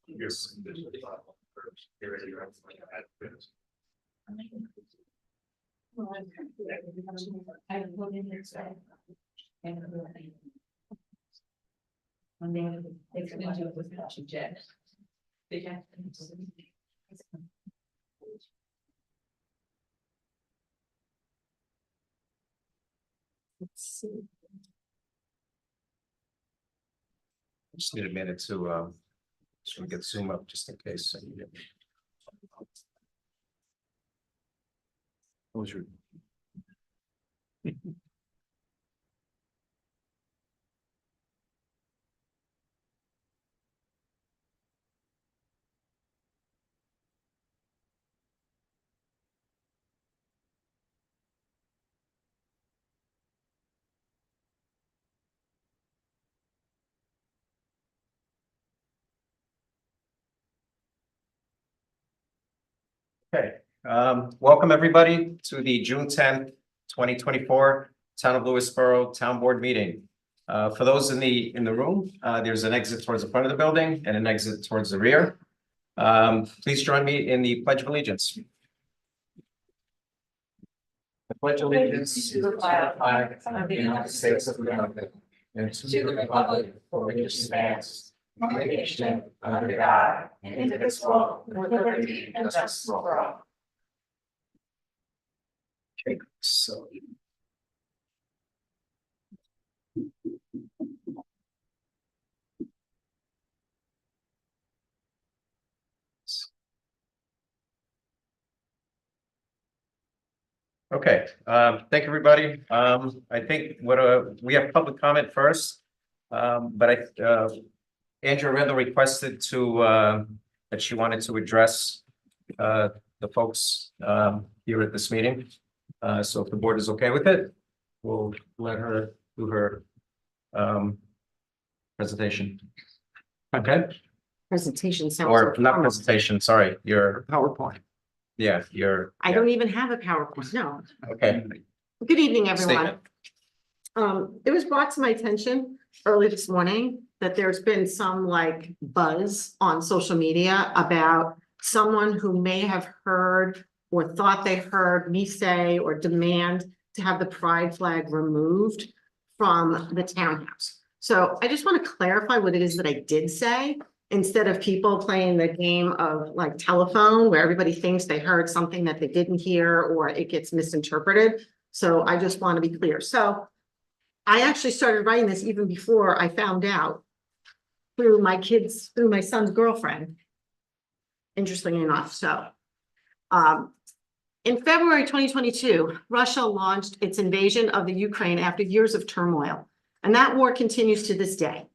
Yes. Let's see. Just need a minute to so we get Zoom up just in case. What was your? Okay, welcome everybody to the June 10th, 2024 Town of Lewisboro Town Board meeting. For those in the room, there's an exit towards the front of the building and an exit towards the rear. Please join me in the Pledge of Allegiance. I pledge allegiance to the flag of the United States of America and to the republic for which it stands, one nation under God, indivisible, with liberty and justice for all. Okay, so. Okay, thank you, everybody. I think we have public comment first. But Andrew Randall requested that she wanted to address the folks here at this meeting. So if the board is okay with it, we'll let her do her presentation. Okay. Presentation sounds. Or so not formal. presentation, sorry, your PowerPoint. yeah, your. I don't even have a PowerPoint, no. Okay. Good evening, everyone. Statement. It was brought to my attention early this morning that there's been some like buzz on social media about someone who may have heard or thought they heard me say or demand to have the pride flag removed from the townhouse. So I just want to clarify what it is that I did say, instead of people playing the game of like telephone where everybody thinks they heard something that they didn't hear or it gets misinterpreted. So I just want to be clear. So I actually started writing this even before I found out through my son's girlfriend. Interestingly enough, so in February 2022, Russia launched its invasion of the Ukraine after years of turmoil, and that war continues to this day.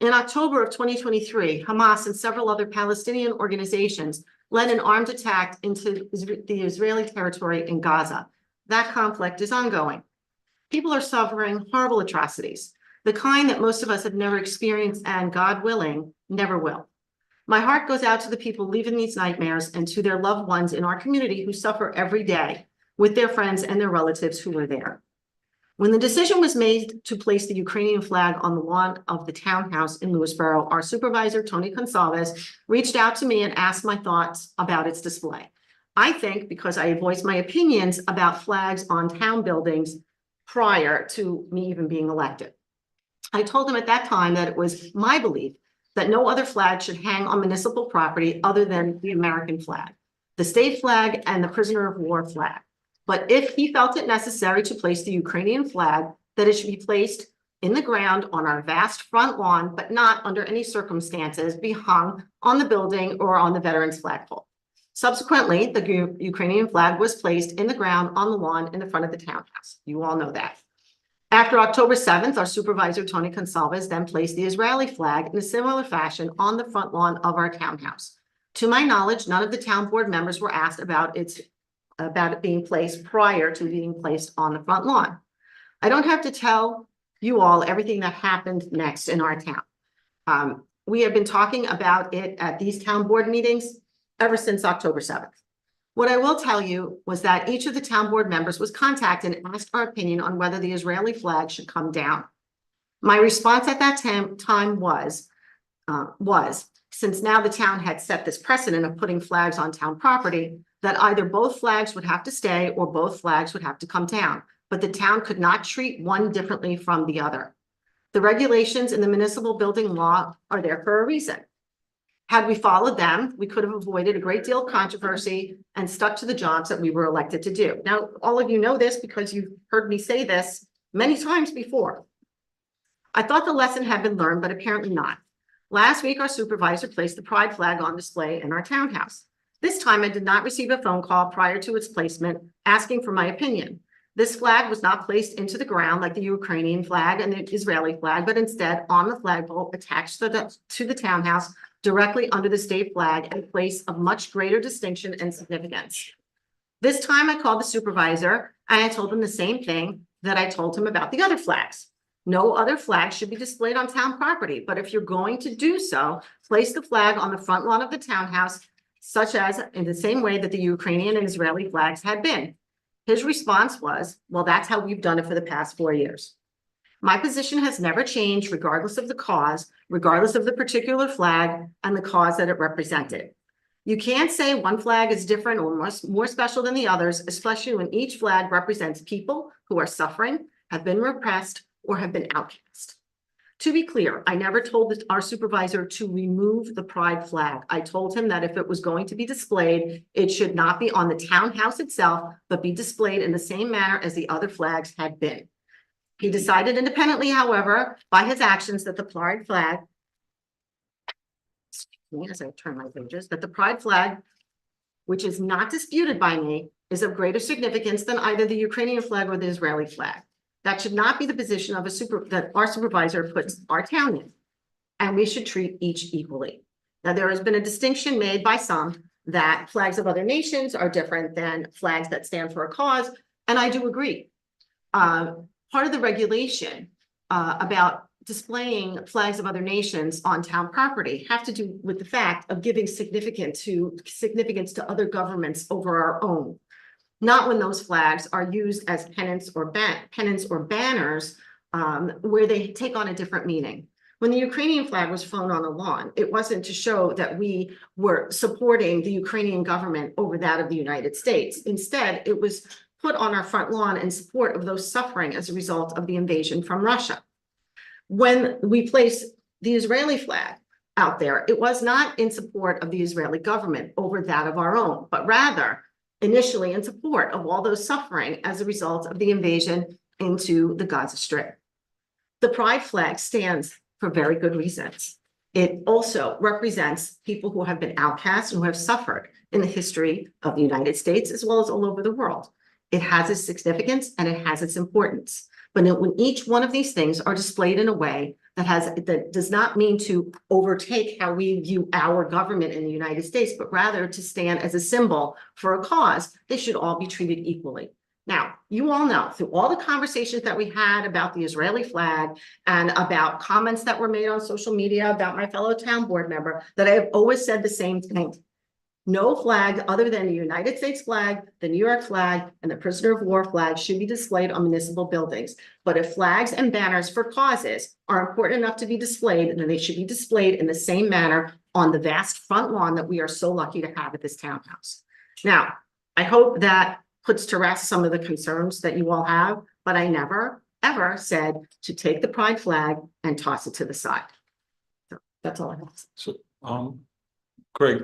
In October of 2023, Hamas and several other Palestinian organizations led an armed attack into the Israeli territory in Gaza. That conflict is ongoing. People are suffering horrible atrocities, the kind that most of us have never experienced and, God willing, never will. My heart goes out to the people living these nightmares and to their loved ones in our community who suffer every day with their friends and their relatives who were there. When the decision was made to place the Ukrainian flag on the lawn of the townhouse in Lewisboro, our supervisor, Tony Gonsalves, reached out to me and asked my thoughts about its display. I think because I voiced my opinions about flags on town buildings prior to me even being elected. I told him at that time that it was my belief that no other flag should hang on municipal property other than the American flag, the state flag, and the prisoner of war flag. But if he felt it necessary to place the Ukrainian flag, that it should be placed in the ground on our vast front lawn, but not under any circumstances be hung on the building or on the veterans flagpole. Subsequently, the Ukrainian flag was placed in the ground on the lawn in the front of the townhouse. You all know that. After October 7th, our supervisor, Tony Gonsalves, then placed the Israeli flag in a similar fashion on the front lawn of our townhouse. To my knowledge, none of the town board members were asked about it being placed prior to being placed on the front lawn. I don't have to tell you all everything that happened next in our town. We have been talking about it at these town board meetings ever since October 7th. What I will tell you was that each of the town board members was contacted and asked our opinion on whether the Israeli flag should come down. My response at that time was, since now the town had set this precedent of putting flags on town property, that either both flags would have to stay or both flags would have to come down, but the town could not treat one differently from the other. The regulations in the municipal building law are there for a reason. Had we followed them, we could have avoided a great deal of controversy and stuck to the jobs that we were elected to do. Now, all of you know this because you've heard me say this many times before. I thought the lesson had been learned, but apparently not. Last week, our supervisor placed the pride flag on display in our townhouse. This time, I did not receive a phone call prior to its placement asking for my opinion. This flag was not placed into the ground like the Ukrainian flag and the Israeli flag, but instead on the flagpole attached to the townhouse directly under the state flag, in a place of much greater distinction and significance. This time I called the supervisor and I told him the same thing that I told him about the other flags. No other flag should be displayed on town property, but if you're going to do so, place the flag on the front lawn of the townhouse, such as in the same way that the Ukrainian and Israeli flags had been. His response was, well, that's how we've done it for the past 4 years. My position has never changed regardless of the cause, regardless of the particular flag and the cause that it represented. You can't say one flag is different or more special than the others, especially when each flag represents people who are suffering, have been repressed, or have been outcast. To be clear, I never told our supervisor to remove the pride flag. I told him that if it was going to be displayed, it should not be on the townhouse itself, but be displayed in the same manner as the other flags had been. He decided independently, however, by his actions that the pride flag, as I turn my pages, that the pride flag, which is not disputed by me, is of greater significance than either the Ukrainian flag or the Israeli flag. That should not be the position of that our supervisor puts our town in, and we should treat each equally. Now, there has been a distinction made by some that flags of other nations are different than flags that stand for a cause, and I do agree. Part of the regulation about displaying flags of other nations on town property have to do with the fact of giving significance to other governments over our own. Not when those flags are used as pennants or banners where they take on a different meaning. When the Ukrainian flag was flown on the lawn, it wasn't to show that we were supporting the Ukrainian government over that of the United States. Instead, it was put on our front lawn in support of those suffering as a result of the invasion from Russia. When we placed the Israeli flag out there, it was not in support of the Israeli government over that of our own, but rather initially in support of all those suffering as a result of the invasion into the Gaza Strip. The pride flag stands for very good reasons. It also represents people who have been outcast and who have suffered in the history of the United States as well as all over the world. It has its significance and it has its importance. But when each one of these things are displayed in a way that does not mean to overtake how we view our government in the United States, but rather to stand as a symbol for a cause, they should all be treated equally. Now, you all know through all the conversations that we had about the Israeli flag and about comments that were made on social media about my fellow town board member, that I have always said the same thing. No flag other than the United States flag, the New York flag, and the prisoner of war flag should be displayed on municipal buildings. But if flags and banners for causes are important enough to be displayed, then they should be displayed in the same manner on the vast front lawn that we are so lucky to have at this townhouse. Now, I hope that puts to rest some of the concerns that you all have, but I never, ever said to take the pride flag and toss it to the side. So that's all I have. So, Craig,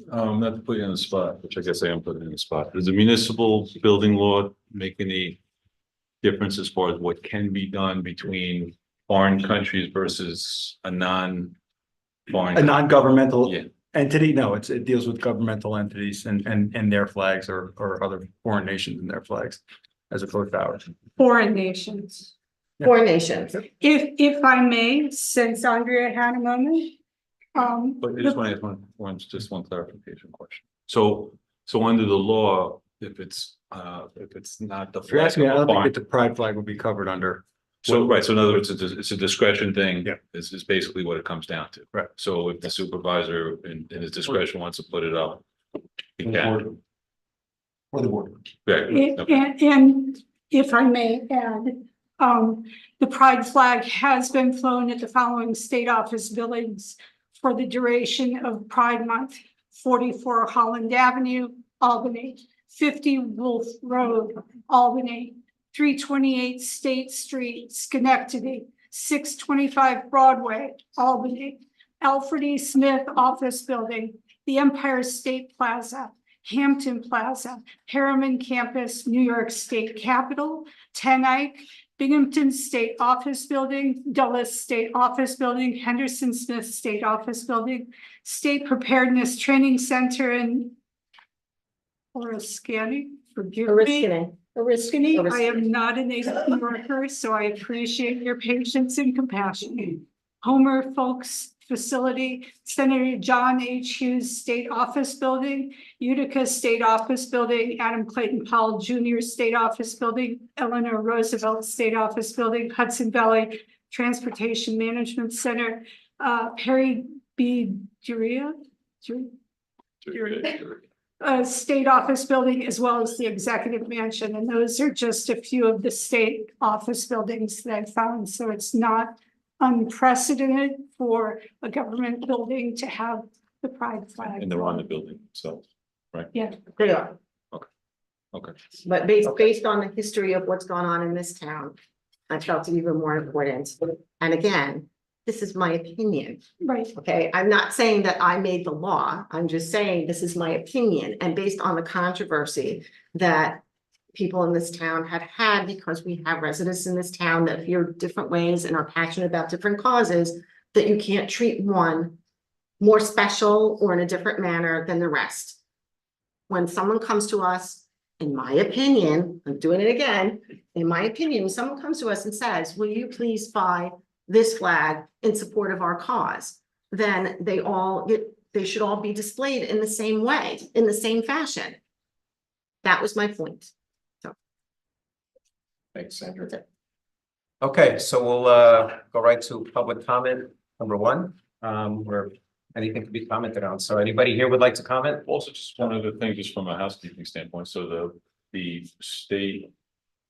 not to put you on the spot, which I guess I am putting you on the spot, does the municipal building law make any difference as far as what can be done between foreign countries versus a non-foreign? A non-governmental Yeah. entity? No, it deals with governmental entities and their flags or other foreign nations and their flags as opposed to ours. Foreign nations. Foreign nations. If I may, since Andrea had a moment. But I just want to ask one clarification question. So under the law, if it's not the If you're flag asking me, I of a don't think foreign, that the pride flag would be covered under. so right, so in other words, it's a discretion thing. Yeah. This is basically what it comes down to. Right. So if the supervisor in his discretion wants to put it up, he can. Or the board. Right. Okay. And if I may add, the pride flag has been flown at the following state office buildings for the duration of Pride Month, 44 Holland Avenue, Albany, 50 Wolf Road, Albany, 328 State Street, Schenectady, 625 Broadway, Albany, Alfred E. Smith Office Building, the Empire State Plaza, Hampton Plaza, Harriman Campus, New York State Capitol, 10 Ike, Binghamton State Office Building, Dulles State Office Building, Henderson Smith State Office Building, State Preparedness Training Center in Oriskany, forgive me. Oriskany, I am not a native New Yorker, so I appreciate your patience and compassion. Homer Folks Facility, Senator John H. Hughes State Office Building, Utica State Office Building, Adam Clayton Powell Jr. State Office Building, Eleanor Roosevelt State Office Building, Hudson Valley Transportation Management Center, Perry B. Duria, State Office Building, as well as the Executive Mansion. And those are just a few of the state office buildings that I found. So it's not unprecedented for a government building to have the pride flag. And they're on the building itself. They are. Okay. But based on the history of what's gone on in this town, I felt it even more important. And again, this is my opinion. Right. Okay, I'm not saying that I made the law. I'm just saying this is my opinion, and based on the controversy that people in this town have had, because we have residents in this town that feel different ways and are passionate about different causes, that you can't treat one more special or in a different manner than the rest. When someone comes to us, in my opinion, I'm doing it again, in my opinion, when someone comes to us and says, will you please buy this flag in support of our cause, then they should all be displayed in the same way, in the same fashion. That was my point. Thanks, Sandra. Okay, so we'll go right to public comment number one, where anything can be commented on. So anybody here would like to comment? Also, just one other thing, just from a housekeeping standpoint, so the state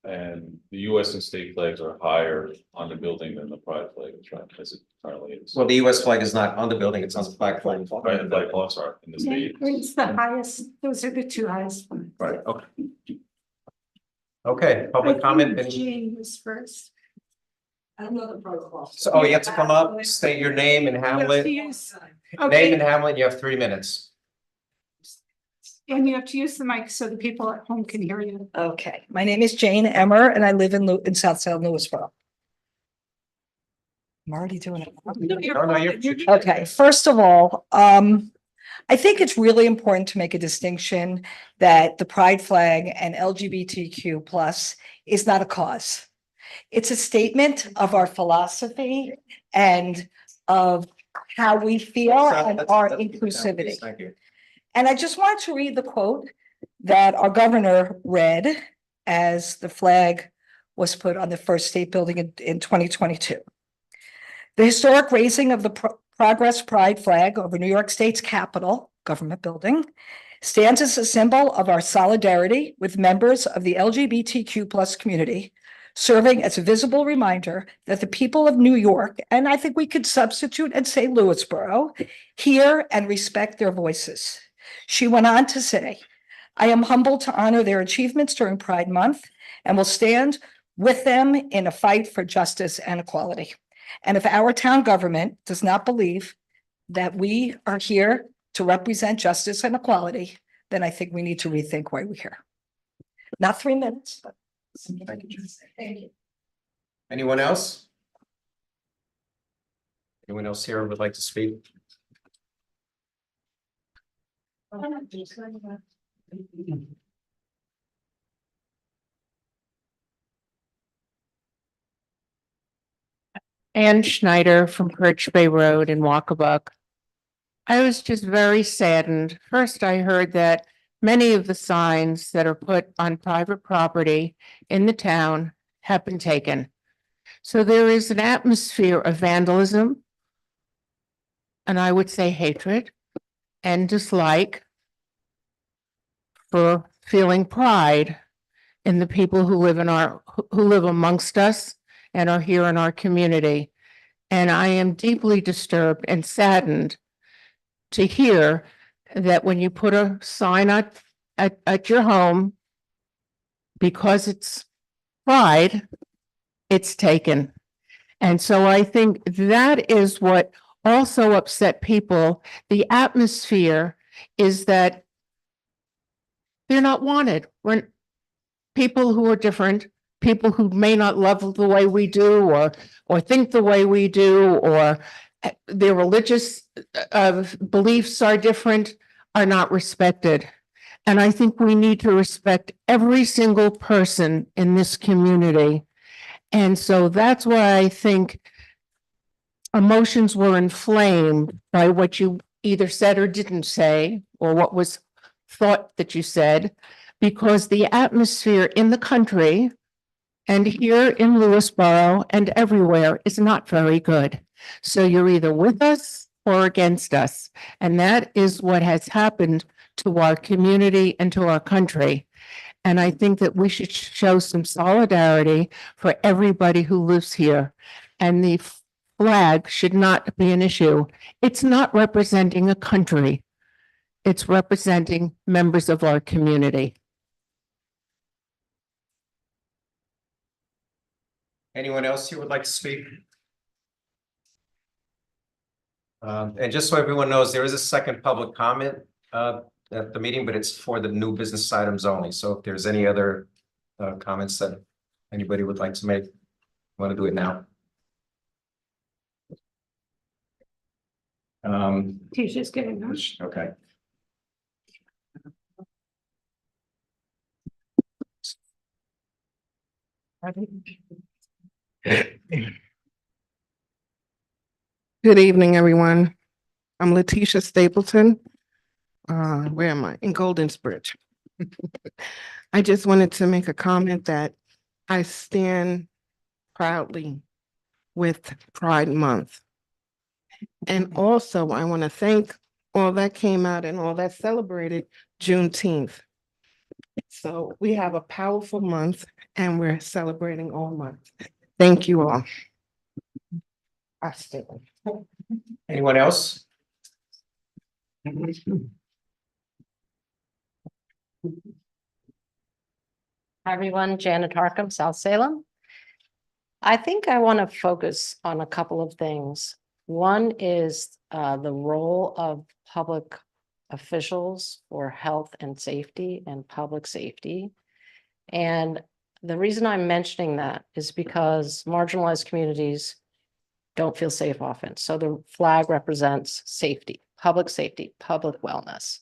and the US and state flags are higher on the building than the pride flag, as it currently is. Well, the US flag is not on the building, it's on the flagpole. Right, the flag poles are in the state. It's the highest, those are the two highest ones. Right, okay. Okay, I public think comment. Jean was first. I don't know the protocol. So, oh, you have to come up, state your name and hamlet. Name Okay, and hamlet, you have 3 minutes. and you have to use the mic so the people at home can hear you. Okay, my name is Jane Emmer and I live in South Salem, Lewisboro. I'm already doing it. No, you're. Okay, first of all, I think it's really important to make a distinction that the pride flag and LGBTQ plus is not a cause. It's a statement of our philosophy and of how we feel and our inclusivity. Thank you. And I just wanted to read the quote that our governor read as the flag was put on the first state building in 2022. The historic raising of the Progress Pride flag over New York State's Capitol government building stands as a symbol of our solidarity with members of the LGBTQ plus community, serving as a visible reminder that the people of New York, and I think we could substitute and say Lewisboro, hear and respect their voices. She went on to say, I am humbled to honor their achievements during Pride Month and will stand with them in a fight for justice and equality. And if our town government does not believe that we are here to represent justice and equality, then I think we need to rethink why we're here. Not 3 minutes, but. Thank you, Jane. Thank you. Anyone else? Anyone else here would like to speak? Ann Schneider from Perch Bay Road in Walkabuck. I was just very saddened. First, I heard that many of the signs that are put on private property in the town have been taken. So there is an atmosphere of vandalism, and I would say hatred and dislike for feeling pride in the people who live who live amongst us and are here in our community. And I am deeply disturbed and saddened to hear that when you put a sign at your home, because it's pride, it's taken. And so I think that is what also upset people. The atmosphere is that they're not wanted. When people who are different, people who may not love the way we do, or think the way we do, or their religious beliefs are different, are not respected. And I think we need to respect every single person in this community. And so that's why I think emotions were inflamed by what you either said or didn't say, or what was thought that you said, because the atmosphere in the country and here in Lewisboro and everywhere is not very good. So you're either with us or against us. And that is what has happened to our community and to our country. And I think that we should show some solidarity for everybody who lives here. And the flag should not be an issue. It's not representing a country. It's representing members of our community. Anyone else who would like to speak? And just so everyone knows, there is a second public comment at the meeting, but it's for the new business items only. So if there's any other comments that anybody would like to make, want to do it now. Tisha's getting her. Okay. Good evening, everyone. I'm Letitia Stapleton. Where am I? In Goldensbridge. I just wanted to make a comment that I stand proudly with Pride Month. And also, I want to thank all that came out and all that celebrated Juneteenth. So we have a powerful month and we're celebrating all month. Thank you all. I stand. Anyone else? Hi, everyone, Janet Harcum, South Salem. I think I want to focus on a couple of things. One is the role of public officials for health and safety and public safety. And the reason I'm mentioning that is because marginalized communities don't feel safe often. So the flag represents safety, public wellness.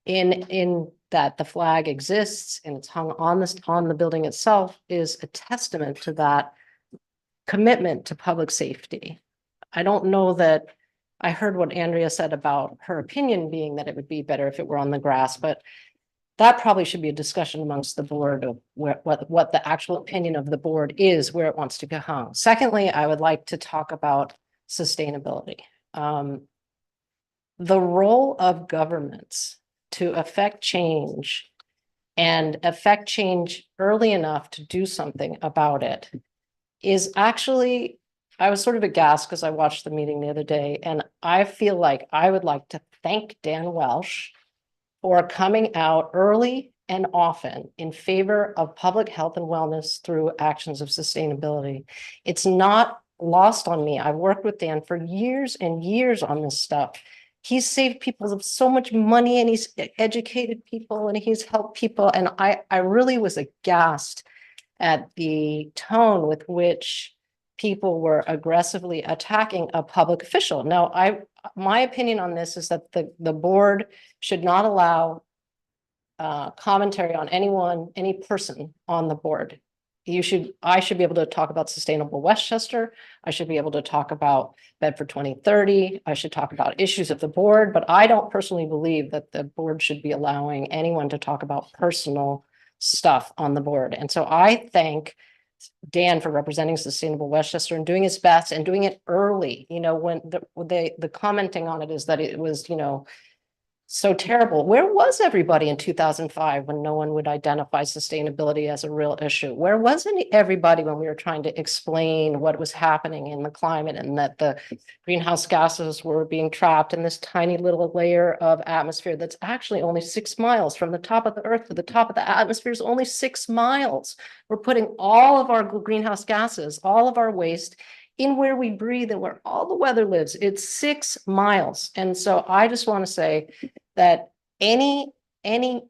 In that the flag exists and it's hung on the building itself is a testament to that commitment to public safety. I don't know that I heard what Andrea said about her opinion being that it would be better if it were on the grass, but that probably should be a discussion amongst the board of what the actual opinion of the board is, where it wants to go hung. Secondly, I would like to talk about sustainability. The role of governments to affect change and affect change early enough to do something about it is actually, I was sort of aghast because I watched the meeting the other day, and I feel like I would like to thank Dan Welsh for coming out early and often in favor of public health and wellness through actions of sustainability. It's not lost on me. I've worked with Dan for years and years on this stuff. He's saved people so much money and he's educated people and he's helped people. And I really was aghast at the tone with which people were aggressively attacking a public official. Now, my opinion on this is that the board should not allow commentary on any person on the board. I should be able to talk about Sustainable Westchester. I should be able to talk about Bedford 2030. I should talk about issues of the board, but I don't personally believe that the board should be allowing anyone to talk about personal stuff on the board. And so I thank Dan for representing Sustainable Westchester and doing his best and doing it early. You know, when the commenting on it is that it was, you know, so terrible. Where was everybody in 2005 when no one would identify sustainability as a real issue? Where wasn't everybody when we were trying to explain what was happening in the climate and that the greenhouse gases were being trapped in this tiny little layer of atmosphere that's actually only 6 miles from the top of the earth to the top of the atmosphere is only 6 miles. We're putting all of our greenhouse gases, all of our waste in where we breathe and where all the weather lives. It's 6 miles. And so I just want to say that any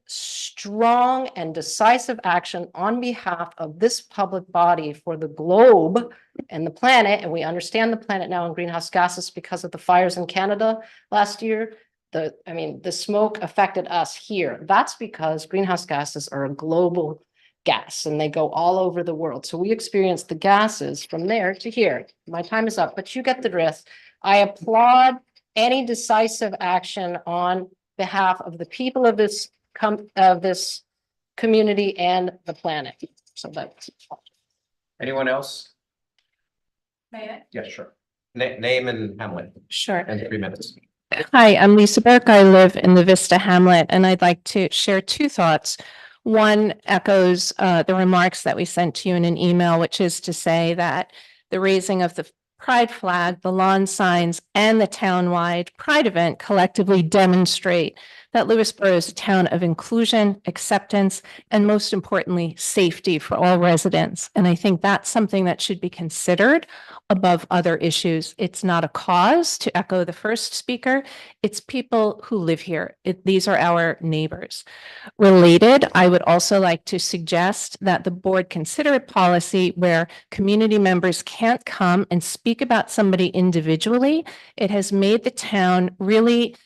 strong and decisive action on behalf of this public body for the globe and the planet, and we understand the planet now in greenhouse gases because of the fires in Canada last year. The smoke affected us here. That's because greenhouse gases are a global gas and they go all over the world. So we experience the gases from there to here. My time is up, but you get the drift. I applaud any decisive action on behalf of the people of this community and the planet. So that's Anyone else? May I? Yeah, sure. Name and Hamlet, Sure. and 3 minutes. Hi, I'm Lisa Burke. I live in the Vista Hamlet, and I'd like to share 2 thoughts. One echoes the remarks that we sent to you in an email, which is to say that the raising of the pride flag, the lawn signs, and the townwide pride event collectively demonstrate that Lewisboro is a town of inclusion, acceptance, and most importantly, safety for all residents. And I think that's something that should be considered above other issues. It's not a cause, to echo the first speaker. It's people who live here. These are our neighbors. Related, I would also like to suggest that the board consider a policy where community members can't come and speak about somebody individually. It has made the town really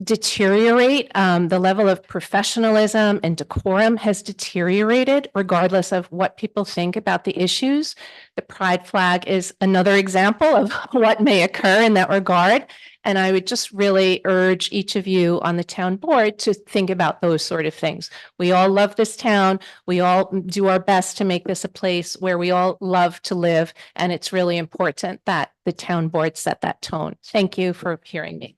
deteriorate. The level of professionalism and decorum has deteriorated regardless of what people think about the issues. The pride flag is another example of what may occur in that regard. And I would just really urge each of you on the town board to think about those sort of things. We all love this town. We all do our best to make this a place where we all love to live. And it's really important that the town board set that tone. Thank you for hearing me.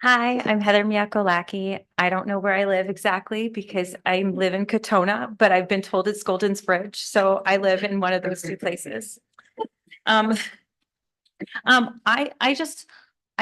Hi, I'm Heather Miakolaki. I don't know where I live exactly because I live in Katona, but I've been told it's Golden's Bridge, so I live in one of those 2 places. I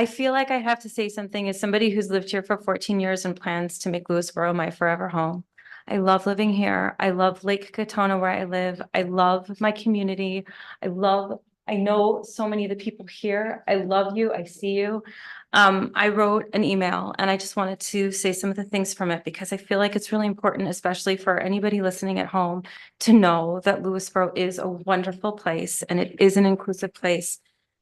feel like I have to say something as somebody who's lived here for 14 years and plans to make Lewisboro my forever home. I love living here. I love Lake Katona where I live. I love my community. I know so many of the people here. I love you. I see you. I wrote an email and I just wanted to say some of the things from it because I feel like it's really important, especially for anybody listening at home, to know that Lewisboro is a wonderful place and it is an inclusive place.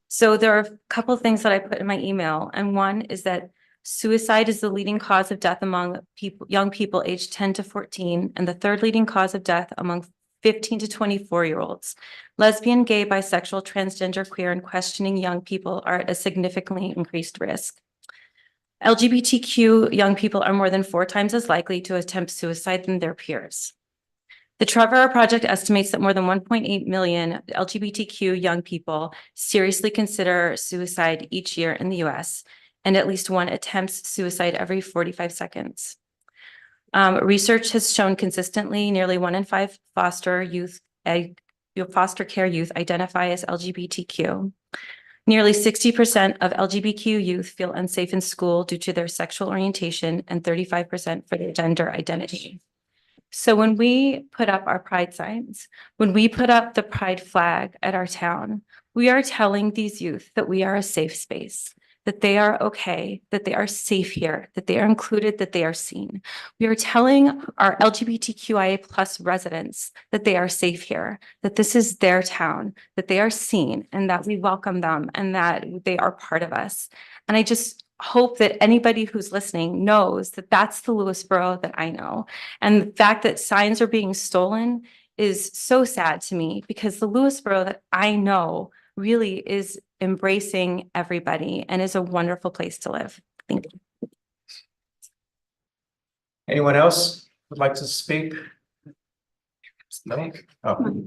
So there are a couple of things that I put in my email, and one is that suicide is the leading cause of death among young people aged 10 to 14, and the 3rd leading cause of death among 15 to 24-year-olds. Lesbian, gay, bisexual, transgender, queer, and questioning young people are at a significantly increased risk. LGBTQ young people are more than 4 times as likely to attempt suicide than their peers. The Trevor Project estimates that more than 1.8 million LGBTQ young people seriously consider suicide each year in the US, and at least 1 attempts suicide every 45 seconds. Research has shown consistently nearly 1 in 5 foster care youth identify as LGBTQ. Nearly 60% of LGBTQ youth feel unsafe in school due to their sexual orientation and 35% for their gender identity. So when we put up our pride signs, when we put up the pride flag at our town, we are telling these youth that we are a safe space, that they are okay, that they are safe here, that they are included, that they are seen. We are telling our LGBTQIA+ residents that they are safe here, that this is their town, that they are seen, and that we welcome them and that they are part of us. And I just hope that anybody who's listening knows that that's the Lewisboro that I know. And the fact that signs are being stolen is so sad to me because the Lewisboro that I know really is embracing everybody and is a wonderful place to live. Thank you. Anyone else would like to speak? No? Oh.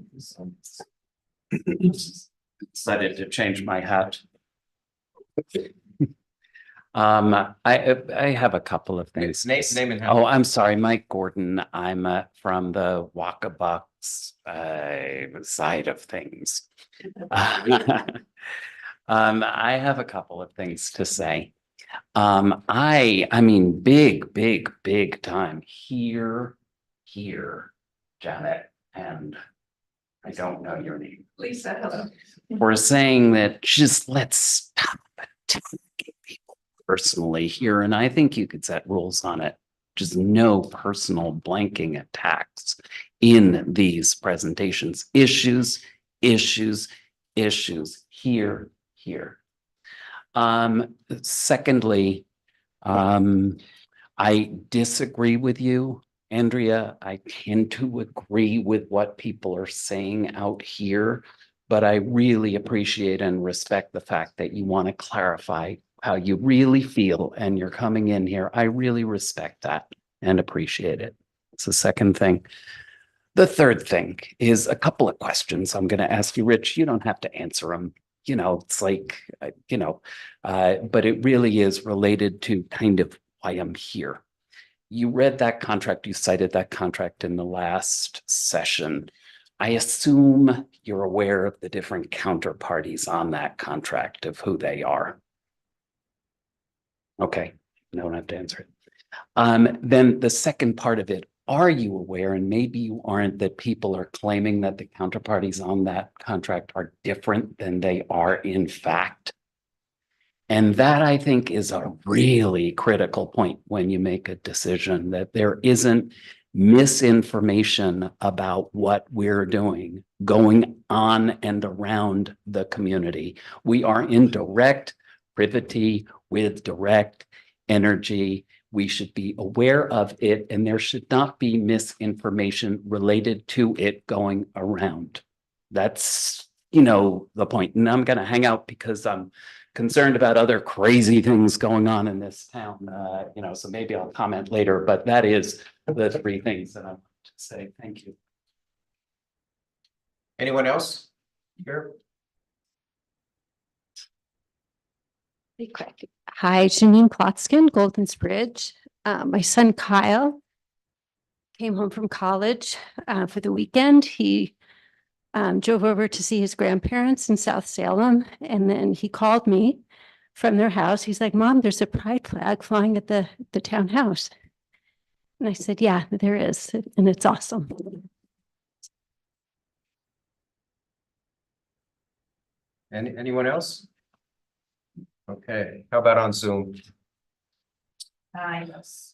decided to change my hat. I have a couple of things. Name and Oh, I'm sorry, Mike Gordon. I'm from the Walkabucks side of things. I have a couple of things to say. I mean, big time here, Janet, and I don't know your name. Lisa, hello. We're saying that just let's stop attacking people personally here, and I think you could set rules on it. Just no personal blanking attacks in these presentations. Issues, here. Secondly, I disagree with you, Andrea. I tend to agree with what people are saying out here, but I really appreciate and respect the fact that you want to clarify how you really feel and you're coming in here. I really respect that and appreciate it. It's the second thing. The third thing is a couple of questions I'm going to ask you, Rich. You don't have to answer them. You know, it's like, but it really is related to kind of why I'm here. You read that contract, you cited that contract in the last session. I assume you're aware of the different counterparties on that contract, of who they are. Okay, no, don't have to answer it. Then the second part of it, are you aware, and maybe you aren't, that people are claiming that the counterparties on that contract are different than they are in fact? And that, I think, is a really critical point when you make a decision, that there isn't misinformation about what we're doing going on and around the community. We are in direct privity with direct energy. We should be aware of it, and there should not be misinformation related to it going around. That's, the point. And I'm going to hang out because I'm concerned about other crazy things going on in this town, so maybe I'll comment later, but that is the three things that I want to say. Thank you. Anyone else here? Hi, Janine Plotskin, Golden's Bridge. My son Kyle came home from college for the weekend. He drove over to see his grandparents in South Salem, and then he called me from their house. He's like, "Mom, there's a pride flag flying at the townhouse." And I said, "Yeah, there is, and it's awesome." Anyone else? Okay, how about on Zoom? Yes.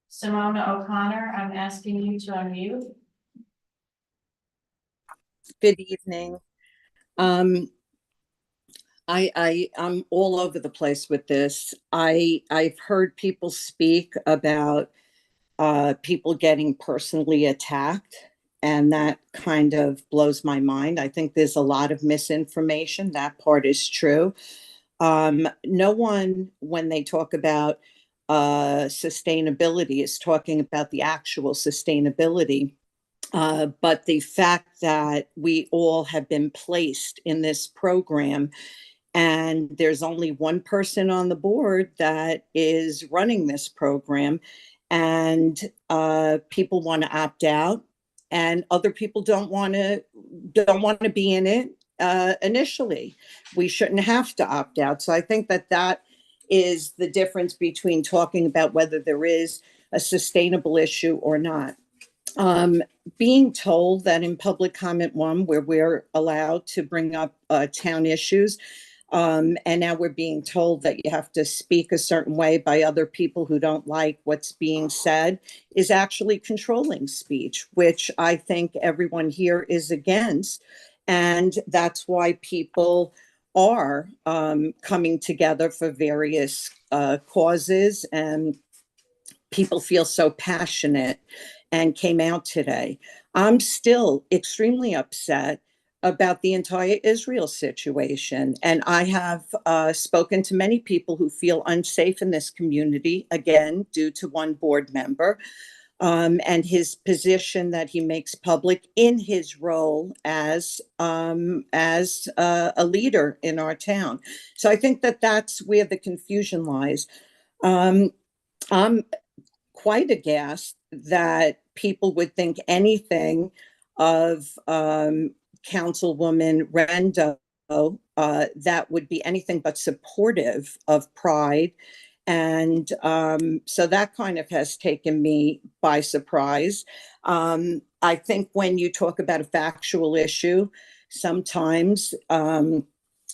Simona O'Connor, I'm asking you to unmute. Good evening. I'm all over the place with this. I've heard people speak about people getting personally attacked, and that kind of blows my mind. I think there's a lot of misinformation. That part is true. No one, when they talk about sustainability, is talking about the actual sustainability. But the fact that we all have been placed in this program, and there's only one person on the board that is running this program, and people want to opt out, and other people don't want to be in it initially. We shouldn't have to opt out. So I think that is the difference between talking about whether there is a sustainable issue or not. Being told that in public comment 1, where we're allowed to bring up town issues, and now we're being told that you have to speak a certain way by other people who don't like what's being said, is actually controlling speech, which I think everyone here is against. And that's why people are coming together for various causes, and people feel so passionate and came out today. I'm still extremely upset about the entire Israel situation. And I have spoken to many people who feel unsafe in this community, again, due to one board member and his position that he makes public in his role as a leader in our town. So I think that that's where the confusion lies. I'm quite aghast that people would think anything of Councilwoman Rendo that would be anything but supportive of Pride. And so that kind of has taken me by surprise. I think when you talk about a factual issue, sometimes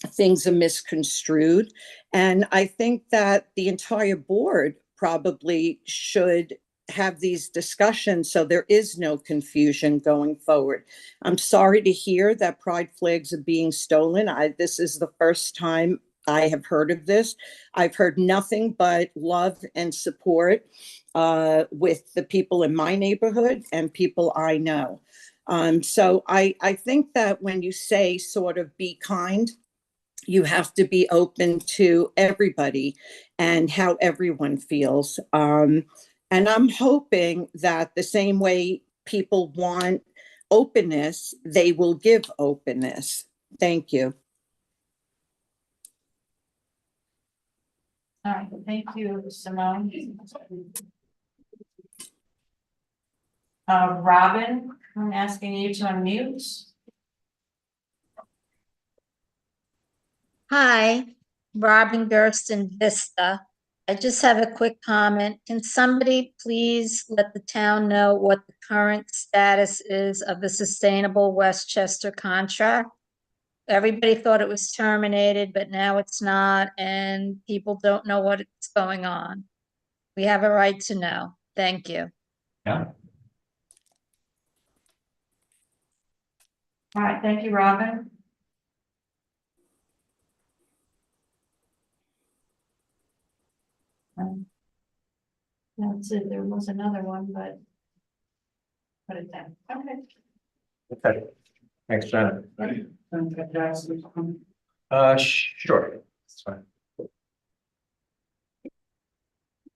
things are misconstrued. And I think that the entire board probably should have these discussions so there is no confusion going forward. I'm sorry to hear that pride flags are being stolen. This is the first time I have heard of this. I've heard nothing but love and support with the people in my neighborhood and people I know. So I think that when you say sort of be kind, you have to be open to everybody and how everyone feels. And I'm hoping that the same way people want openness, they will give openness. Thank you. All right, thank you, Simone. Robin, I'm asking you to unmute. Hi, Robin Gersten Vista. I just have a quick comment. Can somebody please let the town know what the current status is of the Sustainable Westchester contract? Everybody thought it was terminated, but now it's not, and people don't know what's going on. We have a right to know. Thank you. Yeah. All right, thank you, Robin. That's it. There was another one, but put it down. Okay. Okay. Thanks, Janet. Sure. That's fine.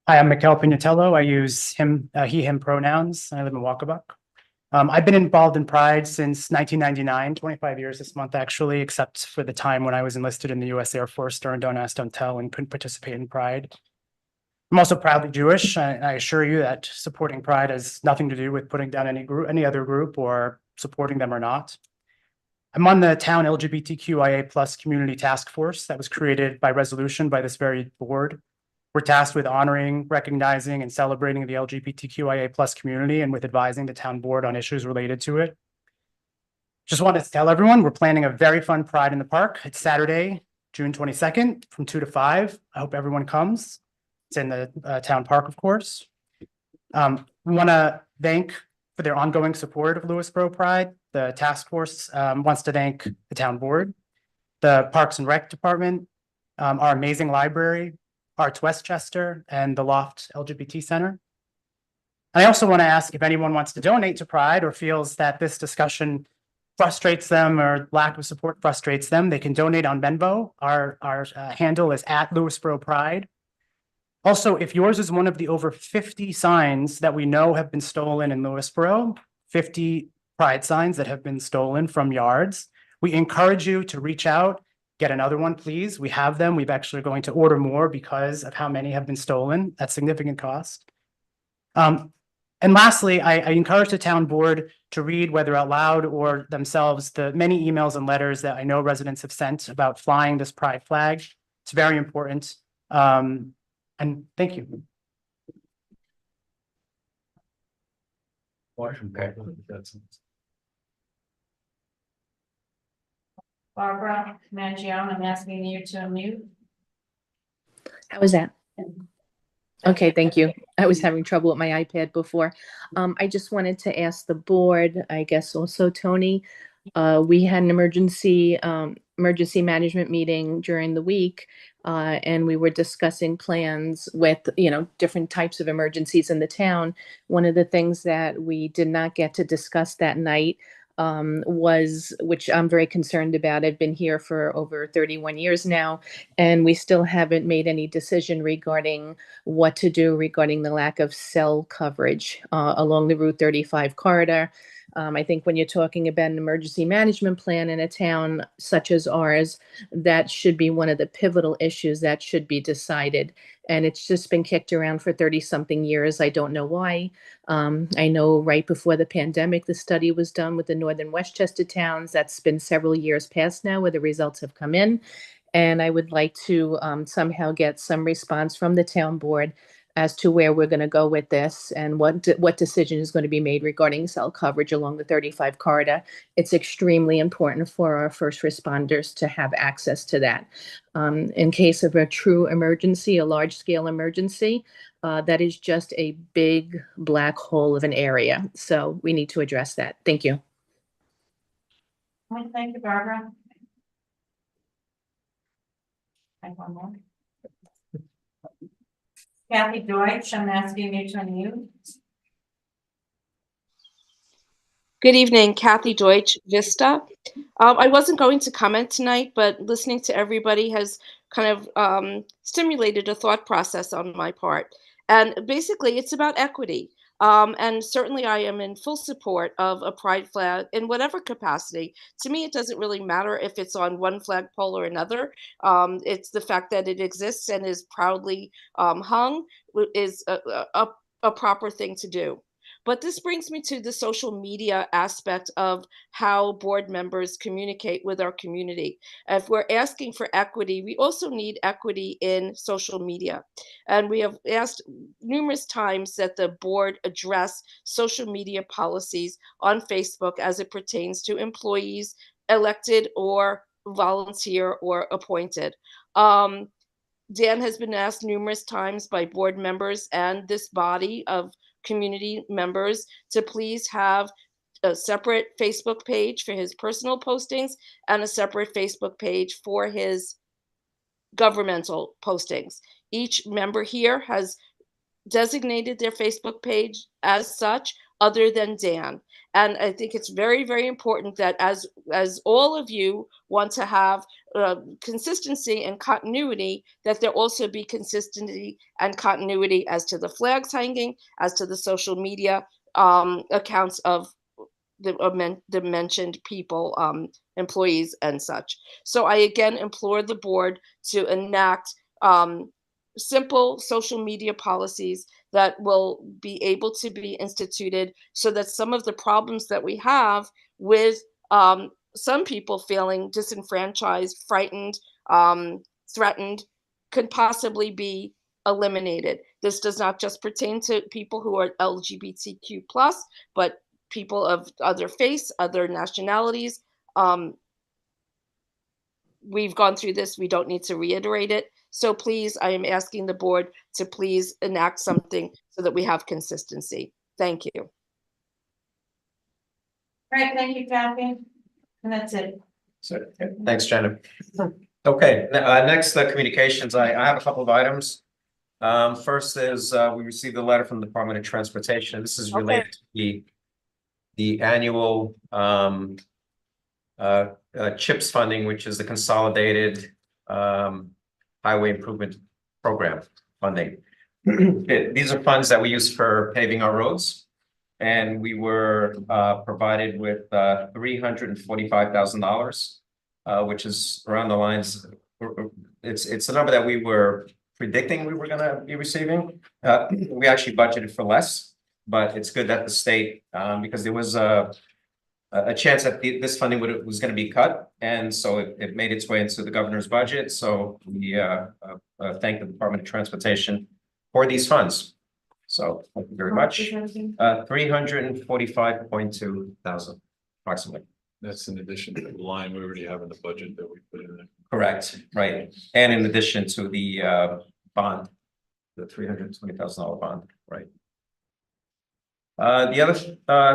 Hi, I'm Mikhail Pignatello. I use him, he, him pronouns. I live in Walkabuck. I've been involved in Pride since 1999, 25 years this month, actually, except for the time when I was enlisted in the US Air Force during Don't Ask, Don't Tell and couldn't participate in Pride. I'm also proudly Jewish. I assure you that supporting Pride has nothing to do with putting down any other group or supporting them or not. I'm on the town LGBTQIA plus community task force that was created by resolution by this very board. We're tasked with honoring, recognizing, and celebrating the LGBTQIA plus community and with advising the town board on issues related to it. Just wanted to tell everyone, we're planning a very fun Pride in the Park. It's Saturday, June 22nd from 2 to 5. I hope everyone comes. It's in the town park, of course. We want to thank for their ongoing support of Lewisboro Pride. The task force wants to thank the town board, the Parks and Rec Department, our amazing library, Arts Westchester, and the Loft LGBT Center. And I also want to ask if anyone wants to donate to Pride or feels that this discussion frustrates them or lack of support frustrates them, they can donate on Venmo. Our handle is @Lewisboro Pride. Also, if yours is one of the over 50 signs that we know have been stolen in Lewisboro, 50 Pride signs that have been stolen from yards, we encourage you to reach out, get another one, please. We have them. We've actually going to order more because of how many have been stolen at significant cost. And lastly, I encourage the town board to read, whether out loud or themselves, the many emails and letters that I know residents have sent about flying this Pride flag. It's very important. And thank you. Okay. Barbara Mangione, I'm asking you to unmute. How was that? Okay, thank you. I was having trouble with my iPad before. I just wanted to ask the board, I guess also Tony, we had an emergency management meeting during the week, and we were discussing plans with, different types of emergencies in the town. One of the things that we did not get to discuss that night was, which I'm very concerned about. I've been here for over 31 years now, and we still haven't made any decision regarding what to do regarding the lack of cell coverage along the Route 35 corridor. I think when you're talking about an emergency management plan in a town such as ours, that should be one of the pivotal issues that should be decided. And it's just been kicked around for 30-something years. I don't know why. I know right before the pandemic, the study was done with the Northern Westchester towns. That's been several years past now where the results have come in. And I would like to somehow get some response from the town board as to where we're going to go with this and what decision is going to be made regarding cell coverage along the 35 corridor. It's extremely important for our first responders to have access to that. In case of a true emergency, a large-scale emergency, that is just a big black hole of an area. So we need to address that. Thank you. Thank you, Barbara. One more. Kathy Deutsch, I'm asking you to unmute. Good evening, Kathy Deutsch, Vista. I wasn't going to comment tonight, but listening to everybody has kind of stimulated a thought process on my part. And basically, it's about equity. And certainly I am in full support of a pride flag in whatever capacity. To me, it doesn't really matter if it's on one flagpole or another. It's the fact that it exists and is proudly hung is a proper thing to do. But this brings me to the social media aspect of how board members communicate with our community. If we're asking for equity, we also need equity in social media. And we have asked numerous times that the board address social media policies on Facebook as it pertains to employees, elected or volunteer or appointed. Dan has been asked numerous times by board members and this body of community members to please have a separate Facebook page for his personal postings and a separate Facebook page for his governmental postings. Each member here has designated their Facebook page as such, other than Dan. And I think it's very, very important that as all of you want to have consistency and continuity, that there also be consistency and continuity as to the flags hanging, as to the social media accounts of the mentioned people, employees and such. So I again implore the board to enact simple social media policies that will be able to be instituted so that some of the problems that we have with some people feeling disenfranchised, frightened, threatened, could possibly be eliminated. This does not just pertain to people who are LGBTQ+, but people of other faiths, other nationalities. We've gone through this. We don't need to reiterate it. So please, I am asking the board to please enact something so that we have consistency. Thank you. All right, thank you, Kathy. And that's it. So, thanks, Jenna. Okay, next, communications. I have a couple of items. First is we received a letter from the Department of Transportation. This is related to the annual CHIPS funding, which is the Consolidated Highway Improvement Program funding. These are funds that we use for paving our roads, and we were provided with $345,000, which is around the lines. It's a number that we were predicting we were going to be receiving. We actually budgeted for less, but it's good that the state, because there was a chance that this funding was going to be cut, and so it made its way into the governor's budget. So we thank the Department of Transportation for these funds. So thank you very much. 345.2 thousand approximately. That's in addition to the line we already have in the budget that we put in there. Correct, right. And in addition to the bond, the $320,000 bond, right. The other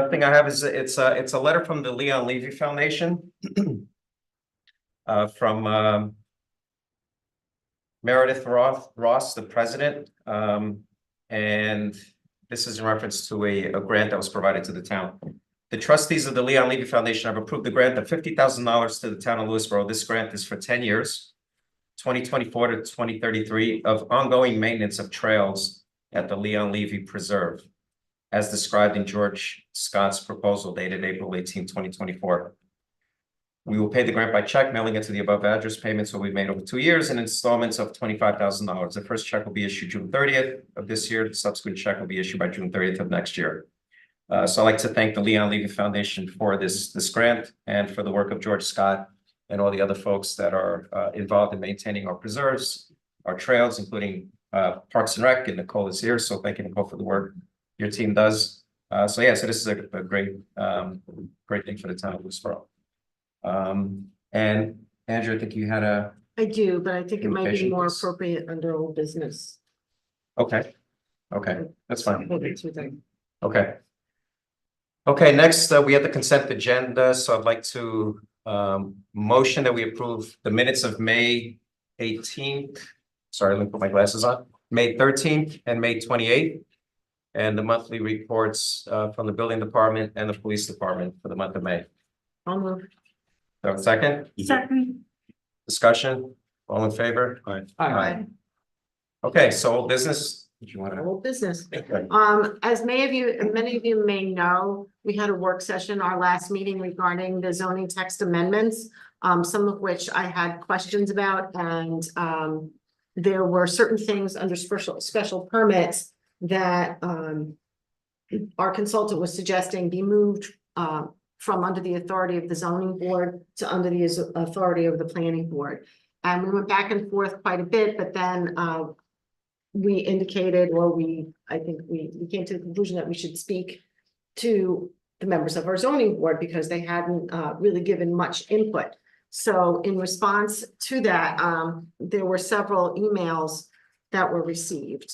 thing I have is it's a letter from the Leon Levy Foundation from Meredith Ross, the president, and this is in reference to a grant that was provided to the town. The trustees of the Leon Levy Foundation have approved the grant of $50,000 to the town of Lewisboro. This grant is for 10 years, 2024 to 2033, of ongoing maintenance of trails at the Leon Levy Preserve, as described in George Scott's proposal dated April 18, 2024. We will pay the grant by check, mailing it to the above address. Payments will be made over 2 years in installments of $25,000. The first check will be issued June 30th of this year. The subsequent check will be issued by June 30th of next year. So I'd like to thank the Leon Levy Foundation for this grant and for the work of George Scott and all the other folks that are involved in maintaining our preserves, our trails, including Parks and Rec, and Nicole is here. So thank you, Nicole, for the work your team does. So this is a great thing for the town of Lewisboro. And Andrew, I think you had a. I do, but I think it might be Communication, more please. appropriate under old business. Okay, that's fine. Okay, next, we have the consent agenda, so I'd like to motion that we approve the minutes of May 18th. Sorry, let me put my glasses on. May 13th and May 28th. And the monthly reports from the building department and the police department for the month of May. I'll move. Do I have a second? Second. Discussion? All in favor? Aye. Okay, so old business, did you want to? Old business. Okay. As many of you may know, we had a work session, our last meeting regarding the zoning text amendments, some of which I had questions about, and there were certain things under special permits that our consultant was suggesting be moved from under the authority of the zoning board to under the authority of the planning board. And we went back and forth quite a bit, but then we indicated, or I think we came to the conclusion that we should speak to the members of our zoning board because they hadn't really given much input. So in response to that, there were several emails that were received.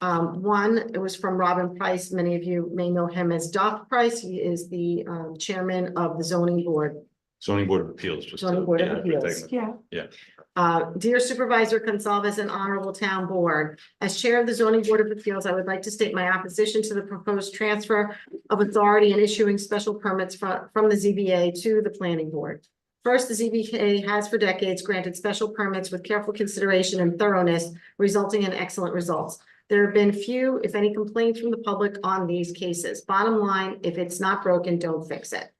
One, it was from Robin Price. Many of you may know him as Doc Price. He is the chairman of the zoning board. Zoning Board of Appeals. Zoning Board of Appeals. Dear Supervisor Gonsalves and Honorable Town Board, as Chair of the Zoning Board of Appeals, I would like to state my opposition to the proposed transfer of authority and issuing special permits from the ZBA to the Planning Board. First, the ZBA has for decades granted special permits with careful consideration and thoroughness, resulting in excellent results. There have been few, if any, complaints from the public on these cases. Bottom line, if it's not broken, don't fix it.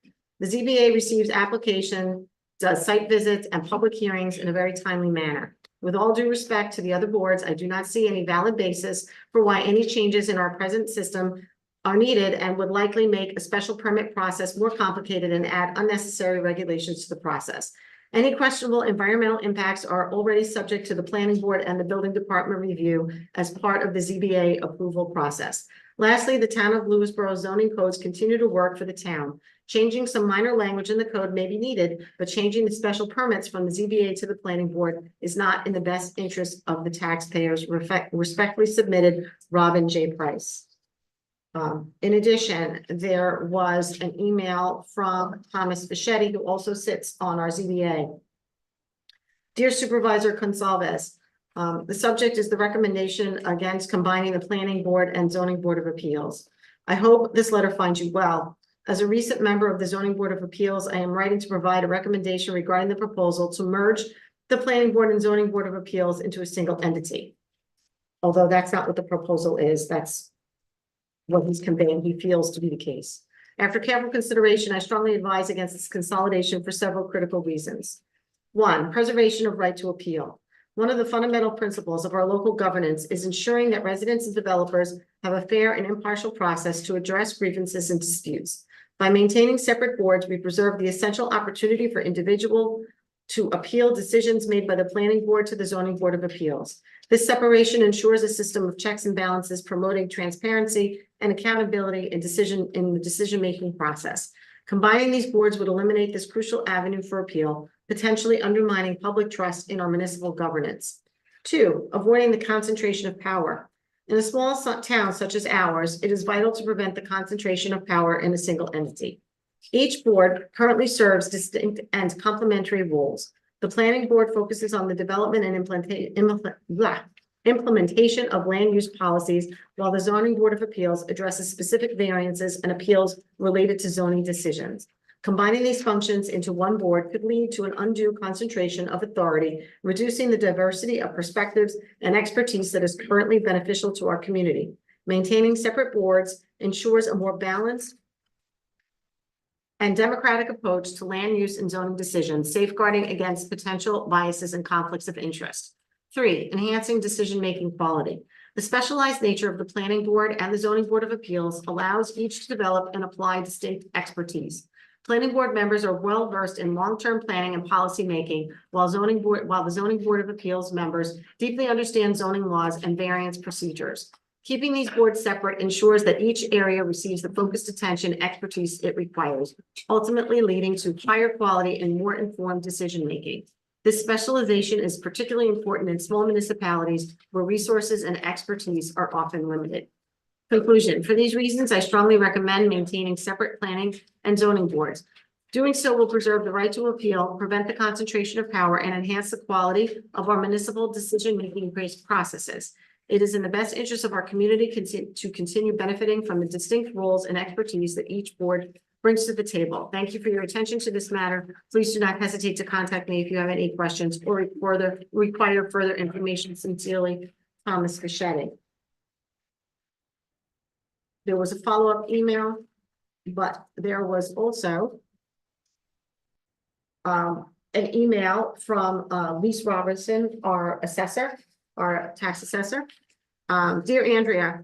The ZBA receives application, does site visits and public hearings in a very timely manner. With all due respect to the other boards, I do not see any valid basis for why any changes in our present system are needed and would likely make a special permit process more complicated and add unnecessary regulations to the process. Any questionable environmental impacts are already subject to the planning board and the building department review as part of the ZBA approval process. Lastly, the town of Lewisboro zoning codes continue to work for the town. Changing some minor language in the code may be needed, but changing the special permits from the ZBA to the planning board is not in the best interest of the taxpayers. Respectfully submitted, Robin J. Price. In addition, there was an email from Thomas Fischetti, who also sits on our ZBA. Dear Supervisor Gonsalves, the subject is the recommendation against combining the Planning Board and Zoning Board of Appeals. I hope this letter finds you well. As a recent member of the Zoning Board of Appeals, I am writing to provide a recommendation regarding the proposal to merge the Planning Board and Zoning Board of Appeals into a single entity. Although that's not what the proposal is, that's what he's conveying he feels to be the case. After careful consideration, I strongly advise against this consolidation for several critical reasons. One, preservation of right to appeal. One of the fundamental principles of our local governance is ensuring that residents and developers have a fair and impartial process to address grievances and disputes. By maintaining separate boards, we preserve the essential opportunity for individual to appeal decisions made by the Planning Board to the Zoning Board of Appeals. This separation ensures a system of checks and balances, promoting transparency and accountability in the decision-making process. Combining these boards would eliminate this crucial avenue for appeal, potentially undermining public trust in our municipal governance. Two, avoiding the concentration of power. In a small town such as ours, it is vital to prevent the concentration of power in a single entity. Each board currently serves distinct and complementary roles. The Planning Board focuses on the development and implementation of land use policies, while the zoning board of appeals addresses specific variances and appeals related to zoning decisions. Combining these functions into one board could lead to an undue concentration of authority, reducing the diversity of perspectives and expertise that is currently beneficial to our community. Maintaining separate boards ensures a more balanced and democratic approach to land use and zoning decisions, safeguarding against potential biases and conflicts of interest. 3, enhancing decision-making quality. The specialized nature of the planning board and the zoning board of appeals allows each to develop and apply distinct expertise. Planning board members are well-versed in long-term planning and policy making, while the zoning board of appeals members deeply understand zoning laws and variance procedures. Keeping these boards separate ensures that each area receives the focused attention and expertise it requires, ultimately leading to higher quality and more informed decision-making. This specialization is particularly important in small municipalities where resources and expertise are often limited. Conclusion: for these reasons, I strongly recommend maintaining separate planning and zoning boards. Doing so will preserve the right to appeal, prevent the concentration of power, and enhance the quality of our municipal decision-making processes. It is in the best interest of our community to continue benefiting from the distinct roles and expertise that each board brings to the table. Thank you for your attention to this matter. Please do not hesitate to contact me if you have any questions or require further information. Sincerely, Thomas Fischetti. There was a follow-up email, but there was also an email from Lise Robinson, our assessor, our tax assessor. Dear Andrea,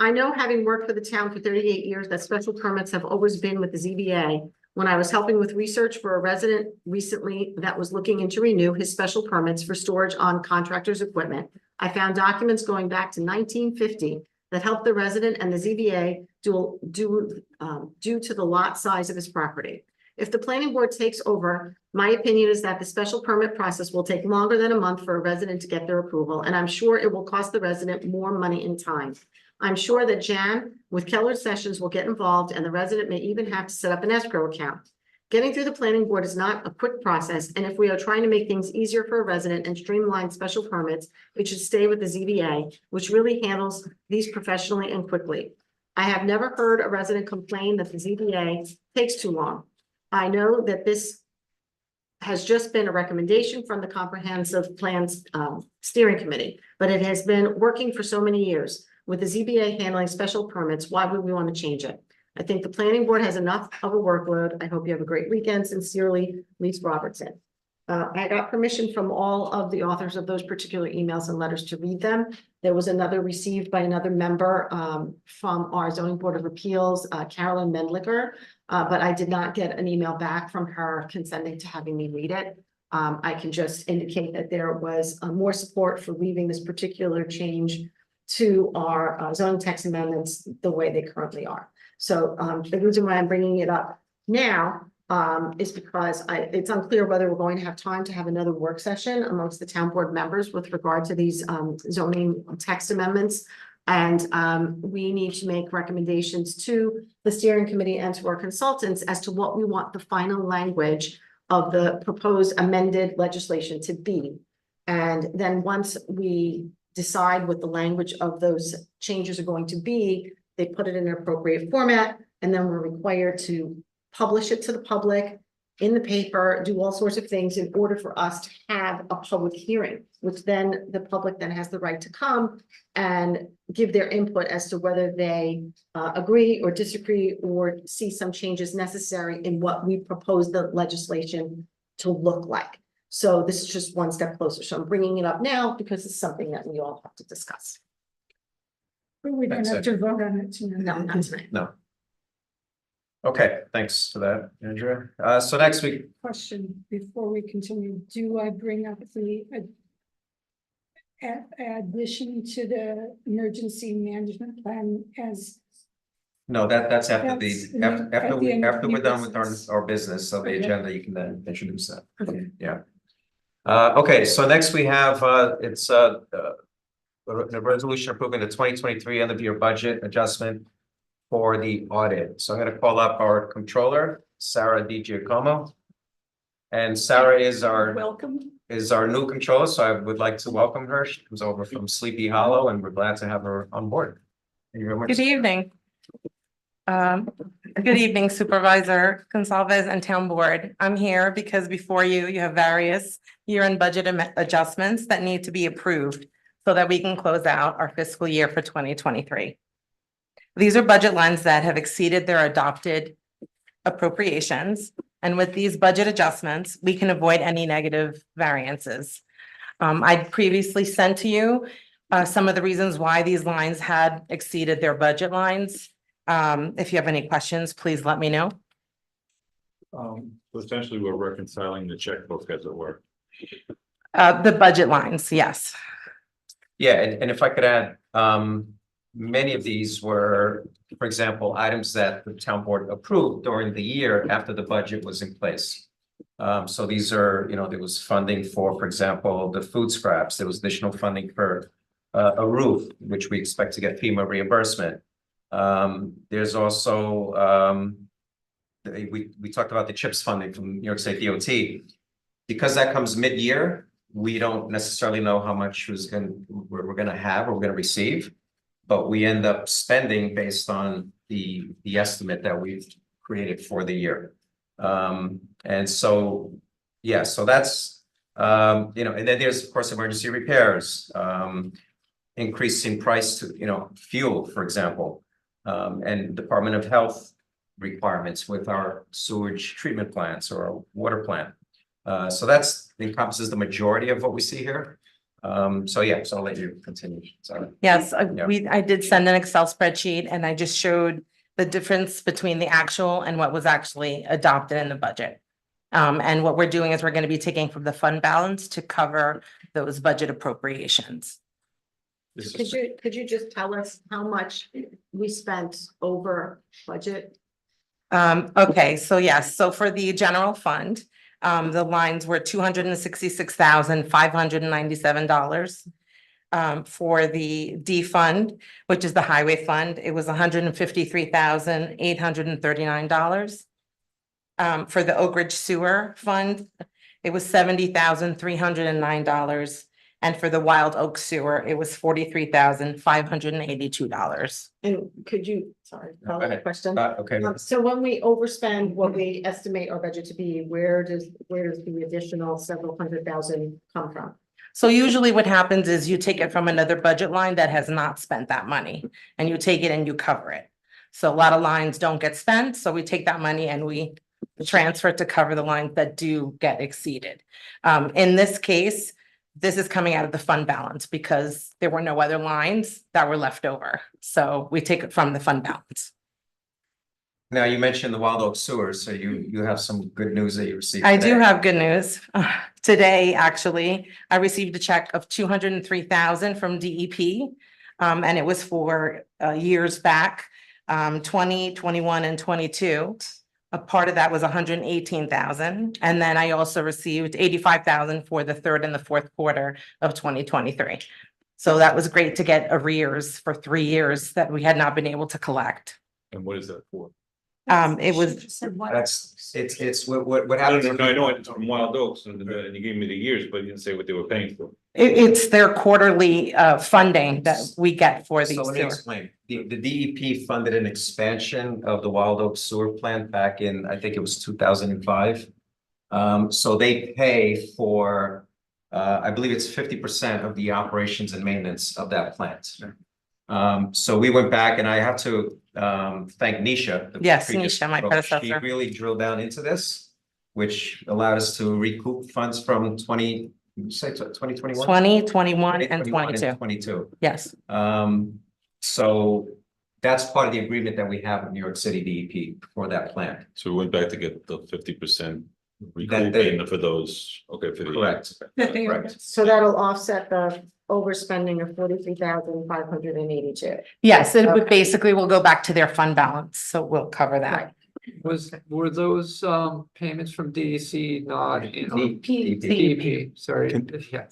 I know, having worked for the town for 38 years, that special permits have always been with the ZBA. When I was helping with research for a resident recently that was looking into renew his special permits for storage on contractors' equipment, I found documents going back to 1950 that helped the resident and the ZBA due to the lot size of his property. If the planning board takes over, my opinion is that the special permit process will take longer than a month for a resident to get their approval, and I'm sure it will cost the resident more money and time. I'm sure that Jan with Keller Sessions will get involved, and the resident may even have to set up an escrow account. Getting through the planning board is not a quick process, and if we are trying to make things easier for a resident and streamline special permits, it should stay with the ZBA, which really handles these professionally and quickly. I have never heard a resident complain that the ZBA takes too long. I know that this has just been a recommendation from the Comprehensive Plans Steering Committee, but it has been working for so many years. With the ZBA handling special permits, why would we want to change it? I think the planning board has enough of a workload. I hope you have a great weekend. Sincerely, Lise Robertson. I got permission from all of the authors of those particular emails and letters to read them. There was another received by another member from our zoning board of appeals, Carolyn Mendlicker, but I did not get an email back from her consenting to having me read it. I can just indicate that there was more support for leaving this particular change to our zoning text amendments the way they currently are. So the reason why I'm bringing it up now is because it's unclear whether we're going to have time to have another work session amongst the town board members with regard to these zoning text amendments. And we need to make recommendations to the steering committee and to our consultants as to what we want the final language of the proposed amended legislation to be. And then once we decide what the language of those changes are going to be, they put it in an appropriate format, and then we're required to publish it to the public in the paper, do all sorts of things in order for us to have a public hearing, which then the public then has the right to come and give their input as to whether they agree or disagree or see some changes necessary in what we propose the legislation to look like. So this is just one step closer. So I'm bringing it up now because it's something that we all have to discuss. But we don't have to vote on it tonight. No, not tonight. No. Okay, thanks for that, Andrea. So next week, Question before we continue, do I bring up the addition to the emergency management plan as? no, that's after That's after we're done with business. our business of the Okay. agenda, you can then introduce that. Okay. Yeah. Okay, so next we have it's a resolution approving the 2023 end of year budget adjustment for the audit. So I'm going to call up our controller, Sarah Di Giacomo. And Sarah is our Welcome. is our new controller, so I would like to welcome her. She comes over from Sleepy Hollow, and we're glad to have her on board. Thank you very much. Good evening. Good evening Supervisor Gonsalves and Town Board. I'm here because before you, you have various year-end budget adjustments that need to be approved so that we can close out our fiscal year for 2023. These are budget lines that have exceeded their adopted appropriations. And with these budget adjustments, we can avoid any negative variances. I'd previously sent to you some of the reasons why these lines had exceeded their budget lines. If you have any questions, please let me know. So essentially, we're reconciling the checkbook as it were. The budget lines, yes. Yeah, and if I could add, many of these were, for example, items that the town board approved during the year after the budget was in place. So these are, there was funding for example, the food scraps. There was additional funding for a roof, which we expect to get FEMA reimbursement. There's also, we talked about the CHIPS funding from New York State DOT. Because that comes mid-year, we don't necessarily know how much we're gonna have or we're gonna receive, but we end up spending based on the estimate that we've created for the year. And so, yeah, so that's, and then there's of course emergency repairs, increase in price to, fuel, for example, and Department of Health requirements with our sewage treatment plants or our water plant. So that's encompasses the majority of what we see here. So yeah, so I'll let you continue. Sorry. Yes, I did send an Excel spreadsheet and I just showed the difference between the actual and what was actually adopted in the budget. And what we're doing is we're going to be taking from the fund balance to cover those budget appropriations. Could you just tell us how much we spent over budget? Okay, so yes, so for the general fund, the lines were $266,597. For the D fund, which is the highway fund, it was $153,839. For the Oak Ridge Sewer Fund, it was $70,309. And for the Wild Oak Sewer, it was $43,582. And could you, sorry, follow up question? Okay. So when we overspend what we estimate our budget to be, where does the additional several hundred thousand come from? So usually what happens is you take it from another budget line that has not spent that money and you take it and you cover it. So a lot of lines don't get spent. So we take that money and we transfer it to cover the lines that do get exceeded. In this case, this is coming out of the fund balance because there were no other lines that were left over. So we take it from the fund balance. Now, you mentioned the Wild Oak Sewers, so you have some good news that you received I today. do have good news. Today, actually, I received a check of $203,000 from DEP. And it was for years back, 20, 21, and 22. A part of that was $118,000. And then I also received $85,000 for the third and the fourth quarter of 2023. So that was great to get arrears for 3 years that we had not been able to collect. And what is that for? It was, It's what happens. No, I know it's on Wild Oaks and you gave me the years, but you didn't say what they were paying for. it's their quarterly funding that we get for these So let me sewer. explain. The DEP funded an expansion of the Wild Oak Sewer Plant back in, I think it was 2005. So they pay for, I believe it's 50% of the operations and maintenance of that plant. So we went back and I have to thank Nisha. the Yes, previous Nisha, my coach. She predecessor. really drilled down into this, which allowed us to recoup funds from 2021? 20, 21, and 22. 22. Yes. So that's part of the agreement that we have with New York City DEP for that plant. So we went back to get the 50% That they- recouping for those, okay, for the. Correct. Correct. So that'll offset the overspending of 43,582. Yes, it would Okay. basically will go back to their fund balance, so we'll cover that. Were those payments from DEC not in DEP. DEP, sorry, yeah.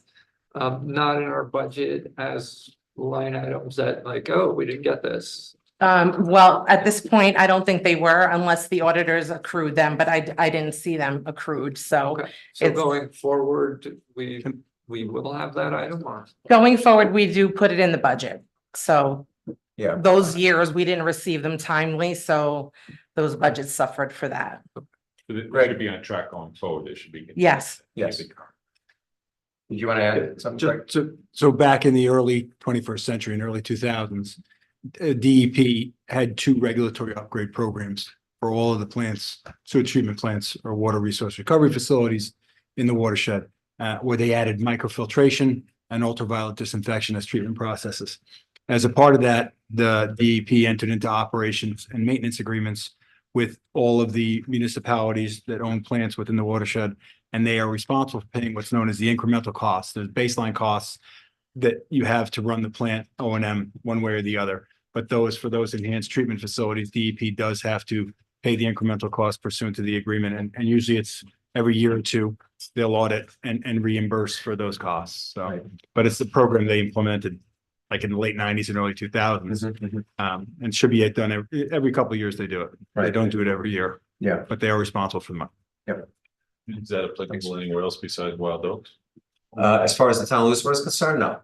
Not in our budget as line items that like, oh, we didn't get this. Well, at this point, I don't think they were unless the auditors accrued them, but I didn't see them accrued, so. Okay, so it's- going forward, we will have that item or? Going forward, we do put it in the budget, so. Yeah. Those years, we didn't receive them timely, so those budgets suffered for that. It Greg. should be on track going forward. They should be. Yes. Yes. Did you want to add something, Greg? So back in the early 21st century and early 2000s, DEP had two regulatory upgrade programs for all of the plants, sewage treatment plants or water resource recovery facilities in the watershed, where they added microfiltration and ultraviolet disinfection as treatment processes. As a part of that, the DEP entered into operations and maintenance agreements with all of the municipalities that own plants within the watershed, and they are responsible for paying what's known as the incremental costs, the baseline costs that you have to run the plant O&M one way or the other. But for those enhanced treatment facilities, DEP does have to pay the incremental cost pursuant to the agreement. And usually it's every year or two, they'll audit and reimburse for those costs. So, but it's the program they implemented like in the late 90s and early 2000s. And should be done every couple of years they do it. They Right. don't do it every year. Yeah. But they are responsible for the money. Is that applicable anywhere else besides Wild Oaks? As far as the town of Lewisboro is concerned, no.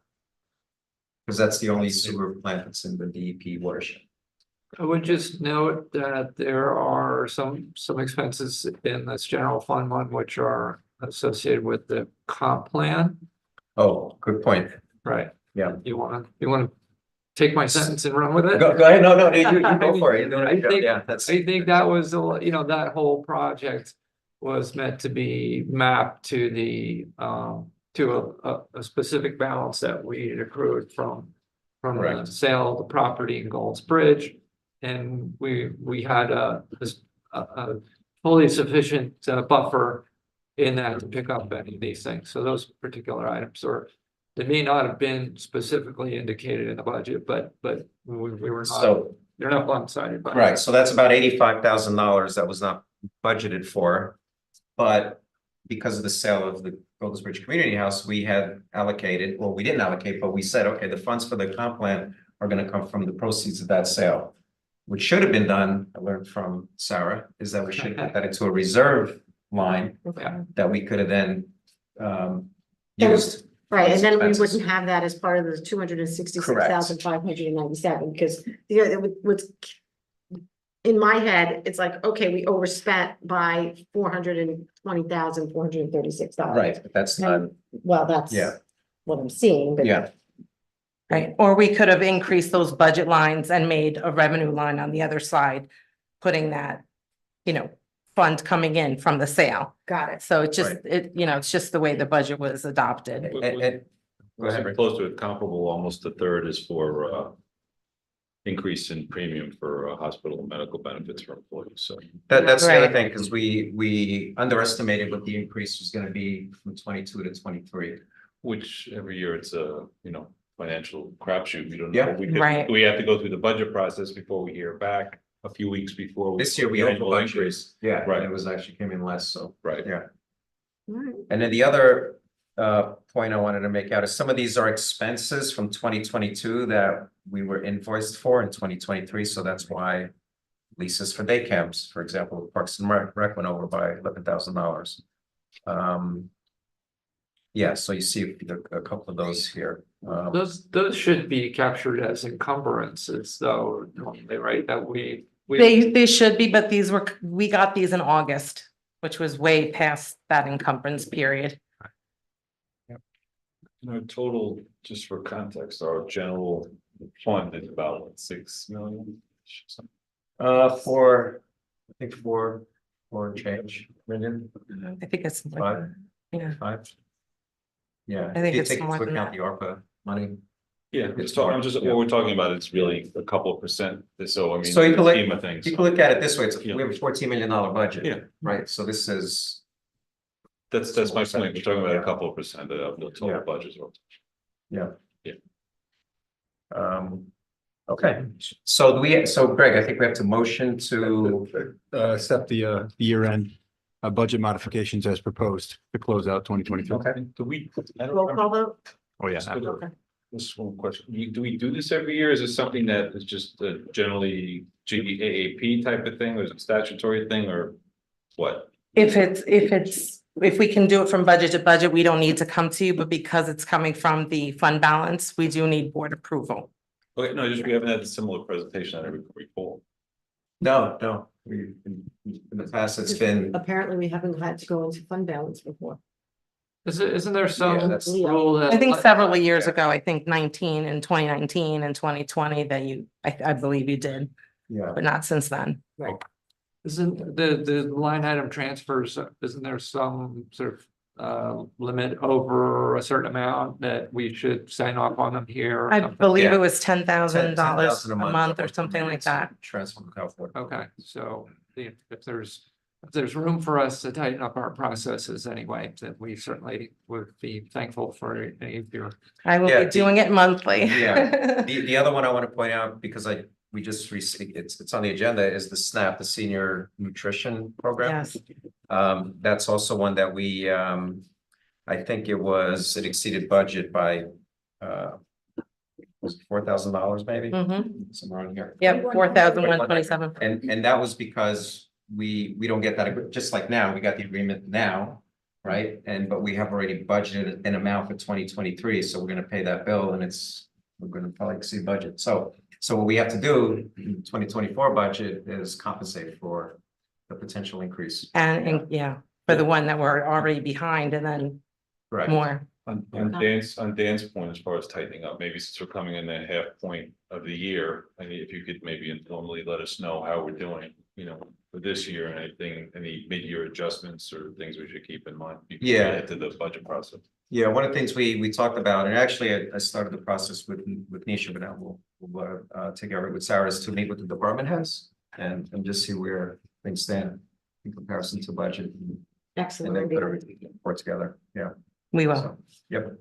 Because that's the only sewer plant that's in the DEP watershed. I would just note that there are some expenses in this general fund one which are associated with the comp plan. Oh, good point. Right. Yeah. You wanna take my sentence and run with it? Go ahead. No, you go for it. You're doing a I good job. think- Yeah, that's. I think that was, that whole project was meant to be mapped to the, to a specific balance that we had accrued from the Correct. sale of the property in Gold's Bridge. And we had a fully sufficient buffer in that to pick up any of these things. So those particular items they may not have been specifically indicated in the budget, but we were not, So, they're not one-sided. budget. right, so that's about $85,000 that was not budgeted for. But because of the sale of the Golders Bridge Community House, we had allocated, well, we didn't allocate, but we said, okay, the funds for the comp plan are gonna come from the proceeds of that sale. Which should have been done, I learned from Sarah, is that we should have put that into a reserve line Okay. that we could have then used. Right, and then we Expenses. wouldn't have that as part of the 266,597, because what's in my head, it's like, okay, we overspent by $420,436. Right, but that's not, Well, that's Yeah. what I'm seeing, but. yeah, Right, or we could have increased those budget lines and made a revenue line on the other side, putting that, fund coming in from the sale. Got it. So it's just, Right. it's just the way the budget was adopted. Go ahead, Rick. Close to it, comparable, almost a third is for increase in premium for hospital and medical benefits for employees, so. That's the other Right. thing, because we underestimated what the increase was gonna be from 22 to 23. Which every year it's a, financial crapshoot, we don't know. Yeah. Right. We have to go through the budget process before we hear back, a few weeks before. This year we the hope annual will increase, yeah, Right. and it was actually came in less, so. Right. Yeah. Right. And then the other point I wanted to make out is some of these are expenses from 2022 that we were invoiced for in 2023, so that's why leases for day camps, for example, Parks and Rec went over by $11,000. Yeah, so you see a couple of those here. Those should be captured as encumbrances, though, normally, right? That we. They should be, but we got these in August, which was way past that encumbrance period. Total, just for context, our general fund is about 6 million. For, I think four change million. I think it's. Five. Yeah. Five. Yeah. I think if you it's take more into than account the ARPA money. Yeah, It's I'm more, just, yeah. what we're talking about, it's really a couple of percent, so I mean. So you can the look, scheme of things. you can look at it this way, it's, Yeah. we have a $14 million budget. Yeah. Right, so this is, That's my point, we're talking about Yeah. a couple of percent of the total Yeah. budget. yeah. Yeah. Okay, so Greg, I think we have to motion to, Accept the year-end budget modifications as proposed to close out 2023. okay, Do we? Roll call vote? Oh, yeah. Okay. This one question, do we do this every year? Is this something that is just generally GAAP type of thing, or is it a statutory thing, or what? If if we can do it from budget to budget, we don't need to come to you, but because it's coming from the fund balance, we do need board approval. Okay, no, just we haven't had a similar presentation on every report. No, we, in the past, it's been, Apparently, we haven't had to go into fund balance before. Isn't there Yeah, some that's- rule that? I think several years ago, I think 19 and 2019 and 2020 that I believe you did, yeah. but not since then. Right. Isn't the line item transfers, isn't there some sort of limit over a certain amount that we should sign off on them here? or I something? believe Yeah. it was $10,000 $10,000 a month or something like that. Transfer from California. Okay, so if there's room for us to tighten up our processes anyway, then we certainly would be thankful for any of your. I will Yeah, be doing it monthly. Yeah. The other one I want to point out, because we just received, it's on the agenda, is the SNAP, the Senior Nutrition Program. Yes. That's also one that we, I think it exceeded budget by, was it $4,000 maybe? Somewhere on here. Yep, 4,127. And that was because we don't get that, just like now, we got the agreement now, right? But we have already budgeted an amount for 2023, so we're gonna pay that bill and we're gonna probably exceed budget. So what we have to do in 2024 budget is compensate for the potential increase. And yeah, for the one that we're already behind and then Right. more. On Dan's point, as far as tightening up, maybe since we're coming in that half point of the year, I mean, if you could maybe informally let us know how we're doing, for this year and anything, any mid-year adjustments or things we should keep in mind. Before we Yeah. head to the budget process. Yeah, one of the things we talked about, and actually I started the process with Nisha, but now we'll take over it with Sarah, is to meet with the department heads and just see where things stand in comparison to budget. And then Excellent. put everything report together. Yeah. We will. So, yep.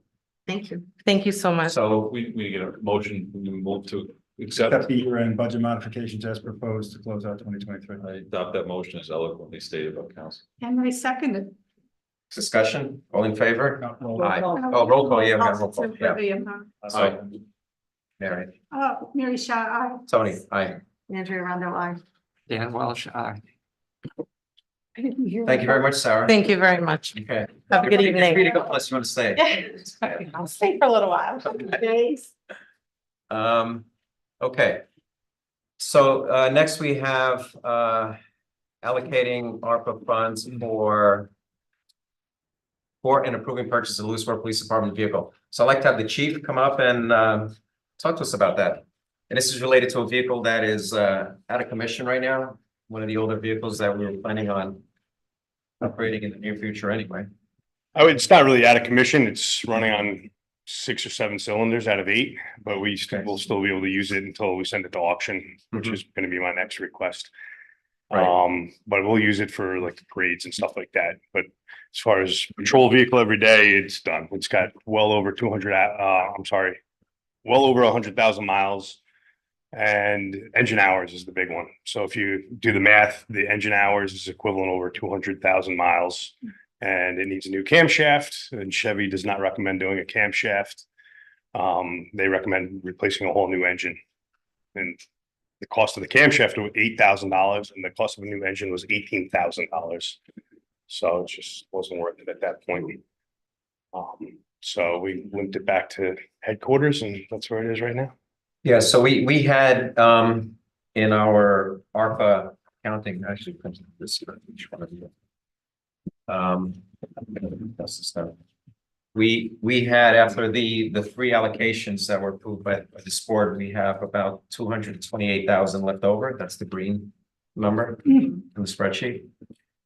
Thank you. Thank you so much. So we get a motion, we move to accept. Accept the year-end budget modifications as proposed to close out 2023. I adopt that motion as eloquently stated by council. And I seconded. Discussion, all in favor? Roll Aye. call. Oh, roll call, yeah, we have roll call, yeah. Aye. Mary, Mary Shaw, aye. Tony, aye. Andrea Rondo, aye. Dan Welsh, aye. I didn't hear. Thank you very much, Sarah. Thank you very much. Okay. Have a good You're free to evening. go unless you want to stay. I'll stay for a little while. Thanks. Okay. So, next we have, allocating ARPA funds for and approving purchase of Lewisboro Police Department vehicle. So I'd like to have the chief come up and, talk to us about that. And this is related to a vehicle that is, out of commission right now, one of the older vehicles that we were planning on upgrading in the near future anyway. It's not really out of commission. It's running on 6 or 7 cylinders out of 8, but we will still be able to use it until we send it to auction, which is going to be my next request. Right. But we'll use it for like grades and stuff like that. But as far as patrol vehicle every day, it's done. It's got well over 100,000 miles. And engine hours is the big one. So if you do the math, the engine hours is equivalent over 200,000 miles. And it needs a new camshaft, and Chevy does not recommend doing a camshaft. They recommend replacing a whole new engine. And the cost of the camshaft was $8,000 and the cost of a new engine was $18,000. So it just wasn't worth it at that point. So we linked it back to headquarters and that's where it is right now. Yeah, so we had in our ARPA accounting, actually comes to this for each one of you. That's the stuff. We had, after the 3 allocations that were approved by this board, we have about 228,000 left over. That's the green number in the spreadsheet.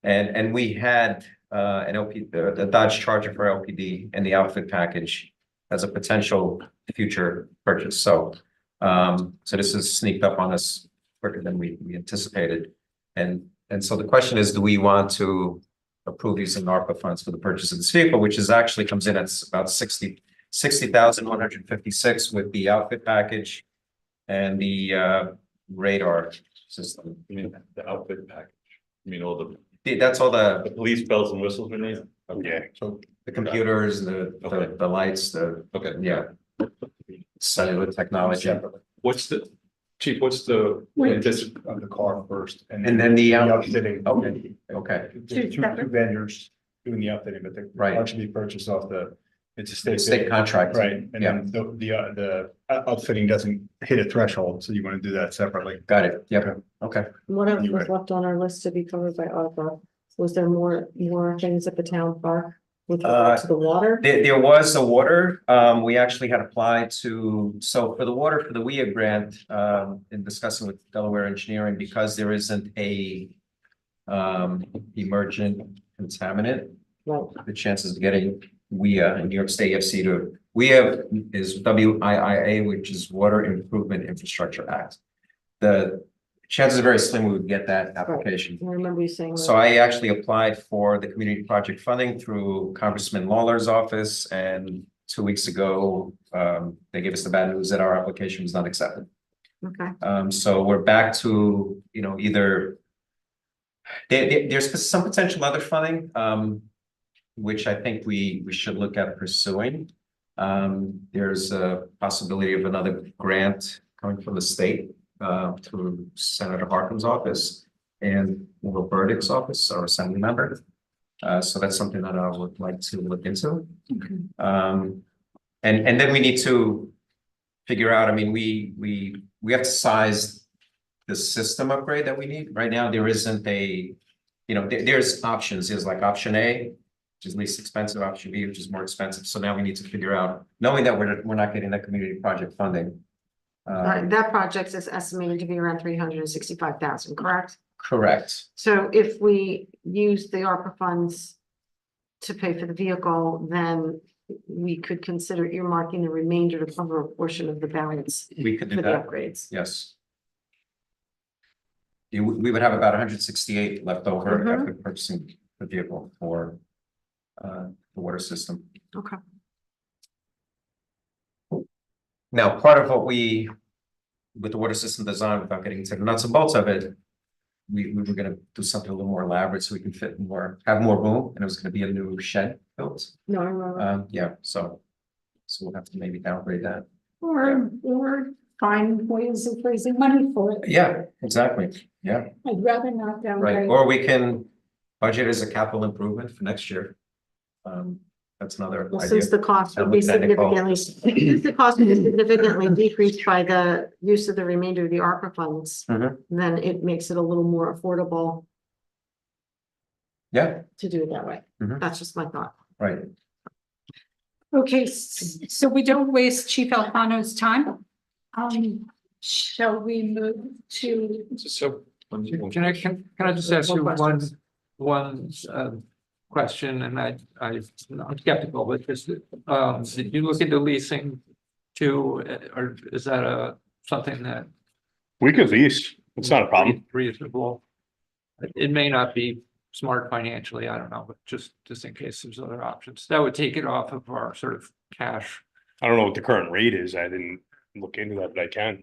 And we had a Dodge Charger for LPD and the outfit package as a potential future purchase. So this is sneaked up on us quicker than we anticipated. And so the question is, do we want to approve using ARPA funds for the purchase of this vehicle, which is actually comes in at about 60,156 with the outfit package and the radar system. You mean the outfit package? You mean all the That's all the police bells and whistles we need? Okay, so the computers, the lights, Okay. yeah. cellular technology. What's the, chief, what's the, This of the car first. And then the, upfitting. okay, okay. There's two vendors doing the upfitting, but the Right. car should be purchased off it's a State state. contract. Right, and then the outfitting doesn't hit a threshold, so you want to do that separately. Got it. Yep. Okay. What else You're was right. left on our list to be covered by ARPA? Was there more things at the town park with regard to the water? There was a water, we actually had applied to, so for the water, for the WIA grant, in discussing with Delaware Engineering, because there isn't a emergent contaminant, Right. the chances of getting WIA in New York State FC to, WIA is WIIA, which is Water Improvement Infrastructure Act. The chances are very slim we would get that application. I remember you saying. So I actually applied for the community project funding through Congressman Lawler's office, and 2 weeks ago, they gave us the bad news that our application was not accepted. Okay. So we're back to, either there's some potential other funding, which I think we should look at pursuing. There's a possibility of another grant coming from the state through Senator Harkin's office and Will Burdick's office, our assembly member. So that's something that I would like to look into. Okay. And then we need to figure out, we have to size the system upgrade that we need. Right now, there isn't a, there's options. There's like option A, which is least expensive, option B, which is more expensive. So now we need to figure out, knowing that we're not getting that community project funding. That project is estimated to be around 365,000, correct? Correct. So if we use the ARPA funds to pay for the vehicle, then we could consider earmarking the remainder to cover a portion of the balance We could do for the that. upgrades. Yes. We would have about 168 left over Mhm. after purchasing the vehicle for the water system. Okay. Now, part of what with the water system design, without getting into the nuts and bolts of it, we were gonna do something a little more elaborate so we can fit more, have more room, and it was gonna be a new shed built. No, I remember. Yeah, so we'll have to maybe downgrade that. Or find ways of raising money for it. Yeah, exactly. Yeah, I'd rather not right. downgrade. Or we can budget as a capital improvement for next year. That's another Well, idea. since the cost would And be look at Nicole. significantly decreased by the use of the remainder of the ARPA funds, Mhm. then it makes it a little more affordable Yeah, to do it that way. Mhm. That's just my thought. right. Okay, so we don't waste Chief Alfano's time. Shall we move to? So, can I just ask you one question, and I'm skeptical, but just, did you look into leasing too, or is that something that We could lease. It's not a problem. reasonable? It may not be smart financially, I don't know, but just in case there's other options, that would take it off of our sort of cash. I don't know what the current rate is. I didn't look into that, but I can.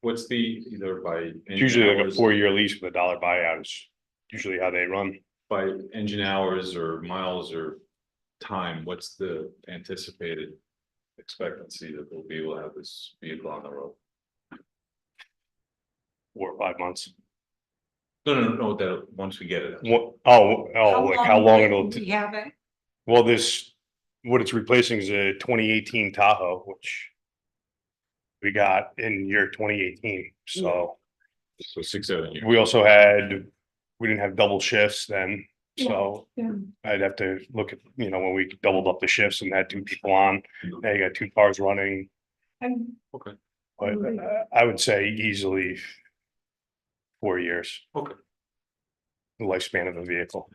what's the, either by. It's usually like a hours- 4-year lease with $1 buyout is usually how they run. By engine hours or miles or time, what's the anticipated expectancy that we'll be able to have this vehicle on the road? 4 or 5 months. No, that, once we get it. Like how long it'll. We have it. Well, what it's replacing is a 2018 Tahoe, which we got in year 2018, so. So 6, 7 years. We also we didn't have double shifts then, so Yeah. I'd have to look at, when we doubled up the shifts and had 2 people on, now you got 2 cars running, And Okay. but I would say easily 4 years. Okay. The lifespan of a vehicle.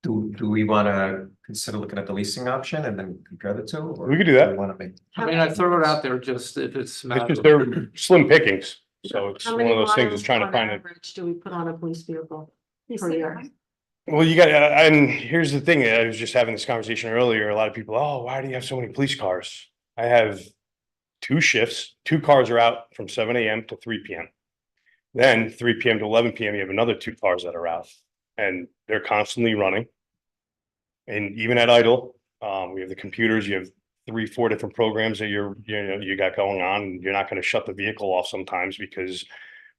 Do we want to consider looking at the leasing option and then compare the two? Or We could do that. we want to make? I mean, I throw it out there just if it's. It's just they're slim pickings, so it's How one many of those things miles that's trying to on find it. average do we put on a police vehicle per year? Well, you got, and here's the thing, I was just having this conversation earlier, a lot of people, oh, why do you have so many police cars? I have 2 shifts, 2 cars are out from 7 AM to 3 PM. Then 3 PM to 11 PM, you have another 2 cars that are out, and they're constantly running. And even at idle, we have the computers, you have 3, 4 different programs that you got going on. And you're not going to shut the vehicle off sometimes because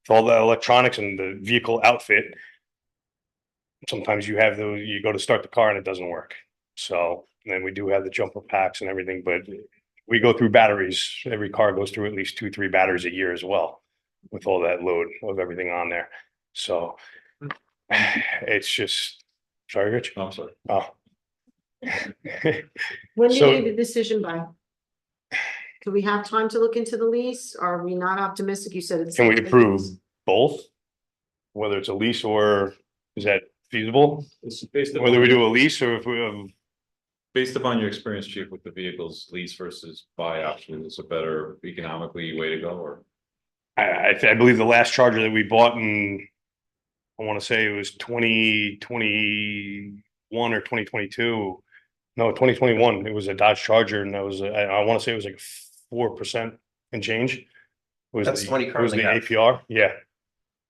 with all the electronics and the vehicle outfit, sometimes you go to start the car and it doesn't work. So then we do have the jumper packs and everything, but we go through batteries. Every car goes through at least 2, 3 batteries a year as well with all that load of everything on there. So it's just, sorry, Rich. I'm sorry. Oh. When do you So- need a decision by? Do we have time to look into the lease? Are we not optimistic? You said it's. Can we approve both? Whether it's a lease or is that feasible? It's based upon, Whether we do a lease or if we, based upon your experience, chief, with the vehicles, lease versus buy option, is a better economically way to go, or? I believe the last Charger that we bought in, I want to say it was 2021 or 2022. No, 2021. It was a Dodge Charger, and that was I want to say it was like 4% and change. It was That's the, what he it was the currently has. APR. Yeah.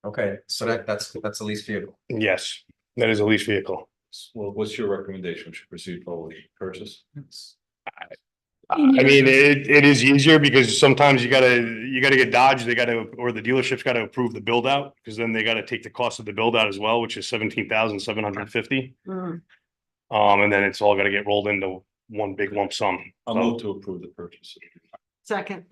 Okay, so that's a lease vehicle. Yes, that is a lease vehicle. Well, what's your recommendation? Should proceed forward with purchase? I mean, it is easier because sometimes you gotta get Dodge. Or the dealership's gotta approve the build out because then they gotta take the cost of the build out as well, which is 17,750. Mm. And then it's all gotta get rolled into one big lump sum. I'll So- move to approve the purchase. Second,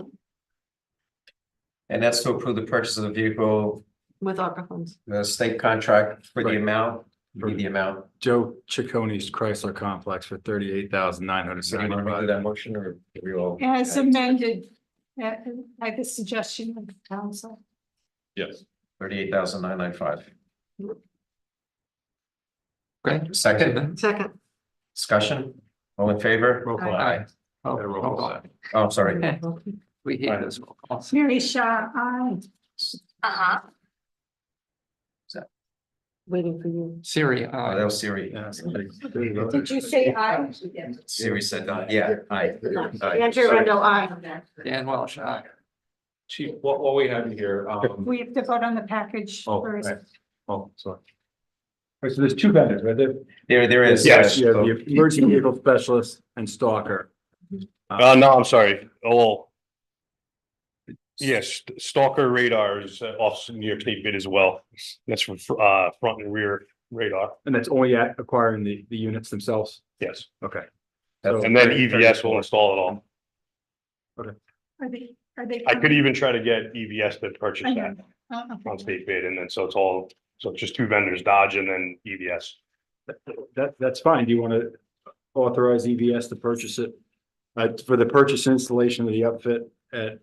And that's to approve the purchase of the vehicle, with ARPA funds. the state contract for the Right. amount, the amount. Joe Chaconi's Chrysler Complex for $38,900. So you want to do that motion or do we all? As amended, by the suggestion of the council. Yes. 38,995. Okay, second Second, discussion, all in favor? Roll call. Aye. Oh, Roll hold call. on. Oh, I'm sorry. Okay. We hate this. Mary Shaw, aye. waiting for you. Siri, Oh, that was Siri. Did you say aye? Siri said, yeah, aye. Andrew Rendell, aye. Dan Welsh, aye. Chief, what we have here, We have to vote on the package Oh, first. right. Oh, sorry. Right, so there's two vendors, right there? There is. Yes. You have the emergency vehicle specialist and stalker. No, I'm sorry. Oh. Yes, Stalker radar is off New York State bid as well. That's for front and rear radar. And that's only at acquiring the units themselves? Yes. Okay. And then EVS will install it all. Are they? I could even try to get EVS to purchase I that know. on state bid, and then so it's just two vendors, Dodge and then EVS. That's fine. Do you want to authorize EVS to purchase it? For the purchase installation of the outfit at,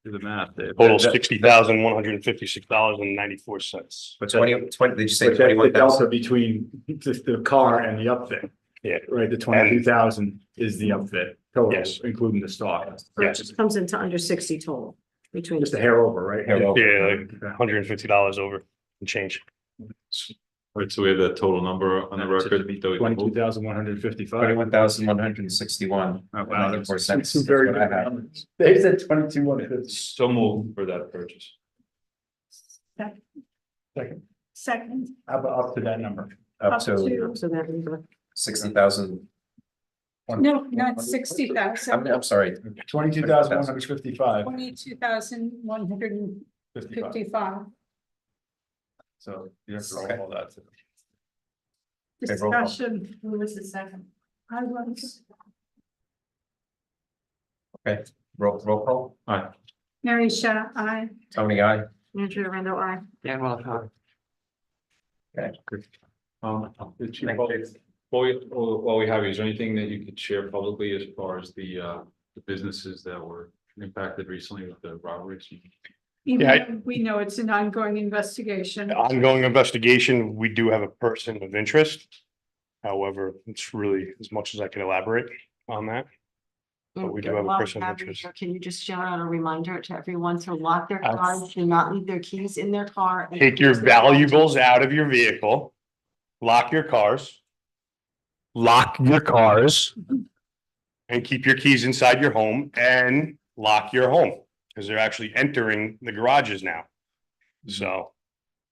do the math. Total $60,156.94. But 20, did you say But that's the 21,000? delta between just the car and the upfit, Yeah, right? The 22,000 is the upfit total, Yes. including the stock. So it just comes into under 60 total between. Just a hair over, right? Hair over. yeah, like $150 over and change. right, so we have that total number on the record. 22,155. 21,161. Oh, wow, Another that's 4 cents. two very That's what I good have. numbers. They said 22,150. So move for that purchase. Second, Up to that number. Up up to to, So that number. 60,000. no, not 60,000. I'm sorry. 22,155. 22,155. So you have to roll all that. Okay, roll call. Discussion. Who was the second? I was. Okay, roll call. Aye. Mary Shaw, aye. Tony, aye. Andrew Rendell, aye. Dan Welsh, aye. The chief, while we have you, is there anything that you could share publicly as far as the businesses that were impacted recently with the robberies? Yeah, We know it's an ongoing investigation. Ongoing investigation, we do have a person of interest. However, it's really as much as I can elaborate on that. But we do have a person of interest. Can you just shout out a reminder to everyone to lock their cars, do not leave their keys in their car. and Take your close their doors. valuables out of your vehicle, lock your cars. Lock your cars. And keep your keys inside your home and lock your home, because they're actually entering the garages now. So,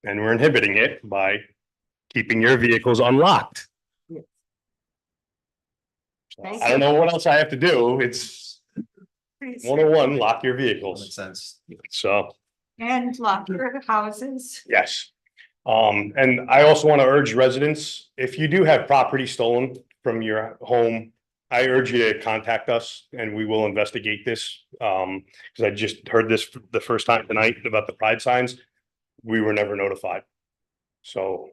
and we're inhibiting it by keeping your vehicles unlocked. Thank I don't know what else I have to do. It's Please. 101, lock your Makes vehicles. sense. So, And lock your houses. yes. And I also want to urge residents, if you do have property stolen from your home, I urge you to contact us and we will investigate this. Because I just heard this the first time tonight about the pride signs. We were never notified. So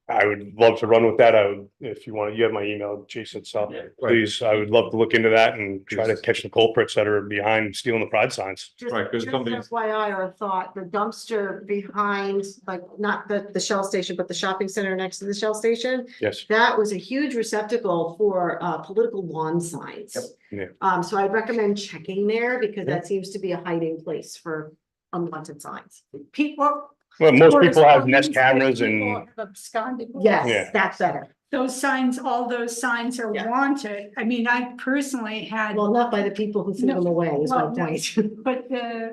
I would love to run with that. I would, if you want, you have my email, Jason, so please, I would love to look into that and try to catch the culprits that are behind stealing the pride signs. Just Right, 'cause just somebody's- FYI or a thought, the dumpster behind, like, not the Shell station, but the shopping center next to the Shell station. Yes. That was a huge receptacle for political lawn signs. Yeah. So I'd recommend checking there because that seems to be a hiding place for unwanted signs. People. Well, most or people have signs Nest that cameras people and have absconded with. Yes, Yeah. that's better. Those signs, all those signs are Yeah. wanted. I mean, I personally had. Well, not by the people who threw No, them away is my well, no. point. But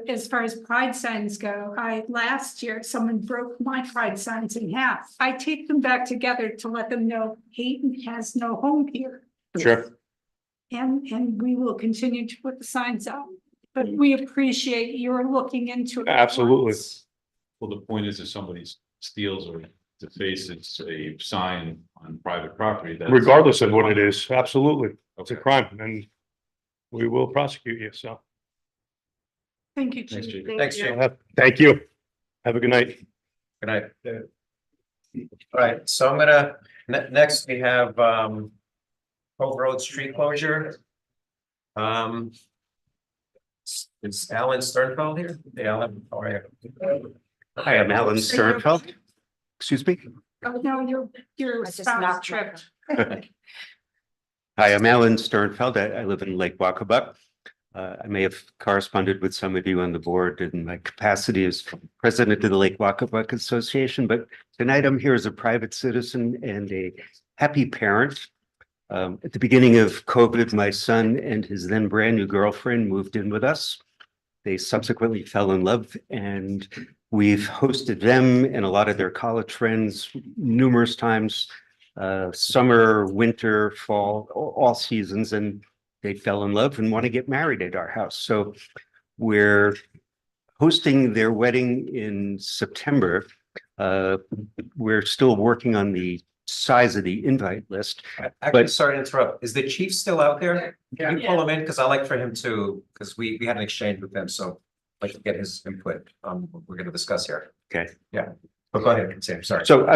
as far as pride signs go, last year, someone broke my pride signs in half. I taped them back together to let them know Hayden has no home here. sure. And we will continue to put the signs out. But we appreciate your looking into it. Absolutely. Well, the point is if somebody steals or defaces a sign on private property, that's. Regardless of what it is, absolutely. It's a Okay. crime and we will prosecute you, so. Thank you, Thanks, Chief. Chief. Thanks, Chief. Thank you. Have a good night. Good night. All right, so I'm gonna, next we have, Cove Road street closure. Is Alan Sternfeld here? Hey, Alan, how are you? Hi, I'm Alan Sternfeld. Excuse me? Oh, no, your spouse tripped. Hi, I'm Alan Sternfeld. I live in Lake Wacabuck. I may have corresponded with some of you on the board in my capacity as president of the Lake Wacabuck Association, but tonight I'm here as a private citizen and a happy parent. At the beginning of COVID, my son and his then brand new girlfriend moved in with us. They subsequently fell in love and we've hosted them and a lot of their college friends numerous times, summer, winter, fall, all seasons, and they fell in love and want to get married at our house. So we're hosting their wedding in September. We're still working on the size of the invite list. Actually, sorry to interrupt. Is the chief still out there? Can you pull him in? Because I like for him to, because we had an exchange with him, so I'd like to get his input on what we're going to discuss here. Okay. Yeah. But go ahead, continue. Sorry. So,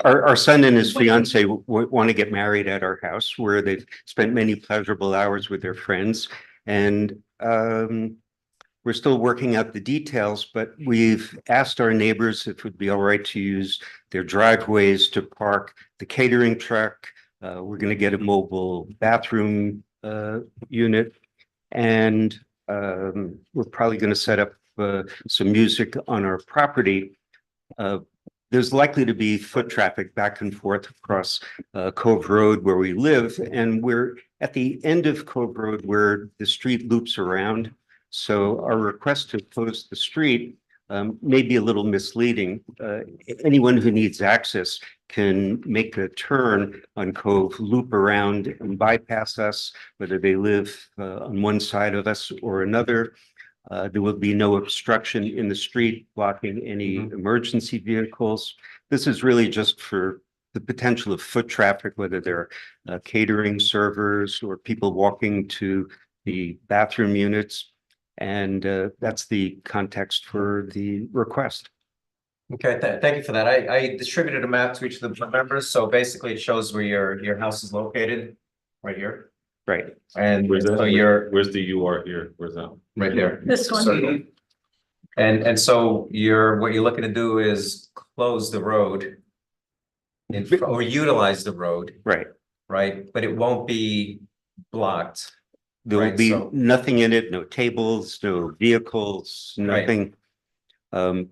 our son and his fiance want to get married at our house where they've spent many pleasurable hours with their friends. And, we're still working out the details, but we've asked our neighbors if it would be all right to use their driveways to park the catering truck. We're going to get a mobile bathroom unit. And we're probably going to set up some music on our property. There's likely to be foot traffic back and forth across Cove Road where we live. And we're at the end of Cove Road where the street loops around. So our request to close the street may be a little misleading. Anyone who needs access can make a turn on Cove, loop around and bypass us, whether they live on one side of us or another. There will be no obstruction in the street blocking any emergency vehicles. This is really just for the potential of foot traffic, whether they're catering servers or people walking to the bathroom units. And that's the context for the request. Okay, thank you for that. I distributed a map to each of the members. So basically it shows where your house is located, right here. Right. And Where's that? so Where's the UR here? Where's that? right there. This one. So- And so what you're looking to do is close the road or utilize the road, Right. right? But it won't be blocked. There will Right, be so- nothing in it, no tables, no vehicles, Right. nothing. So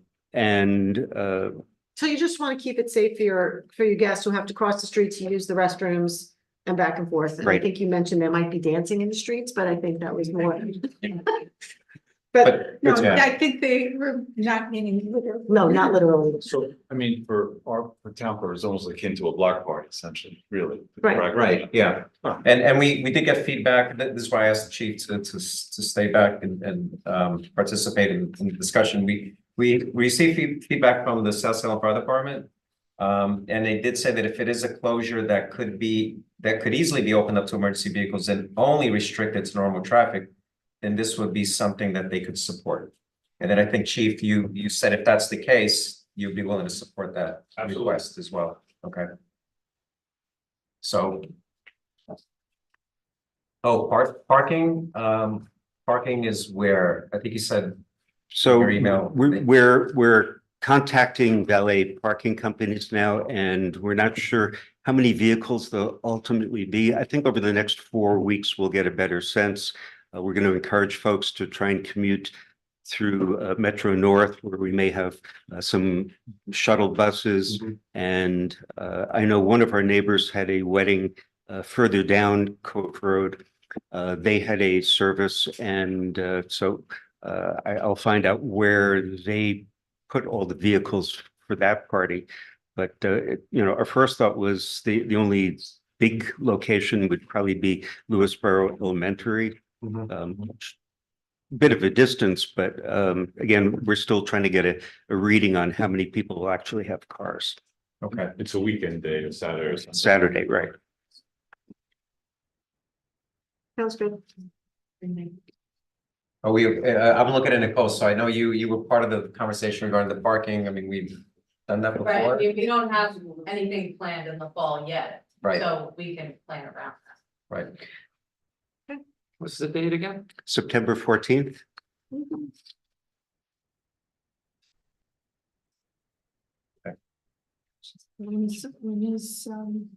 you just want to keep it safe for your guests who have to cross the streets to use the restrooms and back and forth. And I Right. think you mentioned there might be dancing in the streets, but I think that was more. But, No, Yeah. I think they were not meaning literally. no, not literally. So, I mean, for town purposes, it's almost akin to a block party essentially, really. Right. correct? Right, yeah. And we did get feedback. This is why I asked the chief to stay back and participate in the discussion. We received feedback from the South Salem Fire Department. And they did say that if it is a closure that could easily be opened up to emergency vehicles and only restricted to normal traffic, then this would be something that they could support. And then I think, Chief, you said if that's the case, you'd be willing to support that request as well. Okay. So. Oh, parking, parking is where, I think you said. So Your email. we're contacting valet parking companies now, and we're not sure how many vehicles they'll ultimately be. I think over the next 4 weeks, we'll get a better sense. We're going to encourage folks to try and commute through Metro North, where we may have some shuttle buses. And I know one of our neighbors had a wedding further down Cove Road. They had a service, and so I'll find out where they put all the vehicles for that party. But our first thought was the only big location would probably be Lewisboro Elementary. Bit of a distance, but again, we're still trying to get a reading on how many people will actually have cars. Okay. It's a weekend day, a Saturday or something. Saturday, right? Sounds good. Oh, I'm looking at Nicole, so I know you were part of the conversation regarding the parking. I mean, we've done that before. We don't have anything planned in the fall yet. Right. So we can plan around that. Right. What's the date again? September 14th. When is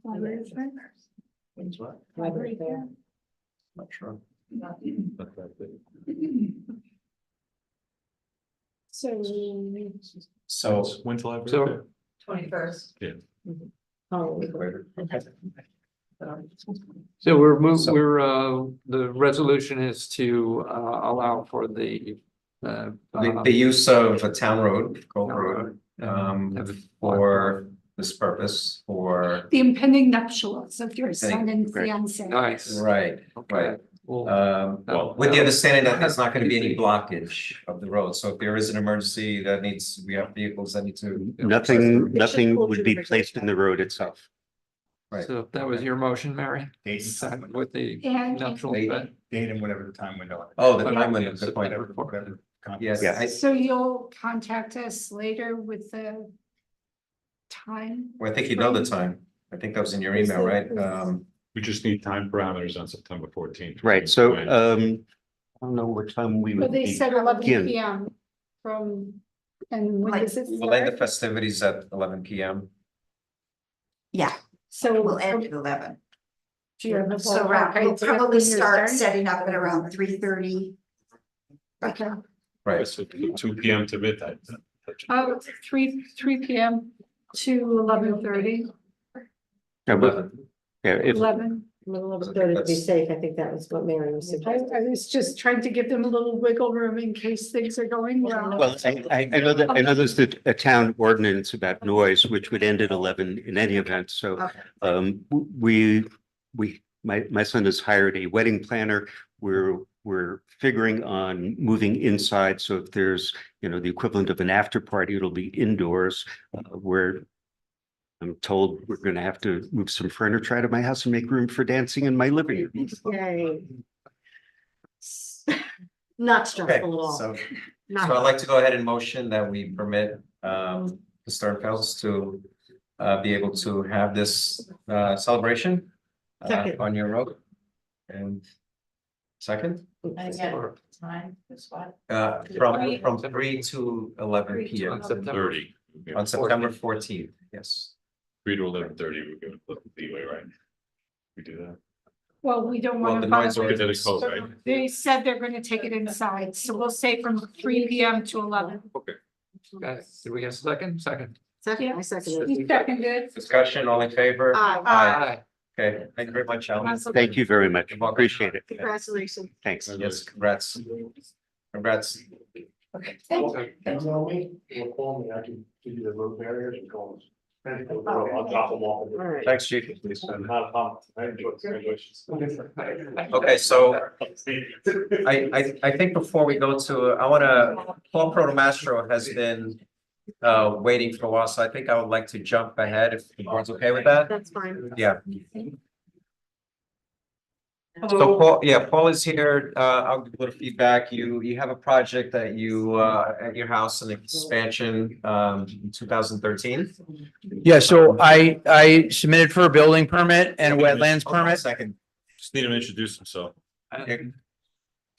library fair? When's what? Library fair. Not sure. So. So. When's the library? So 21st. Yeah. So the resolution is to allow for the The use of a town road, Cove Road, for this purpose, for. The impending nuptials of your son and Right. fiance. Nice. Right, right. Well, With the understanding that there's not gonna be any blockage of the road, so if there is an emergency that we have vehicles that need to. Nothing would be placed in the road itself. Right. So that was your motion, Mary? With the And- nuptial Date. event? Date and whatever the time window. Oh, the time window, good point. September 4th. Yes, Yeah. So you'll contact us later with the time? well, I think you know the time. I think that was in your email, right? We just need time parameters on September 14th. Right, so I don't know what time we Well, would they be. said 11 begin. PM from, and when does it We'll end the start? festivities at 11 PM. Yeah, So. we'll end at 11. Do you have a So ballpark we'll idea of probably when you're start starting? setting up at around 3:30. Okay. Right. So 2 PM to midnight. Oh, 3 PM to 11:30, Yeah, but- yeah, if, 11. Middle of 30 to be safe. I think that was what Mary was suggesting. I was just trying to give them a little wiggle room in case things are going well. well, I know there's a town ordinance about noise, which would end at 11 in any event, so my son has hired a wedding planner. We're figuring on moving inside, so if there's, the equivalent of an after party, it'll be indoors, where I'm told we're gonna have to move some furniture out of my house and make room for dancing in my living room. Yay. Not Okay, stressful at all. so Not- I'd like to go ahead and motion that we permit the Sternfelds to be able to have this celebration Second. on your road. And second, And again, time is what? from 3 to 11 PM On September 30. on September 14th, yes. 3 to 11:30, we're gonna put the leeway, right? We do that. Well, we don't Well, want the to. noise violate- ordinance- Code, right? They said they're going to take it inside, so we'll say from 3 PM to 11. Okay. Did we get a second? Second. Second, I second it. You seconded. Discussion, all in favor? Aye. Aye. Okay, thank you very much, Alan. Thank you very much. Appreciate it. Congratulations. Thanks. Yes, congrats. Congrats. Okay. Call me, I can give you the road barriers and call us. I'll drop them off. right. Thanks, Chief. Not a problem. I enjoy it. Okay, so I think before we go to, Paul Protomastro has been waiting for a while, so I think I would like to jump ahead if the board's okay with that. That's fine. Yeah. So Paul is here. I'll give a little feedback. You have a project that you at your house, an expansion in 2013. Yeah, so I submitted for a building permit and a wetlands Hold on a permit. second. Just need him to introduce himself.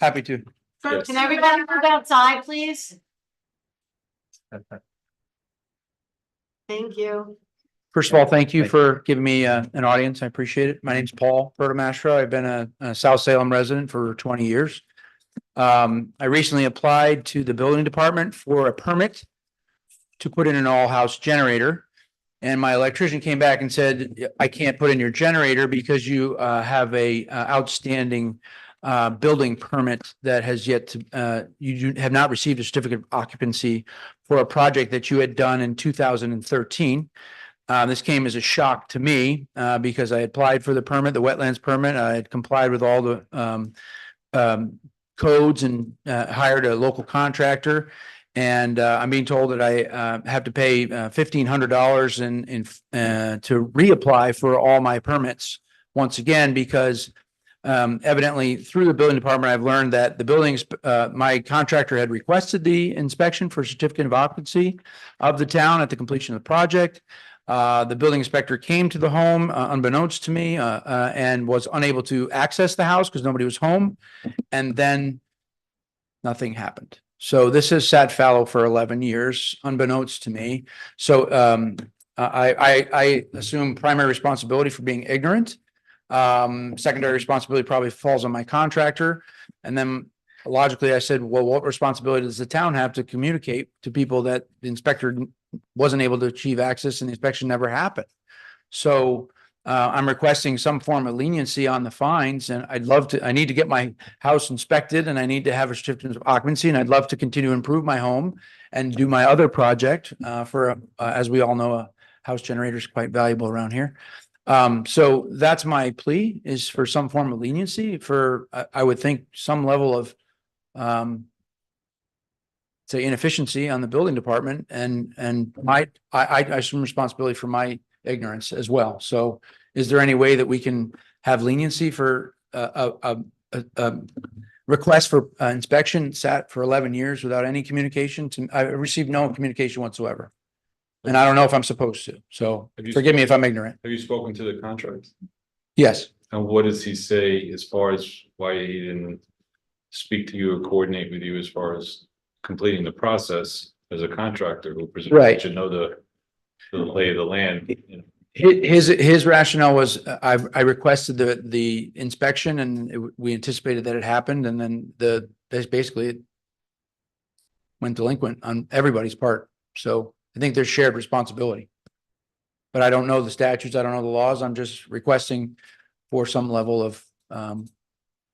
Happy to. So Yes. can everybody move outside, please? Thank you. First of all, thank you for giving me an audience. I appreciate it. My name's Paul Bertomastro. I've been a South Salem resident for 20 years. I recently applied to the building department for a permit to put in an all-house generator. And my electrician came back and said, I can't put in your generator because you have a outstanding building permit that has yet to, have not received a certificate of occupancy for a project that you had done in 2013. This came as a shock to me because I applied for the permit, the wetlands permit. I had complied with all the codes and hired a local contractor. And I'm being told that I have to pay $1,500 to reapply for all my permits once again, because evidently through the building department, I've learned that the buildings, my contractor had requested the inspection for certificate of occupancy of the town at the completion of the project. The building inspector came to the home unbeknownst to me and was unable to access the house because nobody was home. And then nothing happened. So this has sat fallow for 11 years, unbeknownst to me. So I assume primary responsibility for being ignorant. Secondary responsibility probably falls on my contractor. And then logically, I said, well, what responsibility does the town have to communicate to people that the inspector wasn't able to achieve access and the inspection never happened? So I'm requesting some form of leniency on the fines, and I need to get my house inspected, and I need to have a certificate of occupancy, and I'd love to continue to improve my home and do my other project as we all know, a house generator is quite valuable around here. So that's my plea, is for some form of leniency for, I would think, some level of say inefficiency on the building department, and I assume responsibility for my ignorance as well. So is there any way that we can have leniency for a request for inspection sat for 11 years without any communication? I received no communication whatsoever. And I don't know if I'm supposed to. So forgive me if I'm ignorant. Have you spoken to the contract? Yes. And what does he say as far as why he didn't speak to you or coordinate with you as far as completing the process as a contractor who presumably should know the lay of the land? His rationale was I requested the inspection, and we anticipated that it happened, and then basically it went delinquent on everybody's part. So I think there's shared responsibility, but I don't know the statutes. I don't know the laws. I'm just requesting for some level of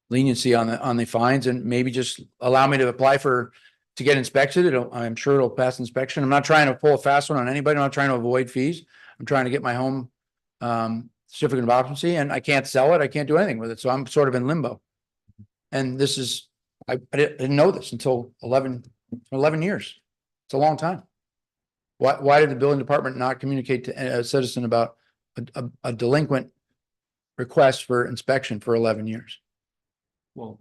leniency on the fines, and maybe just allow me to apply to get inspected. I'm sure it'll pass inspection. I'm not trying to pull a fast one on anybody. I'm not trying to avoid fees. I'm trying to get my home certificate of occupancy, and I can't sell it. I can't do anything with it. So I'm sort of in limbo. And this is, I didn't know this until 11 years. It's a long time. Why did the building department not communicate to a citizen about a delinquent request for inspection for 11 years? Well,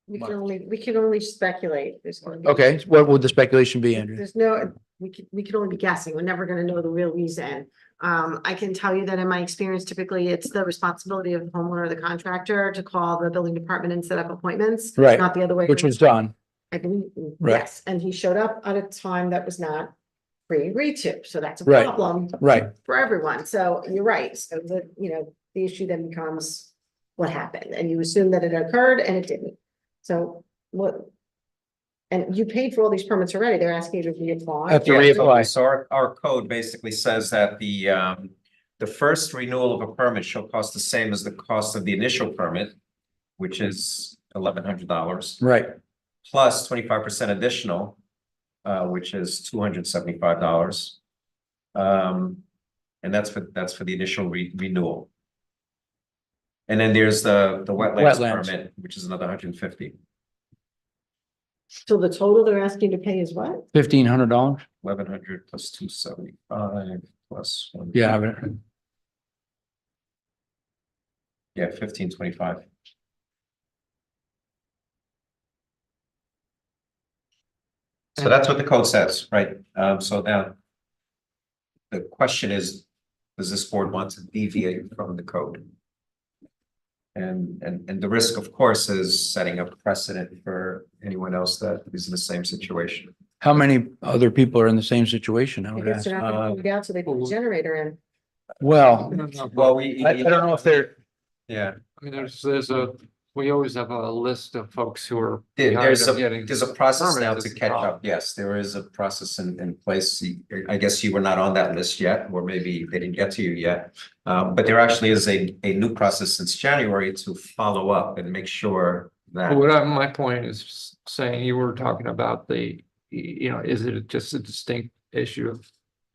We can only speculate. There's gonna be- okay, what would the speculation be, Andrew? There's no, we can only be guessing. We're never gonna know the real reason. I can tell you that in my experience, typically it's the responsibility of the homeowner or the contractor to call the building department and set up appointments. Right, Not the other way. which was done. I believe, Right. yes, and he showed up at a time that was not pre-agreed to, so that's a Right. problem. Right. For everyone, so you're right, so the issue then becomes what happened, and you assume that it occurred and it didn't. So what? And you paid for all these permits already, they're asking you to reapply. Have to reapply. So our code basically says that the first renewal of a permit shall cost the same as the cost of the initial permit, which is $1,100. Right. plus 25% additional, which is $275. And that's for the initial renewal. And then there's the wetlands Wetlands. permit, which is another 150. So the total they're asking to pay is what? $1,500. 1,100 plus 275 plus one. Yeah, I have it. Yeah, 1,525. So that's what the code says, right? So now the question is, does this board want to deviate from the code? And the risk, of course, is setting a precedent for anyone else that is in the same situation. How many other people are in the same situation? I I would guess ask. they're not gonna put it out till they put the generator in. Well, Well, I don't know if they're, Yeah, I mean, we always have a list of folks who are. there's behind on getting a process now permits. to It's a catch problem. up. Yes, there is a process in place. I guess you were not on that list yet, or maybe they didn't get to you yet. But there actually is a new process since January to follow up and make sure that. My point is saying you were talking about is it just a distinct issue of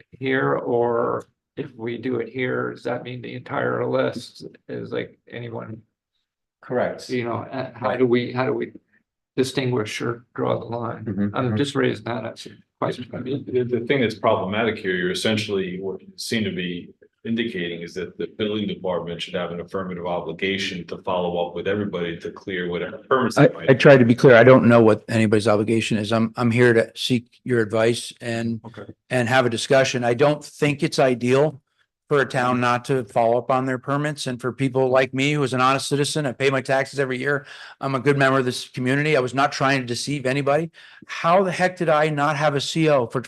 here, or if we do it here, does that mean the entire list is like anyone? Correct. How do we distinguish or draw the line? I'm just raising that as a question. I mean, the thing that's problematic here, you're essentially, what you seem to be indicating is that the building department should have an affirmative obligation to follow up with everybody to clear whatever permits. they might I tried to be clear. I don't know what anybody's obligation is. I'm here to seek your advice and have a discussion. I don't think it's ideal for a town not to follow up on their permits, and for people like me, who is an honest citizen, I pay my taxes every year. I'm a good member of this community. I was not trying to deceive anybody. How the heck did I not have a CO for